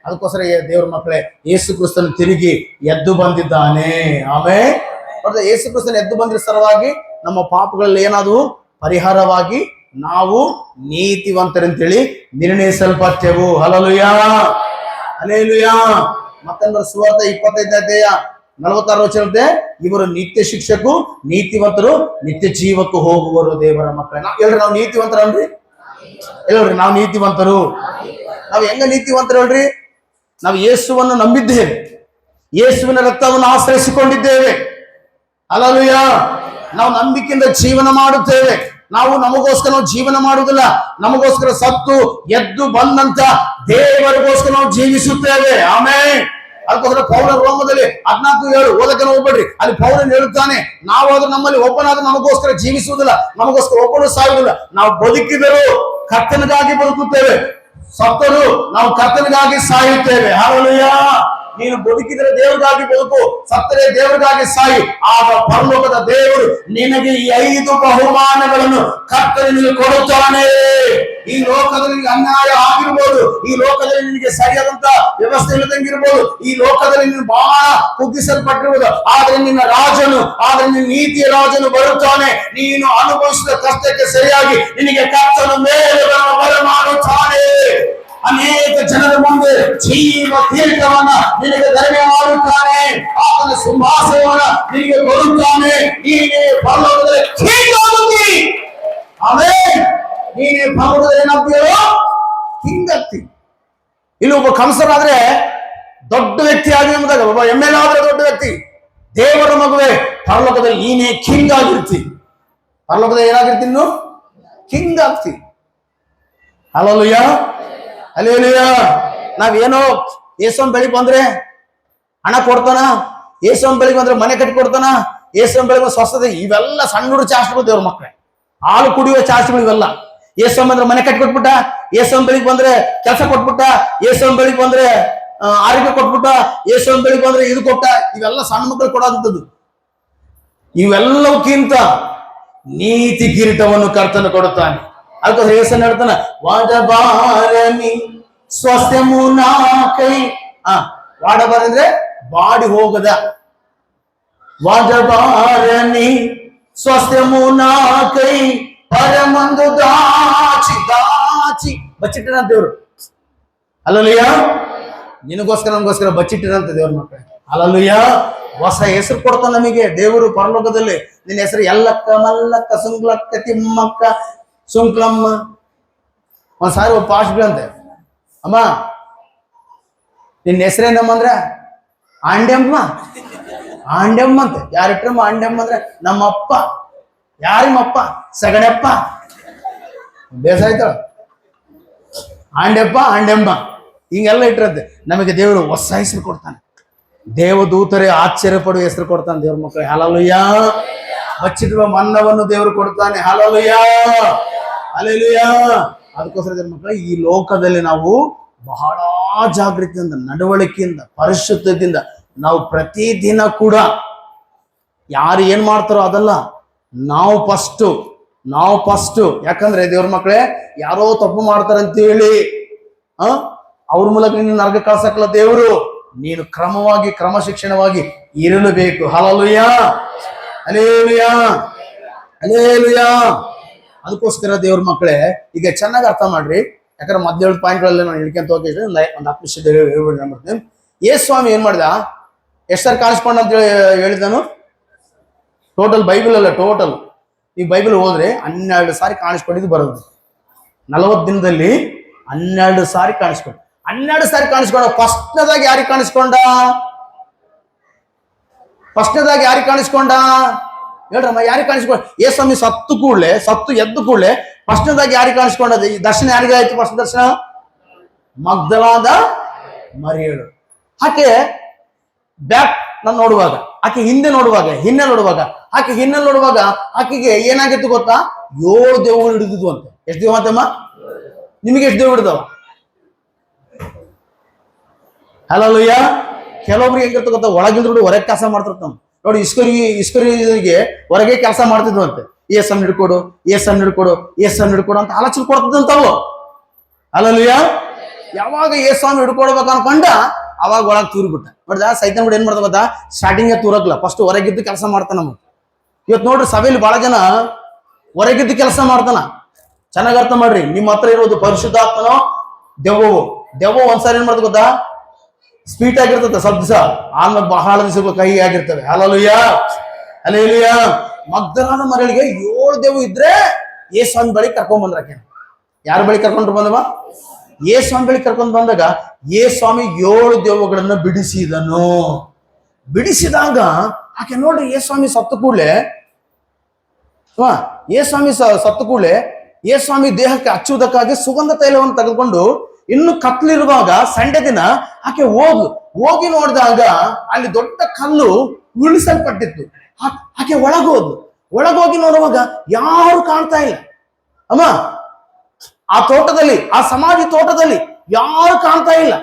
ಅದಕ್ಕೋಸ್ಕರ ದೇವ್ರ ಮಕ್ಕಳೇ ಯೇಸು ಕ್ರಿಸ್ತನು ತಿರುಗಿ ಎದ್ದು ಬಂದಿದ್ದಾನೆ. ಆಮೇಲೆ ಯೇಸು ಕ್ರಿಸ್ತನ ಎದ್ದು ಬಂದ್ರ ಸಲುವಾಗಿ ನಮ್ಮ ಪಾಪಗಳಲ್ಲಿ ಏನಾದವು ಪರಿಹಾರವಾಗಿ ನಾವು ನೀತಿವಂತರಂತೇಳಿ ನಿರ್ಣಯಿಸಲ್ಪಟ್ಟೆವು. Hallelujah, hallelujah. ಮತ್ತೊಂದು ಸುವಾರ್ತೆ 25ನೇ ಅಧ್ಯಾಯ 46 ವಚನ, ಇವರು ನಿತ್ಯ ಶಿಕ್ಷಕು, ನೀತಿವಂತರು ನಿತ್ಯ ಜೀವಕ್ಕೂ ಹೋಗುವರು ದೇವರ ಮಕ್ಕಳೇ. ಹೇಳ್ರಿ ನಾವು ನೀತಿವಂತರನ್ರಿ? ಹೇಳ್ರಿ ನಾವು ನೀತಿವಂತರು. ನಾವು ಹೆಂಗ ನೀತಿವಂತರು ಹೇಳ್ರಿ? ನಾವು ಯೇಸುವನ್ನು ನಂಬಿದ್ದೇವೆ, ಯೇಸುವಿನ ರಕ್ತವನ್ನು ಆಶ್ರಯಿಸಿಕೊಂಡಿದ್ದೇವೆ. ಹಲ್ಲೆಲೂಯಾ. ನಾವು ನಂಬಿಕೆಯಿಂದ ಜೀವನ ಮಾಡುತ್ತೇವೆ. ನಾವು ನಮಗೋಸ್ಕರ ನಾವು ಜೀವನ ಮಾಡುವುದಿಲ್ಲ, ನಮಗೋಸ್ಕರ ಸತ್ತು ಎದ್ದು ಬಂದಂತ ದೇವರಿಗೋಸ್ಕರ ನಾವು ಜೀವಿಸುತ್ತೇವೆ. ಆಮೇಲೆ ಅದಕ್ಕೋಸ್ಕರ ಪೌಲ ರೋಮದಲ್ಲಿ 14:7 ಓದಕ್ಕೆ ಹೋಗ್ಬೇಡ್ರಿ, ಅಲ್ಲಿ ಪೌಲನ್ ಹೇಳುತ್ತಾನೆ, ನಾವಾದ್ರೂ ನಮ್ಮಲ್ಲಿ ಒಬ್ಬನಾದ್ರೂ ನಮಗೋಸ್ಕರ ಜೀವಿಸುವುದಿಲ್ಲ, ನಮಗೋಸ್ಕರ ಒಬ್ಬನು ಸಾಯುವುದಿಲ್ಲ. ನಾವು ಬದುಕಿದರೂ ಕರ್ತನಿಗಾಗಿ ಬದುಕುತ್ತೇವೆ, ಸತ್ತರೂ ನಾವು ಕರ್ತನಿಗಾಗಿ ಸಾಯುತ್ತೇವೆ. ಹಲ್ಲೆಲೂಯಾ. ನೀನು ಬದುಕಿದರೆ ದೇವರಿಗಾಗಿ ಬದುಕು, ಸತ್ತರೆ ದೇವರಿಗಾಗಿ ಸಾಯಿ. ಆಗ ಪರಲೋಕದ ದೇವರು ನಿನಗೆ ಈ 5 ಬಹುಮಾನಗಳನ್ನು ಕರ್ತನಿಗೆ ಕೊಡುತ್ತಾನೆ. ಈ ಲೋಕದಲ್ಲಿ ನಿನಗೆ ಅನ್ಯಾಯ ಆಗಿರ್ಬೋದು, ಈ ಲೋಕದಲ್ಲಿ ನಿನಗೆ ಸರಿಯಾದಂತ ವ್ಯವಸ್ಥೆ ಇಲ್ಲದಂಗಿರ್ಬೋದು, ಈ ಲೋಕದಲ್ಲಿ ನೀನು ಬಹಳ ಕುಗ್ಗಿಸಲ್ಪಟ್ಟಿರುವುದು, ಆದ್ರೆ ನಿನ್ನ ರಾಜನು, ಆದ್ರೆ ನಿನ್ನ ನೀತಿಯ ರಾಜನು ಬರುತ್ತಾನೆ. ನೀನು ಅನುಭವಿಸಿದ ಕಷ್ಟಕ್ಕೆ ಸರಿಯಾಗಿ ನಿನಗೆ ಕರ್ತನ ಮೇಲೆ ಬರಮಾಡುತ್ತಾನೆ. ಅನೇಕ ಜನರ ಮುಂದೆ ಜೀವ ತೀರ್ಥವನ್ನ ನಿನಗೆ ಧರಣೆ ಮಾಡುತ್ತಾನೆ. ಆತನ ಸಿಂಹಾಸನವನ್ನ ನಿನಗೆ ಕೊಡುತ್ತಾನೆ. ನೀನೇ ಪರಲೋಕದಲ್ಲಿ ಕಿಂಗ್ ಆಗುತ್ತಿ. ಆಮೆನ್. ನೀನೇ ಪರಲೋಕದಲ್ಲಿ ಏನಾಗ್ತೀಯೋ? ಕಿಂಗ್ ಆಗ್ತಿ. ಇಲ್ಲಿ ಒಬ್ಬ ಕಂಸರಾದ್ರೆ ದೊಡ್ಡ ವ್ಯಕ್ತಿ ಆಗಿ ಎಂಬುದಾಗ, ಒಬ್ಬ MLA ಆದ್ರೆ ದೊಡ್ಡ ವ್ಯಕ್ತಿ. ದೇವರ ಮಗುವೆ ಪರಲೋಕದಲ್ಲಿ ನೀನೇ ಕಿಂಗ್ ಆಗಿರ್ತಿ. ಪರಲೋಕದಲ್ಲಿ ಏನಾಗಿರ್ತಿ? ನೀನು ಕಿಂಗ್ ಆಗ್ತಿ. Hallelujah, hallelujah. ನಾವೇನೋ ಯೇಸುವಿನ ಬೆಳಿಗ್ಗೆ ಬಂದ್ರೆ ಹಣ ಕೊಡ್ತಾನ, ಯೇಸುವಿನ ಬೆಳಿಗ್ಗೆ ಬಂದ್ರೆ ಮನೆ ಕಟ್ಟಿ ಕೊಡ್ತಾನ, ಯೇಸುವಿನ ಬೆಳಿಗ್ಗೆ ಸ್ವಸ್ಥತೆ, ಇವೆಲ್ಲ ಸಣ್ಣ ಹುಡುಗ ಚಾಸ್ಗಳು ದೇವ್ರ ಮಕ್ಕಳೇ. ಹಾಲು ಕುಡಿಯುವ ಚಾಸ್ಗಳು ಇವೆಲ್ಲ. ಯೇಸುವಿನ ಬಂದ್ರೆ ಮನೆ ಕಟ್ಟಿ ಕೊಟ್ಬಿಟ್ಟ, ಯೇಸುವಿನ ಬೆಳಿಗ್ಗೆ ಬಂದ್ರೆ ಕೆಲಸ ಕೊಟ್ಬಿಟ್ಟ, ಯೇಸುವಿನ ಬೆಳಿಗ್ಗೆ ಬಂದ್ರೆ ಆರೋಗ್ಯ ಕೊಟ್ಬಿಟ್ಟ, ಯೇಸುವಿನ ಬೆಳಿಗ್ಗೆ ಬಂದ್ರೆ ಇದು ಕೊಟ್ಟ. ಇವೆಲ್ಲ ಸಣ್ಣ ಮಕ್ಕಳು ಕೊಡೋದಂಥದ್ದು. ಇವೆಲ್ಲಕ್ಕಿಂತ ನೀತಿ ಕಿರೀಟವನ್ನು ಕರ್ತನು ಕೊಡುತ್ತಾನೆ. ಅದಕ್ಕೋಸ್ಕರ ಯೇಸು ಹೇಳ್ತಾನ, ವಾಡಬಾರನಿ ಸ್ವಸ್ಥಮು ನಾಕೈ. ವಾಡಬಾರ ಅಂದ್ರೆ ಬಾಡಿ ಹೋಗದ. ವಾಡಬಾರನಿ ಸ್ವಸ್ಥಮು ನಾಕೈ ಪರಮಂದು ದಾಚಿ ದಾಚಿ ಬಚ್ಚಿಟ್ಟನಂತ ದೇವ್ರು. ಹಲ್ಲೆಲೂಯಾ. ನಿನಗೋಸ್ಕರ ನಮಗೋಸ್ಕರ ಬಚ್ಚಿಟ್ಟಿರಂತ ದೇವ್ರ ಮಕ್ಕಳೇ. ಹಲ್ಲೆಲೂಯಾ. ಹೊಸ ಹೆಸರು ಕೊಡ್ತಾನ ನಮಗೆ ದೇವರು ಪರಲೋಕದಲ್ಲಿ. ನಿನ್ನ ಹೆಸರು ಎಲ್ಲಕ್ಕ ಮಲ್ಲಕ್ಕ ಸುಂಕ್ಲಕ್ಕ ತಿಮ್ಮಕ್ಕ ಸುಂಕ್ಲಮ್ಮ. ಒಂದ್ಸಾರಿ ಒಬ್ಬ ಪಾಸ್ಟ್ ಅಂತೆ, ಅಮ್ಮ ನಿನ್ನ ಹೆಸರೇನಮ್ಮ ಅಂದ್ರೆ ಆಂಡೆಮ್ಮ. ಆಂಡೆಮ್ಮ ಅಂತೆ. ಯಾರಿಟ್ರಮ್ಮ ಆಂಡೆಮ್ಮ ಅಂದ್ರೆ ನಮ್ಮಪ್ಪ. ಯಾರಿಮ್ಮಪ್ಪ? ಸಗಣೆಪ್ಪ. ಬೇಸಾಯ್ತಾಳ ಆಂಡೆಪ್ಪ ಆಂಡೆಮ್ಮ ಹಿಂಗೆಲ್ಲ ಇಟ್ಟಿರಂತೆ. ನಮಗೆ ದೇವರು ಹೊಸ ಹೆಸರು ಕೊಡ್ತಾನೆ. ದೇವದೂತರೇ ಆಶ್ಚರ್ಯ ಪಡುವ ಹೆಸರು ಕೊಡ್ತಾನೆ ದೇವ್ರ ಮಕ್ಕಳು. ಹಲ್ಲೆಲೂಯಾ. ಬಚ್ಚಿಡುವ ಮನ್ನವನ್ನು ದೇವರು ಕೊಡ್ತಾನೆ. Hallelujah, hallelujah. ಅದಕ್ಕೋಸ್ಕರ ದೇವ್ರ ಮಕ್ಕಳು, ಈ ಲೋಕದಲ್ಲಿ ನಾವು ಬಹಳ ಜಾಗೃತಿಯಿಂದ, ನಡವಳಿಕೆಯಿಂದ, ಪರಿಶುದ್ಧದಿಂದ ನಾವು ಪ್ರತಿದಿನ ಕೂಡ ಯಾರು ಏನ್ ಮಾಡ್ತಾರೋ ಅದಲ್ಲ, ನಾವು ಫಸ್ಟ್. ಯಾಕಂದ್ರೆ ದೇವ್ರ ಮಕ್ಕಳೇ, ಯಾರೋ ತಪ್ಪು ಮಾಡ್ತಾರಂತ ಹೇಳಿ ಅವ್ರ ಮೂಲಕ ನಿನ್ನ ನರಕ ಕಳ್ಸಕ್ಕಲ್ಲ ದೇವರು. ನೀನು ಕ್ರಮವಾಗಿ ಕ್ರಮಶಿಕ್ಷಣವಾಗಿ ಇರಲೇಬೇಕು. Hallelujah, hallelujah, hallelujah. ಅದಕ್ಕೋಸ್ಕರ ದೇವ್ರ ಮಕ್ಕಳೇ, ಈಗ ಚೆನ್ನಾಗಿ ಅರ್ಥ ಮಾಡ್ರಿ. ಯಾಕಂದ್ರೆ ಮಧ್ಯ ಪಾಯಿಂಟ್ಗಳಲ್ಲಿ ನಾನು ಹೇಳ್ಕೊಂತ ಹೋಗಿ ಒಂದು 10 ನಿಮಿಷ ಹೇಳ್ಬಿಡ್ತೀನಿ. ಯೇಸು ಸ್ವಾಮಿ ಏನ್ ಮಾಡಿದ, ಎಷ್ಟು ಸರಿ ಕಾಣಿಸ್ಕೊಂಡ ಅಂತ ಹೇಳಿದನು? ಟೋಟಲ್ ಬೈಬಲ್ ಅಲ್ಲ, ಟೋಟಲ್ ಈ ಬೈಬಲ್ ಹೋದ್ರೆ 12 ಸಾರಿ ಕಾಣಿಸ್ಕೊಂಡಿದ್ದು ಬರೋದು. 40 ದಿನದಲ್ಲಿ 12 ಸಾರಿ ಕಾಣಿಸ್ಕೊಂಡ. 12 ಸಾರಿ ಕಾಣಿಸ್ಕೊಂಡ. ಫಸ್ಟ್ನೇದಾಗಿ ಯಾರಿಗೆ ಕಾಣಿಸ್ಕೊಂಡ? ಫಸ್ಟ್ನೇದಾಗಿ ಯಾರಿಗೆ ಕಾಣಿಸ್ಕೊಂಡ ಹೇಳ್ರಮ್ಮ? ಯಾರಿಗೆ ಕಾಣಿಸ್ಕೊಂಡ? ಯೇಸು ಸ್ವಾಮಿ ಸತ್ತು ಎದ್ದು ಕೂಡಲೇ ಫಸ್ಟ್ನೇದಾಗಿ ಯಾರಿಗೆ ಕಾಣಿಸ್ಕೊಂಡದ? ಈ ದರ್ಶನ ಯಾರಿಗೆ ಆಯ್ತು? ಫಸ್ಟ್ ದರ್ಶನ ಮಗ್ದಲಾದ ಮರಿಯಳು. ಆಕೆ ಬ್ಯಾಕ್ ನಾನು ನೋಡುವಾಗ, ಆಕೆ ಹಿಂದೆ ನೋಡುವಾಗ, ಆಕೆ ಹಿನ್ನೆ ನೋಡುವಾಗ ಆಕೆಗೆ ಏನಾಗಿತ್ತು ಗೊತ್ತಾ? 7 ದೇವಗಳು ಹಿಡಿದಿದ್ವು ಅಂತೆ. ಎಷ್ಟು ದೇವ ಅಂತಮ್ಮ? ನಿಮಗೆ ಎಷ್ಟು ದೇವ್ ಹಿಡಿದವ? ಹಲ್ಲೆಲೂಯಾ. ಕೆಲವೊಬ್ರಿಗೆ ಹೆಂಗಿರ್ತ ಗೊತ್ತಾ? ಒಳಗಿಂದ ಹೊರಗೆ ಕೆಲಸ ಮಾಡ್ತಿರ್ತ. ನೋಡಿ, ಇಸ್ಕರಿಗೆ ಹೊರಗೆ ಕೆಲಸ ಮಾಡ್ತಿದ್ವು ಅಂತೆ. ಏಸನ್ ಹಿಡ್ಕೊಡು ಅಂತ ಆಲೋಚನೆ ಕೊಡ್ತಿದ್ದಂತವು. ಹಲ್ಲೆಲೂಯಾ. ಯಾವಾಗ ಯೇಸು ಹಿಡ್ಕೊಡ್ಬೇಕು ಅನ್ಕೊಂಡ ಅವಾಗ ಒಳಗೆ ತೂರಿಬಿಟ್ಟ. ನೋಡಿದ ಸೈತಾನ್ ಕೂಡ ಏನ್ ಮಾಡ್ದ ಗೊತ್ತಾ? ಸ್ಟಾರ್ಟಿಂಗ್ ತೂರಕ್ಲ, ಫಸ್ಟ್ ಹೊರಗಿದ್ದು ಕೆಲಸ ಮಾಡ್ತಾನ. ಇವತ್ತು ನೋಡ್ರಿ ಸಭೆಯಲ್ಲಿ ಬಹಳ ಜನ ಹೊರಗಿದ್ದು ಕೆಲಸ ಮಾಡ್ತಾನ. ಚೆನ್ನಾಗಿ ಅರ್ಥ ಮಾಡ್ರಿ. ನಿಮ್ಮ ಹತ್ರ ಇರೋದು ಪರಿಶುದ್ಧಾತ್ಮನೋ ದೆವ್ವ ಒಂದ್ಸಾರಿ ಏನ್ ಮಾಡ್ದ ಗೊತ್ತಾ? ಸ್ವೀಟ್ ಆಗಿರ್ತದೆ ಸ್ವಲ್ಪ ದಿವಸ, ಆಮೇಲೆ ಬಹಳ ದಿವಸ ಕಹಿ ಆಗಿರ್ತವೆ. Hallelujah, hallelujah. ಮಗ್ದಲಾದ ಮರಿಯಳಿಗೆ 7 ದೇವು ಇದ್ರೆ ಯೇಸು ಬಳಿ ಕರ್ಕೊಂಡ್ ಬಂದ್ರಾಕೆ. ಯಾರ ಬಳಿ ಕರ್ಕೊಂಡ್ರು ಬಂದವ? ಯೇಸು ಬಳಿ ಕರ್ಕೊಂಡ್ ಬಂದಾಗ ಯೇಸು 7 ದೇವಗಳನ್ನು ಬಿಡಿಸಿದನು. ಬಿಡಿಸಿದಾಗ ಆಕೆ ನೋಡ್ರಿ, ಯೇಸು ಸತ್ತು ಕೂಡಲೇ ಯೇಸು ದೇಹಕ್ಕೆ ಹಚ್ಚುವುದಕ್ಕಾಗಿ ಸುಗಂಧ ತೈಲವನ್ನು ತೆಗೆದುಕೊಂಡು ಇನ್ನು ಕತ್ಲಿರುವಾಗ ಸಂಡೆ ದಿನ ಆಕೆ ಹೋಗಿ ನೋಡಿದಾಗ ಅಲ್ಲಿ ದೊಡ್ಡ ಕಲ್ಲು ಉರುಳಿಸಲ್ಪಟ್ಟಿತ್ತು. ಆಕೆ ಒಳಗೋಗಿ ನೋಡುವಾಗ ಯಾರು ಕಾಣ್ತಾ ಇಲ್ಲ ಅಮ್ಮ. ಆ ತೋಟದಲ್ಲಿ, ಆ ಸಮಾಧಿ ತೋಟದಲ್ಲಿ ಯಾರು ಕಾಣ್ತಾ ಇಲ್ಲ.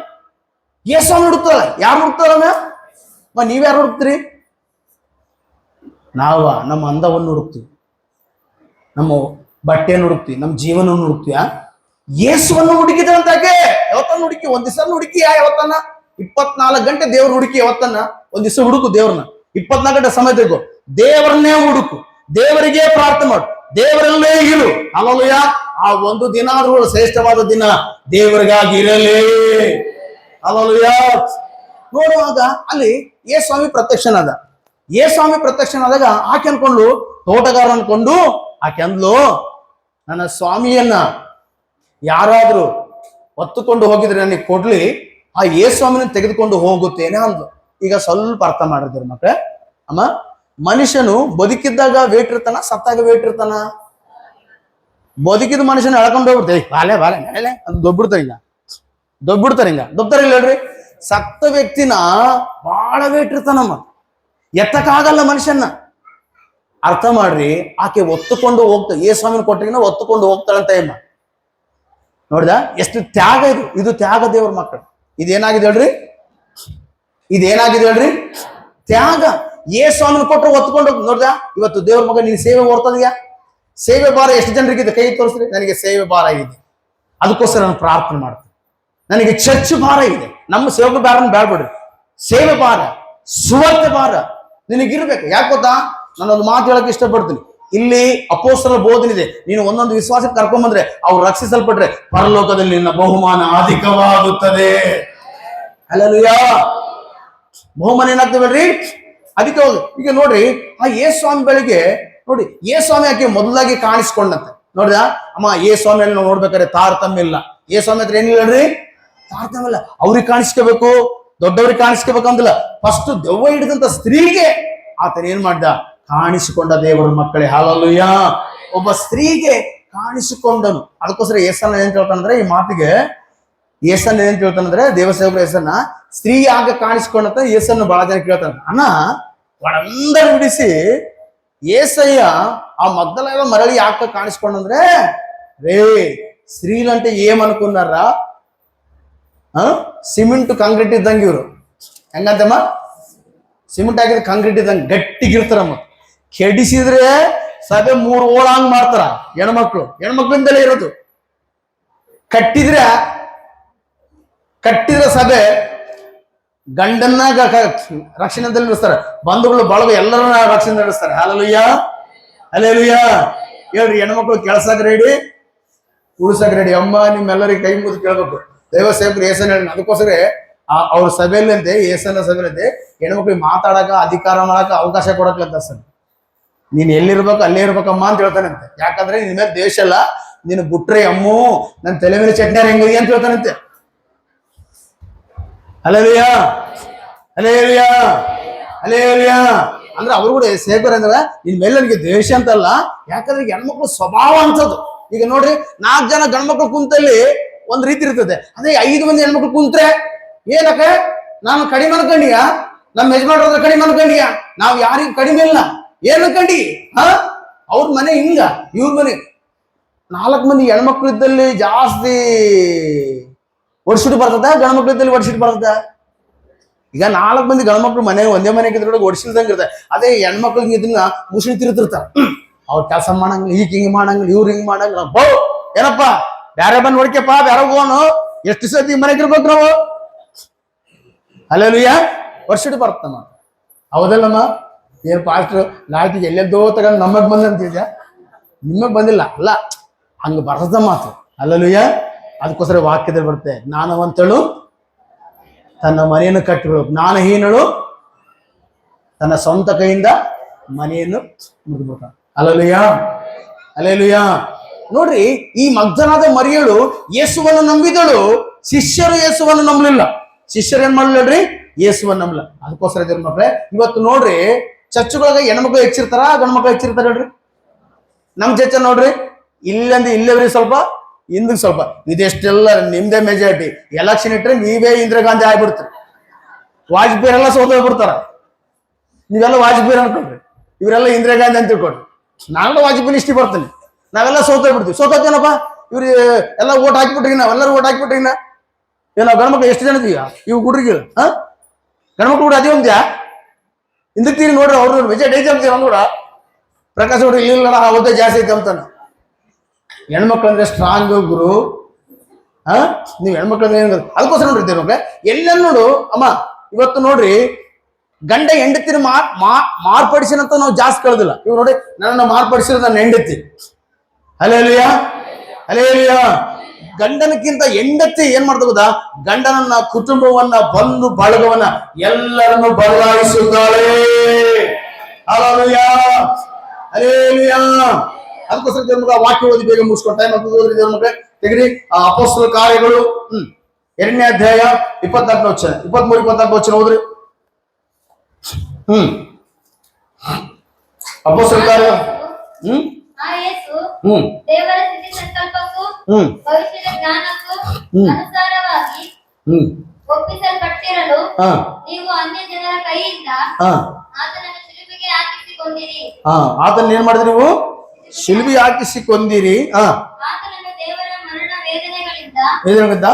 ಯೇಸು ಹುಡುಕ್ತಾಳ. ಯಾರು ಹುಡುಕ್ತಾರಮ್ಮ? ನೀವ್ಯಾರು ಹುಡುಕ್ತೀರಿ? ನಮ್ಮ ಅಂದವನ್ನು ಹುಡುಕ್ತೀವಿ, ನಮ್ಮ ಬಟ್ಟೆಯನ್ನು ಹುಡುಕ್ತೀವಿ, ನಮ್ಮ ಜೀವನವನ್ನು ಹುಡುಕ್ತೀಯ? ಯೇಸುವನ್ನು ಹುಡುಕಿದ್ರಂತಾಕೆ ಯಾವತ್ತನ್ನ ಹುಡುಕಿ? ಒಂದ್ ದಿವಸ ಹುಡುಕಿ ಯಾವತ್ತನ್ನ? 24 ಗಂಟೆ ದೇವ್ರ ಹುಡುಕಿ ಯಾವತ್ತನ್ನ? ಒಂದ್ ದಿವಸ ಹುಡುಕು ದೇವ್ರನ್ನ. 24 ಗಂಟೆ ಸಮಯ ತೆಗೋ, ದೇವರನ್ನೇ ಹುಡುಕು, ದೇವರಿಗೆ ಪ್ರಾರ್ಥನೆ ಮಾಡು, ದೇವರಲ್ಲೇ ಇರು. ಹಲ್ಲೆಲೂಯಾ. ಆ ಒಂದು ದಿನ ಆದ್ರೂ ಶ್ರೇಷ್ಠವಾದ ದಿನ ದೇವರಿಗಾಗಿ ಇರಲಿ. ಹಲ್ಲೆಲೂಯಾ. ನೋಡುವಾಗ ಅಲ್ಲಿ ಯೇಸು ಪ್ರತ್ಯಕ್ಷನಾದ. ಪ್ರತ್ಯಕ್ಷನಾದಾಗ ಆಕೆ ಅನ್ಕೊಂಡು, ತೋಟಗಾರ ಅನ್ಕೊಂಡು ಆಕೆ ಅಂದ್ಲು, ನನ್ನ ಸ್ವಾಮಿಯನ್ನ ಯಾರಾದ್ರೂ ಹೊತ್ತುಕೊಂಡು ಹೋಗಿದ್ರೆ ನನಗೆ ಕೊಡ್ಲಿ, ಆ ಯೇಸು ತೆಗೆದುಕೊಂಡು ಹೋಗುತ್ತೇನೆ ಅಂದ್ಲು. ಈಗ ಸ್ವಲ್ಪ ಅರ್ಥ ಮಾಡಿದ್ರು ಮಕ್ಕಳೇ. ಅಮ್ಮ, ಮನುಷ್ಯನು ಬದುಕಿದ್ದಾಗ ವೇಟ್ ಇರ್ತಾನ, ಸತ್ತಾಗ ವೇಟ್ ಇರ್ತಾನ? ಬದುಕಿದ ಮನುಷ್ಯನ ಎಳ್ಕೊಂಡು ಹೋಗ್ಬಿಡ್ತೇವೆ, ಬಾಲೆ ಅಂತ ದೊಬ್ಬಿಡ್ತಾರೆ ಹಿಂಗ ಹೇಳ್ರಿ. ಸತ್ತ ವ್ಯಕ್ತಿನ ಬಹಳ ವೇಟ್ ಇರ್ತಾನಮ್ಮ, ಎತ್ತಕ್ಕಾಗಲ್ಲ ಮನುಷ್ಯನ. ಅರ್ಥ ಮಾಡ್ರಿ. ಆಕೆ ಒತ್ತುಕೊಂಡು ಹೋಗ್ತಾ, ಯೇಸು ಕೊಟ್ಟಿನ ಒತ್ತುಕೊಂಡು ಹೋಗ್ತಾಳಂತ ಅಮ್ಮ. ನೋಡಿದ ಎಷ್ಟು ತ್ಯಾಗ ಇದು ತ್ಯಾಗ ದೇವ್ರ ಮಕ್ಕಳು. ಇದೇನಾಗಿದೆ ಹೇಳ್ರಿ? ತ್ಯಾಗ. ಯೇಸು ಕೊಟ್ಟರು ಒತ್ಕೊಂಡು ಹೋಗಿ. ನೋಡ್ದ, ಇವತ್ತು ದೇವ್ರ ಮಗ ನೀನು ಸೇವೆ ಓಡ್ತದೀಯಾ? ಸೇವೆ ಭಾರ ಎಷ್ಟು ಜನರಿಗಿದೆ? ಕೈ ತೋರಿಸ್ರಿ. ನನಗೆ ಸೇವೆ ಭಾರ ಇದೆ, ಅದಕ್ಕೋಸ್ಕರ ನಾನು ಪ್ರಾರ್ಥನೆ ಮಾಡ್ತೀನಿ. ನನಗೆ ಚರ್ಚ್ ಭಾರ ಇದೆ. ನಮ್ಮ ಸೇವೆ ಭಾರನ ಬೇಡ್ಬಿಡ್ರಿ. ಸೇವೆ ಭಾರ, ಸುವಾರ್ತೆ ಭಾರ ನಿನಗಿರ್ಬೇಕು. ಯಾಕೆ ಗೊತ್ತಾ? ನಾನೊಂದು ಮಾತು ಹೇಳಕ್ ಇಷ್ಟಪಡ್ತೀನಿ. ಇಲ್ಲಿ ಅಪೊಸ್ತಲರ ಬೋಧನೆ ಇದೆ. ನೀನು ಒಂದೊಂದು ವಿಶ್ವಾಸಕ್ಕೆ ಕರ್ಕೊಂಡ್ಬಂದ್ರೆ ಅವ್ರು ರಕ್ಷಿಸಲ್ಪಟ್ರೆ ಪರಲೋಕದಲ್ಲಿ ನಿನ್ನ ಬಹುಮಾನ ಅಧಿಕವಾಗುತ್ತದೆ. ಹಲ್ಲೆಲೂಯಾ. ಬಹುಮಾನ ಏನಾಗ್ತದೆ ಬಿಡ್ರಿ, ಅದಕ್ಕೆ ಹೋಗಿ. ಈಗ ನೋಡ್ರಿ, ಆ ಯೇಸು ಬೆಳಿಗ್ಗೆ ನೋಡಿ, ಯೇಸು ಆಕೆ ಮೊದಲಾಗಿ ಕಾಣಿಸ್ಕೊಂಡಂತೆ. ನೋಡಿದ ಅಮ್ಮ, ಯೇಸು ನಾವು ನೋಡ್ಬೇಕಾದ್ರೆ ತಾರತಮ್ಯ ಇಲ್ಲ. ಯೇಸು ಹತ್ರ ಏನಿಲ್ಲ ಹೇಳ್ರಿ, ತಾರತಮ್ಯ ಇಲ್ಲ. ಅವ್ರಿಗೆ ಕಾಣಿಸ್ಕೋಬೇಕು, ದೊಡ್ಡವ್ರಿಗೆ ಕಾಣಿಸ್ಕೋಬೇಕು ಅಂತಿಲ್ಲ. ಫಸ್ಟ್ ದೆವ್ವ ಹಿಡಿದಂತ ಸ್ತ್ರೀಗೆ ಆತನ ಏನ್ ಮಾಡ್ದ? ಕಾಣಿಸಿಕೊಂಡ ದೇವರ ಮಕ್ಕಳೇ. ಹಲ್ಲೆಲೂಯಾ. ಒಬ್ಬ ಸ್ತ್ರೀಗೆ ಕಾಣಿಸಿಕೊಂಡನು. ಅದಕ್ಕೋಸ್ಕರ ಯೇಸನ್ನ ಏನ್ ಹೇಳ್ತಾನಂದ್ರೆ, ಈ ಮಾತಿಗೆ ಯೇಸನ್ನ ಏನ್ ಹೇಳ್ತಾನಂದ್ರೆ, ದೇವಸೇವಕರ ಯೇಸನ್ನ ಸ್ತ್ರೀ ಆಗ ಕಾಣಿಸ್ಕೊಂಡಂತ ಯೇಸನ್ನು ಬಹಳ ಜನ ಕೇಳ್ತಾನೆ. ಅಣ್ಣ, ಒಳಂದರ ಬಿಡಿಸಿ ಏಸಯ್ಯ ಆ ಮಗ್ದಲದ ಮರಳಿ ಯಾಕ ಕಾಣಿಸ್ಕೊಂಡಂದ್ರೆ, ರೇ ಸ್ತ್ರೀಲಂటే ఏమనుకున్నారా? ಸಿಮೆಂಟ್ ಕಾಂಕ್ರೀಟ್ ಇದ್ದಂಗೆ ಇವರು. ಹೆಂಗಂತಮ್ಮ? ಸಿಮೆಂಟ್ ಹಾಕಿದ್ರೆ ಕಾಂಕ್ರೀಟ್ ಇದ್ದಂಗೆ ಗಟ್ಟಿಗಿರ್ತಾರಮ್ಮ. ಕೆಡಿಸಿದ್ರೆ ಸಭೆ 3 ಓಳಂಗ್ ಮಾಡ್ತಾರ. ಹೆಣ್ಮಕ್ಳಿಂದಲೇ ಇರೋದು. ಕಟ್ಟಿದ್ರೆ ಸಭೆ ಗಂಡನ್ನ ರಕ್ಷಣೆ ನಡೆಸ್ತಾರೆ, ಬಂಧುಗಳು ಬಳಗ ಎಲ್ಲರನ್ನ ರಕ್ಷಣೆ ನಡೆಸ್ತಾರೆ. Hallelujah, hallelujah. ಹೇಳ್ರಿ, ಹೆಣ್ಮಕ್ಳು ಕೆಲ್ಸಕ್ಕೆ ರೆಡಿ, ಉಳ್ಸಕ್ ರೆಡಿ. ಅಮ್ಮ ನಿಮ್ಮೆಲ್ಲರಿಗೆ ಕೈ ಮುಗಿದು ಕೇಳ್ಬೇಕು, ದೈವ ಸೇವಕರು ಏಸನ್ ಹೇಳಿ. ಅದಕ್ಕೋಸ್ಕರ ಅವ್ರ ಸಭೆಯಲ್ಲಂತೆ, ಏಸನ ಸಭೆಯಲ್ಲಂತೆ ಹೆಣ್ಮಕ್ಳಿಗೆ ಮಾತಾಡಕ, ಅಧಿಕಾರ ಮಾಡಕ ಅವಕಾಶ ಕೊಡಕ್ಲಂತ ಸರ್. ನೀನ್ ಎಲ್ಲಿರ್ಬೇಕು ಅಲ್ಲೇ ಇರ್ಬೇಕಮ್ಮ ಅಂತ ಹೇಳ್ತಾನಂತೆ. ಯಾಕಂದ್ರೆ ನಿನ್ ಮೇಲೆ ದೇಶ ಅಲ್ಲ, ನೀನು ಬಿಟ್ರೆ ಅಮ್ಮು ನನ್ನ ತಲೆ ಮೇಲೆ ಚಟ್ನಾರ ಹೆಂಗಿದೆ ಅಂತ ಹೇಳ್ತಾನಂತೆ. Hallelujah, hallelujah, hallelujah. ಅಂದ್ರೆ ಅವ್ರು ಕೂಡ ಸೇವಕರು ಅಂದ್ರೆ ನಿನ್ ಮೇಲೆ ನನಗೆ ದ್ವೇಷ ಅಂತಲ್ಲ, ಯಾಕಂದ್ರೆ ಹೆಣ್ಮಕ್ಳು ಸ್ವಭಾವ ಅಂತದ್ದು. ಈಗ ನೋಡ್ರಿ, 4 ಜನ ಗಂಡ್ಮಕ್ಳು ಕುಂತಲ್ಲಿ ಒಂದ್ ರೀತಿ ಇರ್ತದೆ, ಅದೇ 5 ಮಂದಿ ಹೆಣ್ಮಕ್ಳು ಕುಂತ್ರೆ ಏನಕ್ಕೆ ನಾನು ಕಡಿಮೆ ಅನ್ಕೊಂಡಿಯ, ನಮ್ಮ ಯಜಮಾನ್ರ ಕಡಿಮೆ ಅನ್ಕೊಂಡಿಯ, ನಾವ್ ಯಾರಿಗೂ ಕಡಿಮೆ ಇಲ್ಲ, ಏನ್ ಅನ್ಕೊಂಡಿ? ಅವ್ರ ಮನೆ ಹಿಂಗ, ಇವ್ರ ಮನೆ 4 ಮಂದಿ ಹೆಣ್ಮಕ್ಳು ಇದ್ದಲ್ಲಿ ಜಾಸ್ತಿ ಒಡ್ಸಿಟ್ಟು ಬರ್ತದ, ಗಂಡ್ಮಕ್ಳು ಇದ್ದಲ್ಲಿ ಒಡ್ಸಿಟ್ಟು ಬರ್ತದ. ಈಗ 4 ಮಂದಿ ಗಂಡ್ಮಕ್ಳು ಮನೆ ಒಂದೇ ಮನೆಗೆ ಇದ್ರೆ ಒಡ್ಸಿಲ್ದಂಗ ಇರ್ತದೆ. ಅದೇ ಹೆಣ್ಮಕ್ಳಿಗೆ ಇದನ್ನ ಮುಸುಳಿ ತಿರುತ್ತಿರ್ತಾರ. ಅವ್ರ ಕೆಲಸ ಮಾಡಂಗಿಲ್ಲ, ಈಗ ಹಿಂಗ್ ಮಾಡಂಗಿಲ್ಲ, ಇವ್ರು ಹಿಂಗ್ ಮಾಡಂಗಿಲ್ಲ. ಏನಪ್ಪಾ ಬ್ಯಾರೆ ಬಂದ್ ನೋಡ್ಕೆಪ್ಪ, ಬ್ಯಾರ ಹೋಗೋನು, ಎಷ್ಟು ಸತಿ ಮನೆಗೆ ಇರ್ಬೇಕು ನಾವು. ಹಲ್ಲೆಲೂಯಾ, ವರ್ಷಿಟ್ಟು ಬರ್ತಮ್ಮ. ಹೌದಲ್ಲಮ್ಮ? ಏನ್ ಪಾಸ್ಟ್ರು ಲಾಟಿಗೆ ಎಲ್ಲೆದ್ದೋ ತಗೊಂಡು ನಮಗ್ ಬಂದಂತಿದ್ಯಾ, ನಿಮಗ್ ಬಂದಿಲ್ಲ ಅಲ್ಲ, ಹಂಗ ಬರ್ತದ ಮಾತು. ಹಲ್ಲೆಲೂಯಾ. ಅದಕ್ಕೋಸ್ಕರ ವಾಕ್ಯದಲ್ಲಿ ಬರುತ್ತೆ, ಜ್ಞಾನವಂತಳು ತನ್ನ ಮನೆಯನ್ನು ಕಟ್ಟಿಕೊಳ್ಳಬೇಕು, ಜ್ಞಾನಹೀನಳು ತನ್ನ ಸ್ವಂತ ಕೈಯಿಂದ ಮನೆಯನ್ನು ಮುಗಿದ್ಬಿಡ್ತಾಳೆ. Hallelujah, hallelujah. ನೋಡ್ರಿ, ಈ ಮಗ್ದಲನಾದ ಮರಿಯಳು ಯೇಸುವನ್ನು ನಂಬಿದಳು, ಶಿಷ್ಯರು ಯೇಸುವನ್ನು ನಂಬಲಿಲ್ಲ. ಶಿಷ್ಯರು ಏನ್ ಮಾಡ್ಲಿಲ್ರಿ? ಯೇಸುವನ್ನು ನಂಬಲಿಲ್ಲ. ಅದಕ್ಕೋಸ್ಕರ ದೇವ್ರ ಮಕ್ಳೇ, ಇವತ್ತು ನೋಡ್ರಿ, ಚರ್ಚ್ಗಳಾಗ ಹೆಣ್ಮಕ್ಳು ಹೆಚ್ಚಿರ್ತಾರ, ಗಂಡ್ಮಕ್ಳು ಹೆಚ್ಚಿರ್ತಾರ ಹೇಳ್ರಿ. ನಮ್ ಚರ್ಚ್ ನೋಡ್ರಿ, ಇಲ್ಲಂದ್ರೆ ಇಲ್ಲವ್ರಿ ಸ್ವಲ್ಪ, ಹಿಂದಕ್ಕೆ ಸ್ವಲ್ಪ. ಇದೆಷ್ಟೆಲ್ಲ ನಿಮ್ದೇ ಮೆಜಾರಿಟಿ. ಎಲೆಕ್ಷನ್ ಇಟ್ರೆ ನೀವೇ ಇಂದಿರಾ ಗಾಂಧಿ ಆಗ್ಬಿಡ್ತೀರಿ, ವಾಜಪೇಯಿ ಎಲ್ಲ ಸೋತೋಗ್ಬಿಡ್ತಾರ. ನೀವೆಲ್ಲ ವಾಜಪೇಯಿ ಅನ್ಕೊಳ್ರಿ, ಇವರೆಲ್ಲ ಇಂದಿರಾ ಗಾಂಧಿ ಅಂತ ತಿಳ್ಕೊಡ್ರಿ. ನಾನು ವಾಜಪೇಯಿ ಇಷ್ಟಿ ಬರ್ತೀನಿ, ನಾವೆಲ್ಲ ಸೋತೋಗ್ಬಿಡ್ತೀವಿ. ಸೋತೋಗ್ತೇನಪ್ಪ, ಇವ್ರು ಎಲ್ಲ ಓಟ್ ಹಾಕಿಬಿಟ್ರಿ, ನಾವೆಲ್ಲರೂ ಓಟ್ ಹಾಕಿಬಿಟ್ರಿ. ಏನೋ ಗಂಡ್ಮಕ್ಳು ಎಷ್ಟು ಜನ ಇದೀಯ ಇವು ಹುಡ್ರಿಗೆ? ಗಂಡ್ಮಕ್ಳು ಕೂಡ ಅದೇ ಒಂದ್ಯಾ ಹಿಂದಕ್ಕೆ ತೀರಿ ನೋಡ್ರಿ, ಅವ್ರು ಮೆಜಾರಿಟಿ ಅಂತೀವಿ. ಕೂಡ ಪ್ರಕಾಶ್ ನೋಡ್ರಿ, ಇಲ್ಲ ಅವತ್ತೇ ಜಾಸ್ತಿ ಐತೆ ಅಂತಾನೆ. ಹೆಣ್ಮಕ್ಳು ಅಂದ್ರೆ ಸ್ಟ್ರಾಂಗ್ ಗುರು. ನೀವು ಹೆಣ್ಮಕ್ಳು ಅಂದ್ರೆ ಏನ್? ಅದಕ್ಕೋಸ್ಕರ ನೋಡ್ರಿ ಮಕ್ಳೆ, ಎಲ್ಲ ನೋಡು ಅಮ್ಮ, ಇವತ್ತು ನೋಡ್ರಿ, ಗಂಡ ಹೆಂಡತಿನ ಮಾರ್ಪಡಿಸಿನಂತ ನಾವು ಜಾಸ್ತಿ ಕೇಳೋದಿಲ್ಲ. ಇವ್ ನೋಡಿ, ನನ್ನನ್ನು ಮಾರ್ಪಡಿಸಿದ ನನ್ನ ಹೆಂಡತಿ. Hallelujah, hallelujah. ಗಂಡನಕ್ಕಿಂತ ಹೆಂಡತಿ ಏನ್ ಮಾಡ್ತಾ ಗೊತ್ತಾ? ಗಂಡನನ್ನ, ಕುಟುಂಬವನ್ನ, ಬಂಧು ಬಳಗವನ್ನ ಎಲ್ಲರನ್ನು ಬದಲಾಯಿಸುತ್ತಾಳೆ. Hallelujah, hallelujah. ಅದಕ್ಕೋಸ್ಕರ ದೇವ್ರ ವಾಕ್ಯ ಓದಿ ಬೇಗ ಮುಗಿಸ್ಕೊಂಡು ಟೈಮ್ ಆಗ್ತದೆ. ಓದ್ರಿ ದೇವ್ರ ಮಕ್ಕಳೇ, ತೆಗಿರಿ ಅಪೊಸ್ತಲರ ಕಾರ್ಯಗಳು 2ನೇ ಅಧ್ಯಾಯ 24ನೇ ವಚನ, 23-24 ವಚನ ಓದ್ರಿ. ಅಪೊಸ್ತಲರ ಕಾರ್ಯ ದೇವರ ಸ್ಥಿತಿ ಸಂಕಲ್ಪಕ್ಕೂ ಭವಿಷ್ಯದ ಜ್ಞಾನಕ್ಕೂ ಅನುಸಾರವಾಗಿ ಒಪ್ಪಿಸಲ್ಪಟ್ಟಿರಲು ನೀವು ಅನ್ಯ ಜನರ ಕೈಯಿಂದ ಆತನನ್ನು ಶಿಲುಬೆಗೆ ಹಾಕಿಸಿಕೊಂಡಿರಿ. ಆತನ ಏನ್ ಮಾಡಿದ್ರಿ ನೀವು? ಶಿಲುಬೆ ಹಾಕಿಸಿಕೊಂಡಿರಿ. ಆತನನ್ನು ದೇವರ ಮರಣ ವೇದನೆಗಳಿಂದ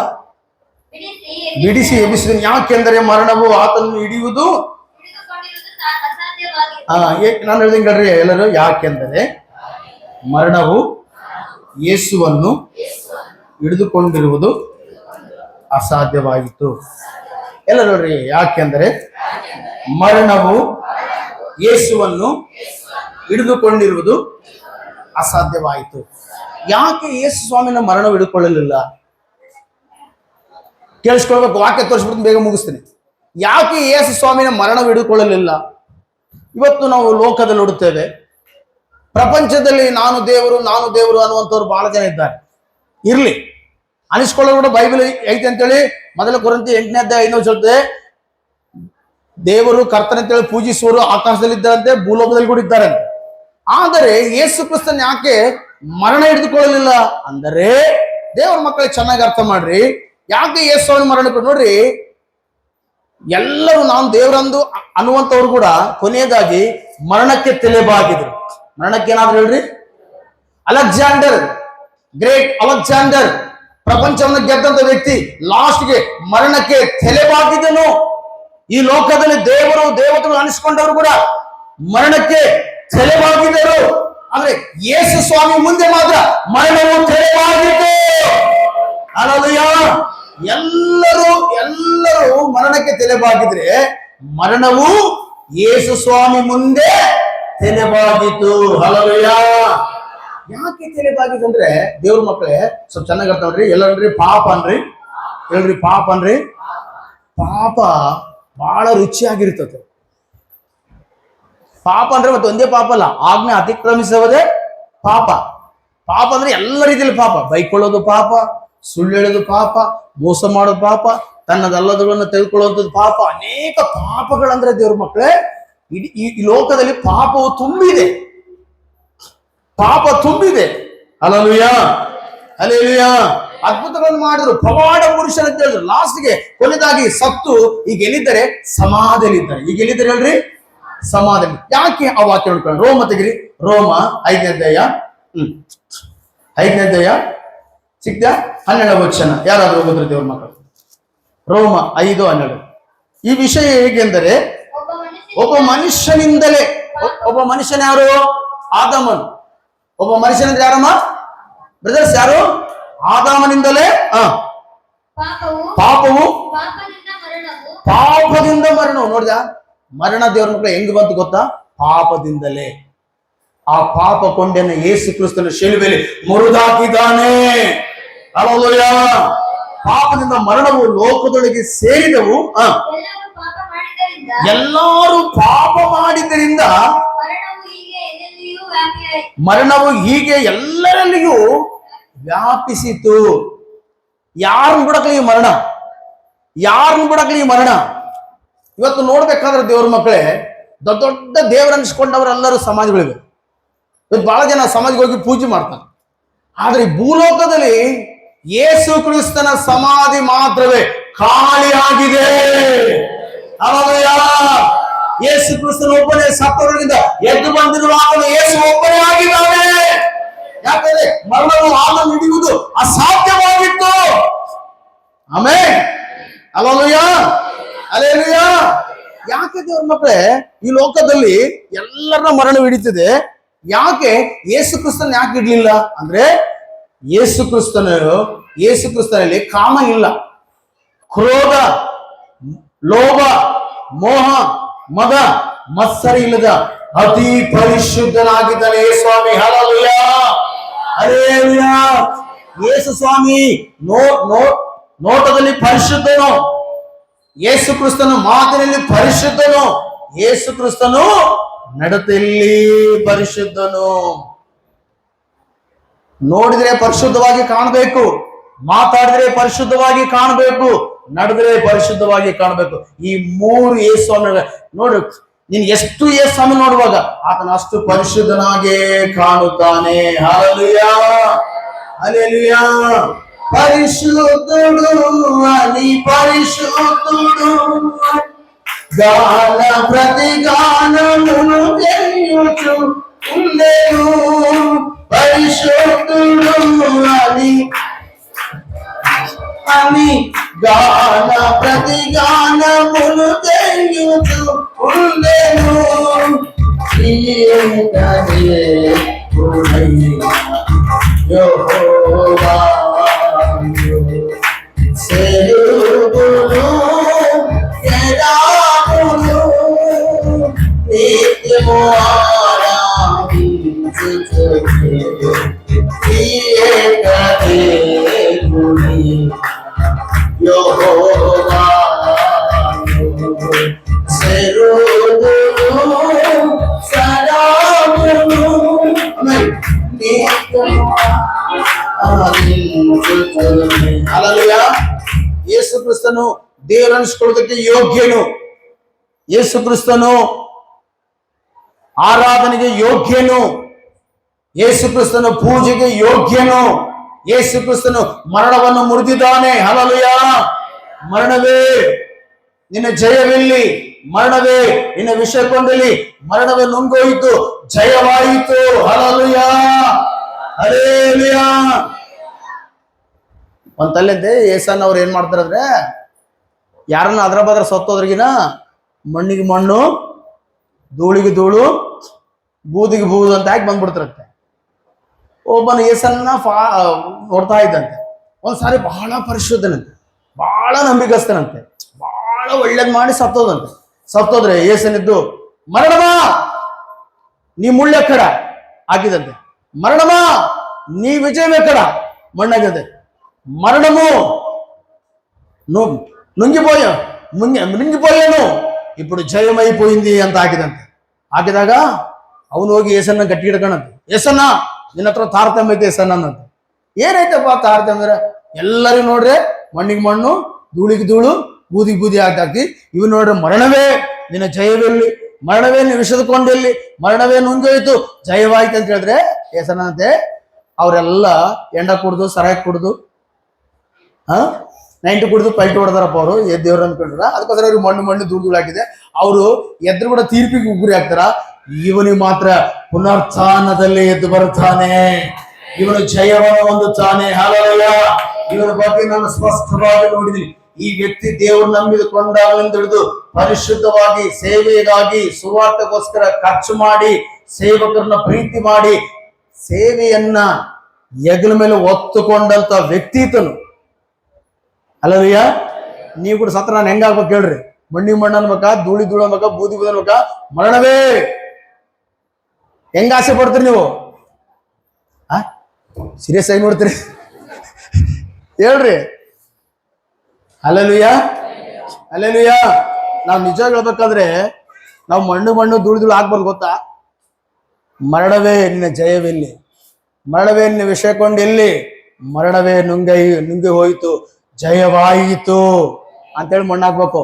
ಬಿಡಿಸಿ ಎಬ್ಬಿಸಿದ. ಯಾಕೆಂದರೆ ಮರಣವು ಆತನನ್ನು ಹಿಡಿಯುವುದು ನಾನು ಹೇಳ್ದಂಗೆ ಹೇಳ್ರಿ ಎಲ್ಲರೂ, ಯಾಕೆಂದರೆ ಮರಣವು ಯೇಸುವನ್ನು ಹಿಡಿದುಕೊಂಡಿರುವುದು ಅಸಾಧ್ಯವಾಗಿತ್ತು. ಎಲ್ಲ ನೋಡ್ರಿ, ಯಾಕೆಂದರೆ ಮರಣವು ಯೇಸುವನ್ನು ಹಿಡಿದುಕೊಂಡಿರುವುದು ಅಸಾಧ್ಯವಾಯಿತು. ಯಾಕೆ ಯೇಸು ಸ್ವಾಮಿನ ಮರಣ ಹಿಡಿದುಕೊಳ್ಳಲಿಲ್ಲ? ಕೇಳಿಸ್ಕೊಳ್ಬೇಕು, ವಾಕ್ಯ ತೋರಿಸ್ಬಿಟ್ಟು ಬೇಗ ಮುಗಿಸ್ತೀನಿ. ಯಾಕೆ ಯೇಸು ಸ್ವಾಮಿನ ಮರಣ ಹಿಡಿದುಕೊಳ್ಳಲಿಲ್ಲ? ಇವತ್ತು ನಾವು ಲೋಕದಲ್ಲಿ ನೋಡುತ್ತೇವೆ, ಪ್ರಪಂಚದಲ್ಲಿ ನಾನು ದೇವರು ಅನ್ನುವಂಥವ್ರು ಬಹಳ ಜನ ಇದ್ದಾರೆ. ಇರ್ಲಿ, ಅನಿಸ್ಕೊಳ್ಳೋರು ಕೂಡ ಬೈಬಲ್ ಐತೆ ಅಂತೇಳಿ ಮೊದಲ ಕೊರಿಂಥಿ 8ನೇ ಅಧ್ಯಾಯ 5ನೇ ವಚನ, ದೇವರು ಕರ್ತನಂತೇಳಿ ಪೂಜಿಸುವರು ಆಕಾಶದಲ್ಲಿ ಇದ್ದಾರಂತೆ, ಭೂಲೋಕದಲ್ಲಿ ಕೂಡ ಇದ್ದಾರಂತೆ. ಆದರೆ ಯೇಸು ಕ್ರಿಸ್ತನ್ ಯಾಕೆ ಮರಣ ಹಿಡಿದುಕೊಳ್ಳಲಿಲ್ಲ ಅಂದರೆ, ದೇವರ ಮಕ್ಕಳಿಗೆ ಚೆನ್ನಾಗಿ ಅರ್ಥ ಮಾಡ್ರಿ, ಯಾಕೆ ಯೇಸುವನ್ನು ಮರಣ ನೋಡ್ರಿ. ಎಲ್ಲರೂ ನಾನು ದೇವರಂದು ಅನ್ನುವಂಥವ್ರು ಕೂಡ ಕೊನೆಯದಾಗಿ ಮರಣಕ್ಕೆ ತಲೆಬಾಗಿದ್ರು. ಮರಣಕ್ಕೆ ಏನಾದ್ರು ಹೇಳ್ರಿ? ಅಲೆಕ್ಸಾಂಡರ್ ಗ್ರೇಟ್, ಅಲೆಕ್ಸಾಂಡರ್ ಪ್ರಪಂಚವನ್ನು ಗೆದ್ದಂತ ವ್ಯಕ್ತಿ ಲಾಸ್ಟ್ಗೆ ಮರಣಕ್ಕೆ ತಲೆಬಾಗಿದನು. ಈ ಲೋಕದಲ್ಲಿ ದೇವರು ದೇವತೆಗಳು ಅನಿಸ್ಕೊಂಡವರು ಕೂಡ ಮರಣಕ್ಕೆ ತಲೆಬಾಗಿದರು. ಆದ್ರೆ ಯೇಸು ಸ್ವಾಮಿ ಮುಂದೆ ಮಾತ್ರ ಮರಣವು ತಲೆಬಾಗಿತ್ತು. ಹಲ್ಲೆಲೂಯಾ. ಎಲ್ಲರೂ ಮರಣಕ್ಕೆ ತಲೆಬಾಗಿದ್ರೆ ಮರಣವು ಯೇಸು ಸ್ವಾಮಿ ಮುಂದೆ ತಲೆಬಾಗಿತು. ಹಲ್ಲೆಲೂಯಾ. ಯಾಕೆ ತಲೆಬಾಗಿತು ಅಂದ್ರೆ ದೇವ್ರ ಮಕ್ಕಳೇ ಸ್ವಲ್ಪ ಚೆನ್ನಾಗಿ ಅರ್ಥ ಮಾಡ್ರಿ. ಎಲ್ಲರನ್ರಿ ಪಾಪ ಅನ್ರಿ, ಹೇಳ್ರಿ ಪಾಪ ಅನ್ರಿ. ಪಾಪ ಬಹಳ ರುಚಿಯಾಗಿರ್ತದೆ. ಪಾಪ ಅಂದ್ರೆ ಮತ್ತೆ ಒಂದೇ ಪಾಪ ಅಲ್ಲ, ಆಜ್ಞೆ ಅತಿಕ್ರಮಿಸುವುದೇ ಪಾಪ. ಪಾಪ ಅಂದ್ರೆ ಎಲ್ಲ ರೀತಿಯಲ್ಲಿ ಪಾಪ. ಬೈಕೊಳ್ಳೋದು ಪಾಪ, ಸುಳ್ಳು ಹೇಳೋದು ಪಾಪ, ಮೋಸ ಮಾಡೋದು ಪಾಪ, ತನ್ನದಲ್ಲದಗಳನ್ನು ತೆಗೆದುಕೊಳ್ಳುವಂಥದ್ದು ಪಾಪ. ಅನೇಕ ಪಾಪಗಳಂದ್ರೆ ದೇವ್ರ ಮಕ್ಕಳೇ ಈ ಲೋಕದಲ್ಲಿ ಪಾಪವು ತುಂಬಿದೆ, ಪಾಪ ತುಂಬಿದೆ. Hallelujah, hallelujah. ಅದ್ಭುತಗಳನ್ನು ಮಾಡಿದ್ರು, ಪವಾಡ ಪುರುಷನ ಅಂತ ಹೇಳಿದ್ರು. ಲಾಸ್ಟ್ಗೆ ಕೊನೆದಾಗಿ ಸತ್ತು ಈಗ ಎಲ್ಲಿದ್ದಾರೆ? ಸಮಾಧಿಯಲ್ಲಿದ್ದಾರೆ. ಈಗ ಎಲ್ಲಿದ್ದಾರೆ ಹೇಳ್ರಿ? ಸಮಾಧಿ. ಯಾಕೆ ಆ ವಾಕ್ಯ ನೋಡ್ಕೊಳ್ಳಿ? ರೋಮ ತೆಗಿರಿ, ರೋಮ 5ನೇ ಅಧ್ಯಾಯ 5ನೇ ಅಧ್ಯಾಯ ಸಿಕ್ತ 12ನೇ ವಚನ. ಯಾರಾದ್ರೂ ಹೋಗಿದ್ರೆ ದೇವ್ರ ಮಕ್ಕಳು, ರೋಮ 5:12. ಈ ವಿಷಯ ಹೇಗೆಂದರೆ ಒಬ್ಬ ಮನುಷ್ಯನಿಂದಲೇ, ಒಬ್ಬ ಮನುಷ್ಯನ ಯಾರು? ಆದಾಮನು. ಒಬ್ಬ ಮನುಷ್ಯನಿಂದ ಯಾರಮ್ಮ ಬ್ರದರ್ಸ್? ಯಾರು? ಆದಾಮನಿಂದಲೇ ಪಾಪವು, ಪಾಪದಿಂದ ಮರಣವು. ನೋಡಿದ ಮರಣ ದೇವ್ರ ಮಕ್ಕಳು ಹೆಂಗ್ ಬಂತು ಗೊತ್ತಾ? ಪಾಪದಿಂದಲೇ. ಆ ಪಾಪ ಕೊಂಡನ್ನು ಯೇಸು ಕ್ರಿಸ್ತನ ಶಿಲುಬೆಯಲ್ಲಿ ಮುರಿದಾಕಿದ್ದಾನೆ. ಹಲ್ಲೆಲೂಯಾ. ಪಾಪದಿಂದ ಮರಣವು ಲೋಕದೊಳಗೆ ಸೇರಿದವು. ಎಲ್ಲರೂ ಪಾಪ ಮಾಡಿದ್ದರಿಂದ ಮರಣವು ಹೀಗೆ ಎಲ್ಲರಲ್ಲಿಯೂ ವ್ಯಾಪಿಸಿತು. ಯಾರನ್ನು ಬಿಡಕ್ಲಿ ಈ ಮರಣ? ಯಾರನ್ನು ಬಿಡಕ್ಲಿ ಈ ಮರಣ? ಇವತ್ತು ನೋಡ್ಬೇಕಾದ್ರೆ ದೇವ್ರ ಮಕ್ಕಳೇ, ದೊಡ್ಡ ದೊಡ್ಡ ದೇವರನ್ನಿಸ್ಕೊಂಡವರೆಲ್ಲರೂ ಸಮಾಧಿಗಳಿವೆ. ಇವತ್ತು ಬಹಳ ಜನ ಸಮಾಧಿಗೆ ಹೋಗಿ ಪೂಜೆ ಮಾಡ್ತಾರೆ. ಆದ್ರೆ ಭೂಲೋಕದಲ್ಲಿ ಯೇಸು ಕ್ರಿಸ್ತನ ಸಮಾಧಿ ಮಾತ್ರವೇ ಖಾಲಿಯಾಗಿದೆ. ಹಲ್ಲೆಲೂಯಾ. ಯೇಸು ಕ್ರಿಸ್ತನ ಒಬ್ಬನೇ ಸತ್ತವರಿಂದ ಎದ್ದು ಬಂದಿರುವಾಗ ಯೇಸು ಒಬ್ಬನೇ ಆಗಿದ್ದಾನೆ. ಯಾಕಂದ್ರೆ ಮರಣವು ಆತನು ಹಿಡಿಯುವುದು ಅಸಾಧ್ಯವಾಗಿತ್ತು. ಆಮೆನ್. Hallelujah, hallelujah. ಯಾಕೆ ದೇವ್ರ ಮಕ್ಕಳೇ ಈ ಲೋಕದಲ್ಲಿ ಎಲ್ಲರನ್ನ ಮರಣ ಹಿಡಿತಿದೆ? ಯಾಕೆ ಯೇಸು ಕ್ರಿಸ್ತನ ಯಾಕೆ ಇಡ್ಲಿಲ್ಲ ಅಂದ್ರೆ, ಯೇಸು ಕ್ರಿಸ್ತನಲ್ಲಿ ಕಾಮ ಇಲ್ಲ, ಕ್ರೋಧ, ಲೋಭ, ಮೋಹ, ಮದ, ಮತ್ಸರ ಇಲ್ಲದ ಅತಿ ಪರಿಶುದ್ಧನಾಗಿದ್ದಾನೆ ಸ್ವಾಮಿ. Hallelujah, hallelujah. ಯೇಸು ಸ್ವಾಮಿ ನೋಟದಲ್ಲಿ ಪರಿಶುದ್ಧನು, ಯೇಸು ಕ್ರಿಸ್ತನು ಮಾತಿನಲ್ಲಿ ಪರಿಶುದ್ಧನು, ಯೇಸು ಕ್ರಿಸ್ತನು ನಡತೆಯಲ್ಲಿ ಪರಿಶುದ್ಧನು. ನೋಡಿದ್ರೆ ಪರಿಶುದ್ಧವಾಗಿ ಕಾಣಬೇಕು, ಮಾತಾಡಿದ್ರೆ ಪರಿಶುದ್ಧವಾಗಿ ಕಾಣಬೇಕು, ನಡೆದ್ರೆ ಪರಿಶುದ್ಧವಾಗಿ ಕಾಣಬೇಕು. ಈ 3 ಯೇಸು ನೋಡು, ನೀನ್ ಎಷ್ಟು ಯೇಸು ನೋಡುವಾಗ ಆತನ ಅಷ್ಟು ಪರಿಶುದ್ಧನಾಗೇ ಕಾಣುತ್ತಾನೆ. Hallelujah, hallelujah. ಪರಿಶುದ್ಧುಡು ಅನಿ ಪರಿಶುದ್ಧುಡು, ಗಾನ ಪ್ರತಿಗಾನమును చేయుచు ఉండెను. పరిశుద్ధుడు అని గాన ప్రతిగానమును చేయుచు ఉండెను. యెహోవా సెరుబును ఎరామును నిత్యము ఆరాధించుచును. ఏకదేవుని యెహోవా సెరుబును సరామును నిత్యము ఆరాధించుచును. హల్లెలూయా. ಯೇಸು ಕ್ರಿಸ್ತನು ದೇವರನ್ನಿಸಿಕೊಳ್ಳೋದಕ್ಕೆ ಯೋಗ್ಯನು. ಯೇಸು ಕ್ರಿಸ್ತನು ಆರಾಧನೆಗೆ ಯೋಗ್ಯನು. ಯೇಸು ಕ್ರಿಸ್ತನು ಪೂಜೆಗೆ ಯೋಗ್ಯನು. ಯೇಸು ಕ್ರಿಸ್ತನು ಮರಣವನ್ನು ಮುರಿದಿದ್ದಾನೆ. ಹಲ್ಲೆಲೂಯಾ. ಮರಣವೇ ನಿನ್ನ ಜಯವಿಲ್ಲಿ, ಮರಣವೇ ನಿನ್ನ ವಿಷಯಕೊಂಡಲ್ಲಿ, ಮರಣವೇ ನುಂಗೋಯಿತು, ಜಯವಾಯಿತು. Hallelujah, hallelujah. ಒಂದ್ ತಲೆದ್ದೆ ಏಸನ್ ಅವ್ರು ಏನ್ ಮಾಡ್ತಾರಂದ್ರೆ, ಯಾರನ್ನ ಅದ್ರ ಬದ್ರ ಸತ್ತೋದ್ರಿಗಿನ ಮಣ್ಣಿಗೆ ಮಣ್ಣು, ಧೂಳಿಗೆ ಧೂಳು, ಬೂದಿಗೆ ಬೂದು ಅಂತ ಹಾಕಿ ಬಂದ್ಬಿಡ್ತಾರಂತೆ. ಒಬ್ಬನ ಏಸನ್ನ ನೋಡ್ತಾ ಇದ್ದಂತೆ. ಒಂದ್ಸಾರಿ ಬಹಳ ಪರಿಶುದ್ಧನಂತೆ, ಬಹಳ ನಂಬಿಕಸ್ತನಂತೆ, ಬಹಳ ಒಳ್ಳೇದ್ ಮಾಡಿ ಸತ್ತೋದಂತೆ. ಸತ್ತೋದ್ರೆ ಏಸನಿದ್ದು ಮರಣವಾ ನೀ ಮುಳ್ಳೆಕ್ಕಡ ಹಾಕಿದಂತೆ. మరణమా నీ విజయం ఎక్కడ? మಣ್ಣగదే. మరణము నువ్వు ముంగిపోయాను, ఇప్పుడు జయమైపోయింది ಅಂತ ಹಾಕಿದಂತೆ. ಹಾಕಿದಾಗ ಅವನು ಹೋಗಿ ಏಸನ್ನ ಗಟ್ಟಿ ಹಿಡ್ಕೊಂಡಂತೆ. ಏಸನ್ನ ನಿನ್ನ ಹತ್ರ ತಾರತಮ್ಯ ಐತೆ ಏಸನ್ನ ಅನ್ನಂತೆ. ಏನೈತಪ್ಪ ತಾರತಮ್ಯ ಅಂದ್ರೆ? ಎಲ್ಲರಿಗೂ ನೋಡ್ರೆ ಮಣ್ಣಿಗೆ ಮಣ್ಣು, ಧೂಳಿಗೆ ಧೂಳು, ಬೂದಿಗೆ ಬೂದಿ ಹಾಕಿ. ಇವ್ ನೋಡ್ರೆ ಮರಣವೇ ನಿನ್ನ ಜಯವೆಲ್ಲಿ, ಮರಣವೇ ನೀವು ವಿಷದಕೊಂಡೆಲ್ಲಿ, ಮರಣವೇ ನುಂಗೋಯ್ತು, ಜಯವಾಯ್ತು ಅಂತ ಹೇಳಿದ್ರೆ ಏಸನ್ನಂತೆ ಅವರೆಲ್ಲ ಎಂಡ ಕುಡ್ದು ಸರಾಯಿ ಕುಡ್ದು 90 ಕುಡ್ದು ಪಲ್ಟಿ ಹೊಡೆದಾರಪ್ಪ ಅವರು ದೇವ್ರು ಅನ್ಕೊಂಡ್ರ. ಅದಕ್ಕೋಸ್ಕರ ಅವ್ರಿಗೆ ಮಣ್ಣು ಧೂಳು ಹಾಕಿದೆ. ಅವರು ಎದ್ರು ಕೂಡ ತೀರ್ಪಿಗೆ ಉಗುರಿ ಹಾಕ್ತಾರ. ಇವನಿಗೆ ಮಾತ್ರ ಪುನರುತ್ಥಾನದಲ್ಲಿ ಎದ್ದು ಬರುತ್ತಾನೆ, ಇವನು ಜಯವನ್ನು ಹೊಂದುತ್ತಾನೆ. ಹಲ್ಲೆಲೂಯಾ. ಇವನ ಬಗ್ಗೆ ನಾನು ಸ್ಪಷ್ಟವಾಗಿ ನೋಡಿದ್ದೀನಿ. ಈ ವ್ಯಕ್ತಿ ದೇವರು ನಂಬಿಕೊಂಡಾಗಲಿಂದ ಹಿಡಿದು ಪರಿಶುದ್ಧವಾಗಿ ಸೇವೆಗಾಗಿ ಸುವಾರ್ತೆಗೋಸ್ಕರ ಖರ್ಚು ಮಾಡಿ, ಸೇವಕರನ್ನ ಪ್ರೀತಿ ಮಾಡಿ, ಸೇವೆಯನ್ನ ಹೆಗಲ ಮೇಲೆ ಒತ್ತುಕೊಂಡಂತ ವ್ಯಕ್ತಿತನು. ಹಲ್ಲೆಲೂಯಾ. ನೀವು ಕೂಡ ಸತ್ರ ನಾನು ಹೆಂಗಾಗ್ಬೇಕು ಹೇಳ್ರಿ? ಮಣ್ಣಿಗೆ ಮಣ್ಣು ಅನ್ಬೇಕಾ, ಧೂಳಿ ಧೂಳು ಅನ್ಬೇಕಾ, ಬೂದಿ ಬೂದಿ ಅನ್ಬೇಕಾ? ಮರಣವೇ. ಹೆಂಗ ಆಸೆ ಪಡ್ತೀರಿ ನೀವು? ಸೀರಿಯಸ್ ಆಗಿ ನೋಡ್ತೀರಿ ಹೇಳ್ರಿ. Hallelujah, hallelujah. ನಾವು ನಿಜ ಹೇಳ್ಬೇಕಾದ್ರೆ ನಾವು ಮಣ್ಣು ಧೂಳು ಆಗ್ಬಾರ್ದು ಗೊತ್ತಾ? ಮರಣವೇ ನಿನ್ನ ಜಯವೆಲ್ಲಿ, ಮರಣವೇ ನಿನ್ನ ವಿಷಯಕೊಂಡೆಲ್ಲಿ, ಮರಣವೇ ನುಂಗಿ ಹೋಯಿತು, ಜಯವಾಯಿತು ಅಂತೇಳಿ ಮಣ್ಣಾಕ್ಬೇಕು.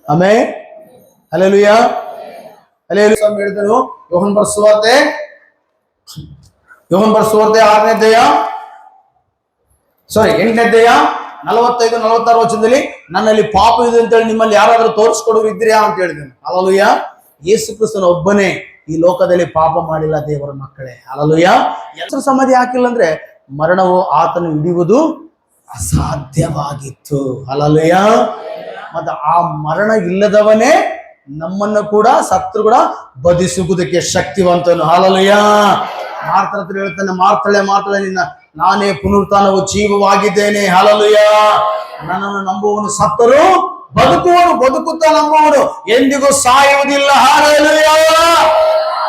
ಆಮೇಲೆ ಹಲ್ಲೆಲೂಯಾ, ಹಲ್ಲೆಲೂಯಾ. ಹೇಳಿದನು ಯೋಹನ್ ಬರೆಸುವಾರ್ತೆ 6ನೇ ಅಧ್ಯಾಯ 8ನೇ ಅಧ್ಯಾಯ 45-46 ವಚನದಲ್ಲಿ ನನ್ನಲ್ಲಿ ಪಾಪ ಇದೆ ಅಂತೇಳಿ ನಿಮ್ಮಲ್ಲಿ ಯಾರಾದ್ರೂ ತೋರಿಸ್ಕೊಡೋರು ಇದ್ದೀರಾ ಅಂತ ಹೇಳಿದನು. ಹಲ್ಲೆಲೂಯಾ. ಯೇಸು ಕ್ರಿಸ್ತನ ಒಬ್ಬನೇ ಈ ಲೋಕದಲ್ಲಿ ಪಾಪ ಮಾಡಿಲ್ಲ ದೇವರ ಮಕ್ಕಳೇ. ಹಲ್ಲೆಲೂಯಾ. ಹೆಸರು ಸಮಾಧಿ ಹಾಕಿಲ್ಲ ಅಂದ್ರೆ ಮರಣವು ಆತನು ಹಿಡಿಯುವುದು ಅಸಾಧ್ಯವಾಗಿತ್ತು. ಹಲ್ಲೆಲೂಯಾ. ಮತ್ತೆ ಆ ಮರಣ ಇಲ್ಲದವನೇ ನಮ್ಮನ್ನು ಕೂಡ ಸತ್ರು ಕೂಡ ಬದಿಸುವುದಕ್ಕೆ ಶಕ್ತಿವಂತನು. ಹಲ್ಲೆಲೂಯಾ. ಮಾರ್ತರ ಹತ್ರ ಹೇಳ್ತಾನೆ, ಮಾರ್ತಳೆ ನಿನ್ನ ನಾನೇ ಪುನರುತ್ಥಾನವು ಜೀವವಾಗಿದ್ದೇನೆ. ಹಲ್ಲೆಲೂಯಾ. ನನ್ನನ್ನು ನಂಬುವವನು ಸತ್ತರೂ ಬದುಕುವನು, ಬದುಕುತ್ತಾ ನಂಬುವನು ಎಂದಿಗೂ ಸಾಯುವುದಿಲ್ಲ. Hallelujah,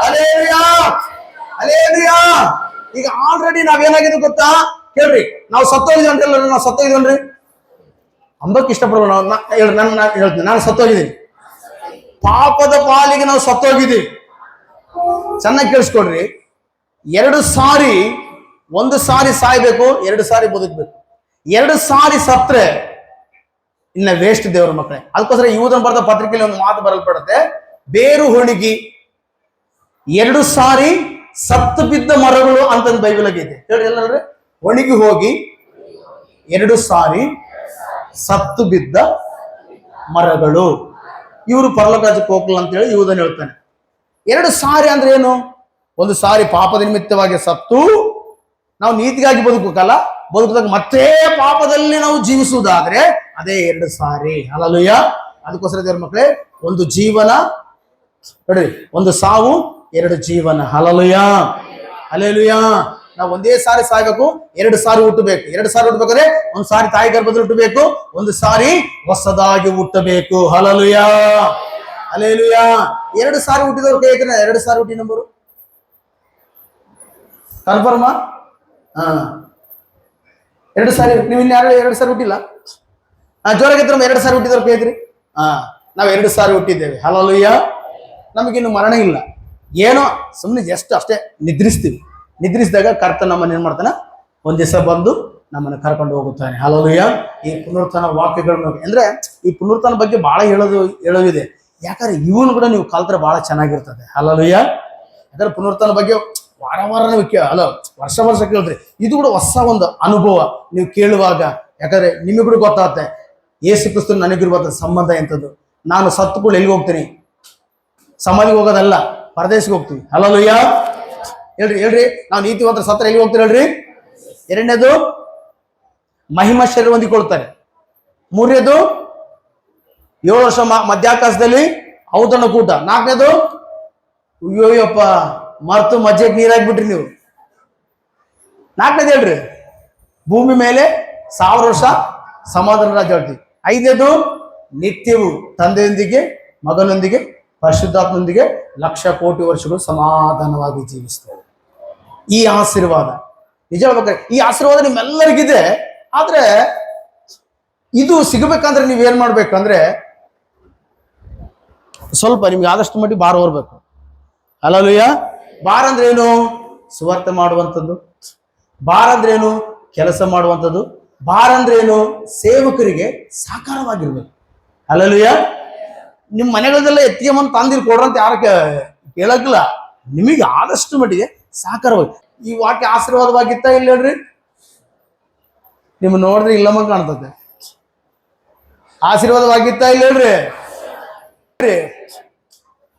hallelujah, hallelujah. ಈಗ ಆಲ್ರೆಡಿ ನಾವೇನಾಗಿದೆ ಗೊತ್ತಾ? ಕೇಳ್ರಿ, ನಾವು ಸತ್ತೋಗಿದ್ವಿ. ನಾವು ಸತ್ತೋಗಿದ್ವನ್ರಿ ಅಂಬಕ್ ಇಷ್ಟಪಡೋಣ. ಹೇಳ್ತೀನಿ, ನಾನು ಸತ್ತೋಗಿದ್ದೀನಿ. ಪಾಪದ ಪಾಲಿಗೆ ನಾವು ಸತ್ತೋಗಿದ್ದೀವಿ. ಚೆನ್ನಾಗಿ ಕೇಳಿಸ್ಕೊಡ್ರಿ. 2 ಸಾರಿ, 1 ಸಾರಿ ಸಾಯ್ಬೇಕು, 2 ಸಾರಿ ಬದುಕಬೇಕು. 2 ಸಾರಿ ಸತ್ರೆ ಇನ್ನ ವೇಸ್ಟ್ ದೇವರ ಮಕ್ಕಳೇ. ಅದಕ್ಕೋಸ್ಕರ ಯೂದನ ಬರೆದ ಪತ್ರಿಕೆಯಲ್ಲಿ ಒಂದು ಮಾತು ಬರಲ್ಪಡುತ್ತೆ, ಬೇರು ಹೊಣಿಗಿ 2 ಸಾರಿ ಸತ್ತು ಬಿದ್ದ ಮರಗಳು ಅಂತ ಬೈಬಲ್ ಆಗೈತೆ. ಹೇಳ್ರಿ ಎಲ್ಲರೂ, ಒಣಗಿ ಹೋಗಿ 2 ಸಾರಿ ಸತ್ತು ಬಿದ್ದ ಮರಗಳು, ಇವರು ಪರಲೋಕ ರಾಜ್ಯಕ್ಕೆ ಹೋಗ್ಲಿಲ್ಲ ಅಂತ ಹೇಳಿ ಯೂದನ್ ಹೇಳ್ತಾನೆ. 2 ಸಾರಿ ಅಂದ್ರೆ ಏನು? 1 ಸಾರಿ ಪಾಪದ ನಿಮಿತ್ತವಾಗಿ ಸತ್ತು ನಾವು ನೀತಿಗಾಗಿ ಬದುಕಲ್ಲ, ಬದುಕಿದಾಗ ಮತ್ತೆ ಪಾಪದಲ್ಲಿ ನಾವು ಜೀವಿಸುವುದಾದ್ರೆ ಅದೇ 2 ಸಾರಿ. ಹಲ್ಲೆಲೂಯಾ. ಅದಕ್ಕೋಸ್ಕರ ದೇವರ ಮಕ್ಕಳೇ, 1 ಜೀವನ ನೋಡಿ, 1 ಸಾವು, 2 ಜೀವನ. Hallelujah, hallelujah. ನಾವು ಒಂದೇ ಸಾರಿ ಸಾಯ್ಬೇಕು, 2 ಸಾರಿ ಹುಟ್ಟಬೇಕು. 2 ಸಾರಿ ಹುಟ್ಟಬೇಕಾದ್ರೆ 1 ಸಾರಿ ತಾಯಿ ಗರ್ಭದಲ್ಲಿ ಹುಟ್ಟಬೇಕು, 1 ಸಾರಿ ಹೊಸದಾಗಿ ಹುಟ್ಟಬೇಕು. Hallelujah, hallelujah. 2 ಸಾರಿ ಹುಟ್ಟಿದವ್ರು ಕೈ ಎತ್ತಿನ. 2 ಸಾರಿ ಹುಟ್ಟಿ ನಂಬರು ಕನ್ಫರ್ಮಾ? 2 ಸಾರಿ. ನೀವು ಇನ್ಯಾರು 2 ಸಾರಿ ಹುಟ್ಟಿಲ್ಲ? ಜೋರಾಗಿ 2 ಸಾರಿ ಹುಟ್ಟಿದವ್ರು ಕೈ ಎತ್ತಿರಿ. ನಾವು 2 ಸಾರಿ ಹುಟ್ಟಿದ್ದೇವೆ. ಹಲ್ಲೆಲೂಯಾ. ನಮಗಿನ್ನು ಮರಣ ಇಲ್ಲ, ಏನೋ ಸುಮ್ಮನೆ ಜಸ್ಟ್ ಅಷ್ಟೇ ನಿದ್ರಿಸ್ತೀವಿ. ನಿದ್ರಿಸಿದಾಗ ಕರ್ತ ನಮ್ಮನ್ನು ಏನ್ ಮಾಡ್ತಾನೆ? ಒಂದ್ ದಿವಸ ಬಂದು ನಮ್ಮನ್ನು ಕರ್ಕೊಂಡು ಹೋಗುತ್ತಾನೆ. ಹಲ್ಲೆಲೂಯಾ. ಈ ಪುನರುತ್ಥಾನ ವಾಕ್ಯಗಳನ್ನ ಅಂದ್ರೆ ಈ ಪುನರುತ್ಥಾನ ಬಗ್ಗೆ ಬಹಳ ಹೇಳೋದಿದೆ. ಯಾಕಂದ್ರೆ ಇವನು ಕೂಡ ನೀವು ಕಲ್ತ್ರೆ ಬಹಳ ಚೆನ್ನಾಗಿರ್ತದೆ. ಹಲ್ಲೆಲೂಯಾ. ಯಾಕಂದ್ರೆ ಪುನರುತ್ಥಾನ ಬಗ್ಗೆ ವಾರ ನೀವು ವರ್ಷ ಕೇಳಿದ್ರಿ. ಇದು ಕೂಡ ಹೊಸ ಒಂದು ಅನುಭವ ನೀವು ಕೇಳುವಾಗ. ಯಾಕಂದ್ರೆ ನಿಮಗೆ ಕೂಡ ಗೊತ್ತಾಗುತ್ತೆ ಯೇಸು ಕ್ರಿಸ್ತ ನನಗಿರುವಂತ ಸಂಬಂಧ ಎಂಥದ್ದು. ನಾನು ಸತ್ತುಗಳು ಎಲ್ಲಿಗೆ ಹೋಗ್ತೀನಿ? ಸಮಾಧಿಗೆ ಹೋಗೋದಲ್ಲ, ಪರದೇಶಕ್ಕೆ ಹೋಗ್ತೀವಿ. ಹಲ್ಲೆಲೂಯಾ. ಹೇಳ್ರಿ, ನಾವು ನೀತಿವಂತರ ಸತ್ರ ಎಲ್ಲಿ ಹೋಗ್ತೀರಿ ಹೇಳ್ರಿ? 2ನೇದು ಮಹಿಮಾ ಶರೀರ ಹೊಂದಿಕೊಳ್ತಾರೆ. 3ನೇದು 7 ವರ್ಷ ಮಧ್ಯಾಕಾಶದಲ್ಲಿ ಔತಣ ಕೂಟ. 4ನೇದು ಅಯ್ಯೋಯ್ಯಪ್ಪ ಮರ್ತು ಮಜ್ಜೆಗೆ ನೀರಾಗ್ಬಿಟ್ರಿ ನೀವು. 4ನೇದು ಹೇಳ್ರಿ, ಭೂಮಿ ಮೇಲೆ 1000 ವರ್ಷ ಸಮಾಧಾನ ರಾಜ್ಯ ಹೇಳ್ತೀವಿ. 5ನೇದು ನಿತ್ಯವೂ ತಂದೆಯೊಂದಿಗೆ, ಮಗನೊಂದಿಗೆ, ಪರಿಶುದ್ಧಾತ್ಮನೊಂದಿಗೆ 1,00,000,000 ವರ್ಷಗಳು ಸಮಾಧಾನವಾಗಿ ಜೀವಿಸ್ತೇವೆ. ಈ ಆಶೀರ್ವಾದ ನಿಜ ಹೇಳ್ಬೇಕಾದ್ರೆ ಈ ಆಶೀರ್ವಾದ ನಿಮ್ಮೆಲ್ಲರಿಗಿದೆ. ಆದ್ರೆ ಇದು ಸಿಗಬೇಕಂದ್ರೆ ನೀವೇನ್ ಮಾಡ್ಬೇಕಂದ್ರೆ ಸ್ವಲ್ಪ ನಿಮ್ಗೆ ಆದಷ್ಟು ಮಟ್ಟಿಗೆ ಬಾರ ಹೊರಬೇಕು. ಹಲ್ಲೆಲೂಯಾ. ಬಾರ ಅಂದ್ರೆ ಏನು? ಸುವಾರ್ತೆ ಮಾಡುವಂಥದ್ದು. ಬಾರ ಅಂದ್ರೆ ಏನು? ಕೆಲಸ ಮಾಡುವಂಥದ್ದು. ಬಾರ ಅಂದ್ರೆ ಏನು? ಸೇವಕರಿಗೆ ಸಾಕಾರವಾಗಿರ್ಬೇಕು. ಹಲ್ಲೆಲೂಯಾ. ನಿಮ್ಮ ಮನೆಗಳದೆಲ್ಲ ಎತ್ತಿಗೆ ತಂದಿಲ್ ಕೊಡ್ರಂತ ಯಾರು ಕೇಳಕ್ಕಿಲ್ಲ. ನಿಮಗೆ ಆದಷ್ಟು ಮಟ್ಟಿಗೆ ಸಾಕಾರವಾಗಿ. ಈ ವಾಕ್ಯ ಆಶೀರ್ವಾದವಾಗಿತ್ತ ಇಲ್ಲ ಹೇಳ್ರಿ? ನಿಮ್ ನೋಡಿದ್ರೆ ಇಲ್ಲಮ್ಮ ಕಾಣ್ತದೆ. ಆಶೀರ್ವಾದವಾಗಿತ್ತ ಇಲ್ಲ ಹೇಳ್ರಿ?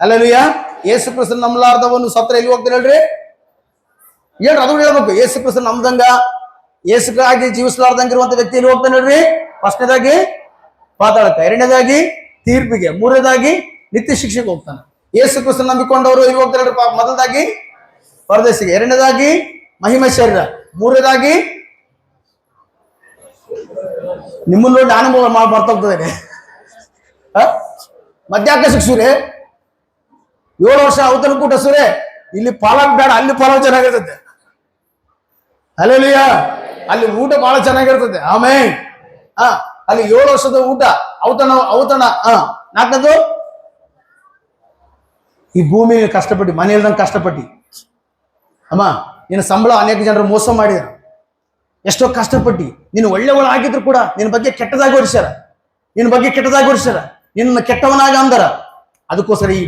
ಹಲ್ಲೆಲೂಯಾ. ಯೇಸು ಕ್ರಿಸ್ತನ ನಂಬಲಾರ್ದವನು ಸತ್ರ ಎಲ್ಲಿ ಹೋಗ್ತಾನೆ ಹೇಳ್ರಿ? ಅದು ಹೇಳ್ಬೇಕು. ಯೇಸು ಕ್ರಿಸ್ತನ ನಂಬದಂಗ, ಯೇಸುಗಾಗಿ ಜೀವಿಸಲಾರ್ದಂಗಿರುವಂತ ವ್ಯಕ್ತಿ ಎಲ್ಲಿ ಹೋಗ್ತಾನೆ ಹೇಳ್ರಿ? ಫಸ್ಟ್ನೇದಾಗಿ ಪಾತಾಳಕ್ಕೆ, ಎರಡನೇದಾಗಿ ತೀರ್ಪಿಗೆ, ಮೂರನೇದಾಗಿ ನಿತ್ಯ ಶಿಕ್ಷೆಗೆ ಹೋಗ್ತಾನೆ. ಯೇಸು ಕ್ರಿಸ್ತನ ನಂಬಿಕೊಂಡವರು ಎಲ್ಲಿ ಹೋಗ್ತಾರೆ ಹೇಳ್ರಿ? ಮೊದಲದಾಗಿ ಪರದೇಶಿಗೆ, ಎರಡನೇದಾಗಿ ಮಹಿಮೆ ಶರೀರ, ಮೂರನೇದಾಗಿ ನಿಮ್ಮನ್ನು ನೋಡಿ ನಾನು ಬರ್ತೋಗ್ತದೆ. ಮಧ್ಯಾಹ್ನ ಶಿಕ್ಷುರೆ 7 ವರ್ಷ ಔತಣ ಕೂಟ ಸುರೇ, ಇಲ್ಲಿ ಪಾಲಕ್ ಬೇಡ, ಅಲ್ಲಿ ಪಾಲಕ್ ಚೆನ್ನಾಗಿರ್ತದೆ. ಹಲ್ಲೆಲೂಯಾ. ಅಲ್ಲಿ ಊಟ ಬಹಳ ಚೆನ್ನಾಗಿರ್ತದೆ. ಆಮೇಲೆ ಅಲ್ಲಿ 7 ವರ್ಷದ ಊಟ, ಔತಣ. ನಾಲ್ಕನೇದು ಈ ಭೂಮಿ ಕಷ್ಟಪಟ್ಟು, ಮನೆ ಇಲ್ದಂಗೆ ಕಷ್ಟಪಟ್ಟು ಅಮ್ಮ, ನಿನ್ನ ಸಂಬಳ ಅನೇಕ ಜನರು ಮೋಸ ಮಾಡಿದಾರೆ. ಎಷ್ಟೋ ಕಷ್ಟಪಟ್ಟು ನೀನು ಒಳ್ಳೆಯವಳು ಆಗಿದ್ರು ಕೂಡ ನಿನ್ನ ಬಗ್ಗೆ ಕೆಟ್ಟದಾಗಿ ಹೊರಿಸ್ಯಾರ, ನಿನ್ನ ಕೆಟ್ಟವನಾಗ ಅಂದರ. ಅದಕ್ಕೋಸ್ಕರ ಈ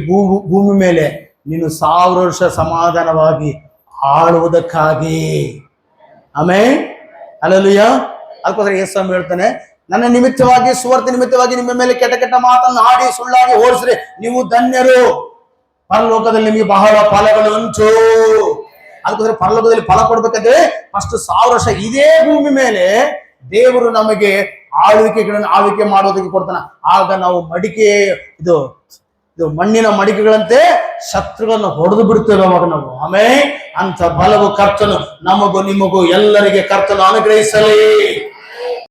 ಭೂಮಿ ಮೇಲೆ ನೀನು 1000 ವರ್ಷ ಸಮಾಧಾನವಾಗಿ ಆಳುವುದಕ್ಕಾಗಿ. ಆಮೇಲೆ ಹಲ್ಲೆಲೂಯಾ. ಅದಕ್ಕೋಸ್ಕರ ಯೇಸು ಹೇಳ್ತಾನೆ, ನನ್ನ ನಿಮಿತ್ತವಾಗಿ, ಸುವಾರ್ತೆ ನಿಮಿತ್ತವಾಗಿ ನಿಮ್ಮ ಮೇಲೆ ಕೆಟ್ಟ ಮಾತನ್ನು ಆಡಿ ಸುಳ್ಳಾಗಿ ಹೋಲಿಸ್ರೆ ನೀವು ಧನ್ಯರು, ಪರಲೋಕದಲ್ಲಿ ನಿಮಗೆ ಬಹಳ ಫಲಗಳು ಉಂಟು. ಅದಕ್ಕೋಸ್ಕರ ಪರಲೋಕದಲ್ಲಿ ಫಲ ಕೊಡ್ಬೇಕಾದ್ರೆ ಫಸ್ಟ್ 1000 ವರ್ಷ ಇದೇ ಭೂಮಿ ಮೇಲೆ ದೇವರು ನಮಗೆ ಆಳ್ವಿಕೆ ಮಾಡೋದಕ್ಕೆ ಕೊಡ್ತಾನೆ. ಆಗ ನಾವು ಇದು ಮಣ್ಣಿನ ಮಡಿಕೆಗಳಂತೆ ಶತ್ರುಗಳನ್ನು ಹೊಡೆದು ಬಿಡ್ತೇವೆ ಅವಾಗ ನಾವು. ಆಮೇಲೆ ಅಂತ ಬಲವು ಕರ್ತನು ನಮಗೂ ನಿಮಗೂ ಎಲ್ಲರಿಗೆ ಕರ್ತನು ಅನುಗ್ರಹಿಸಲಿ.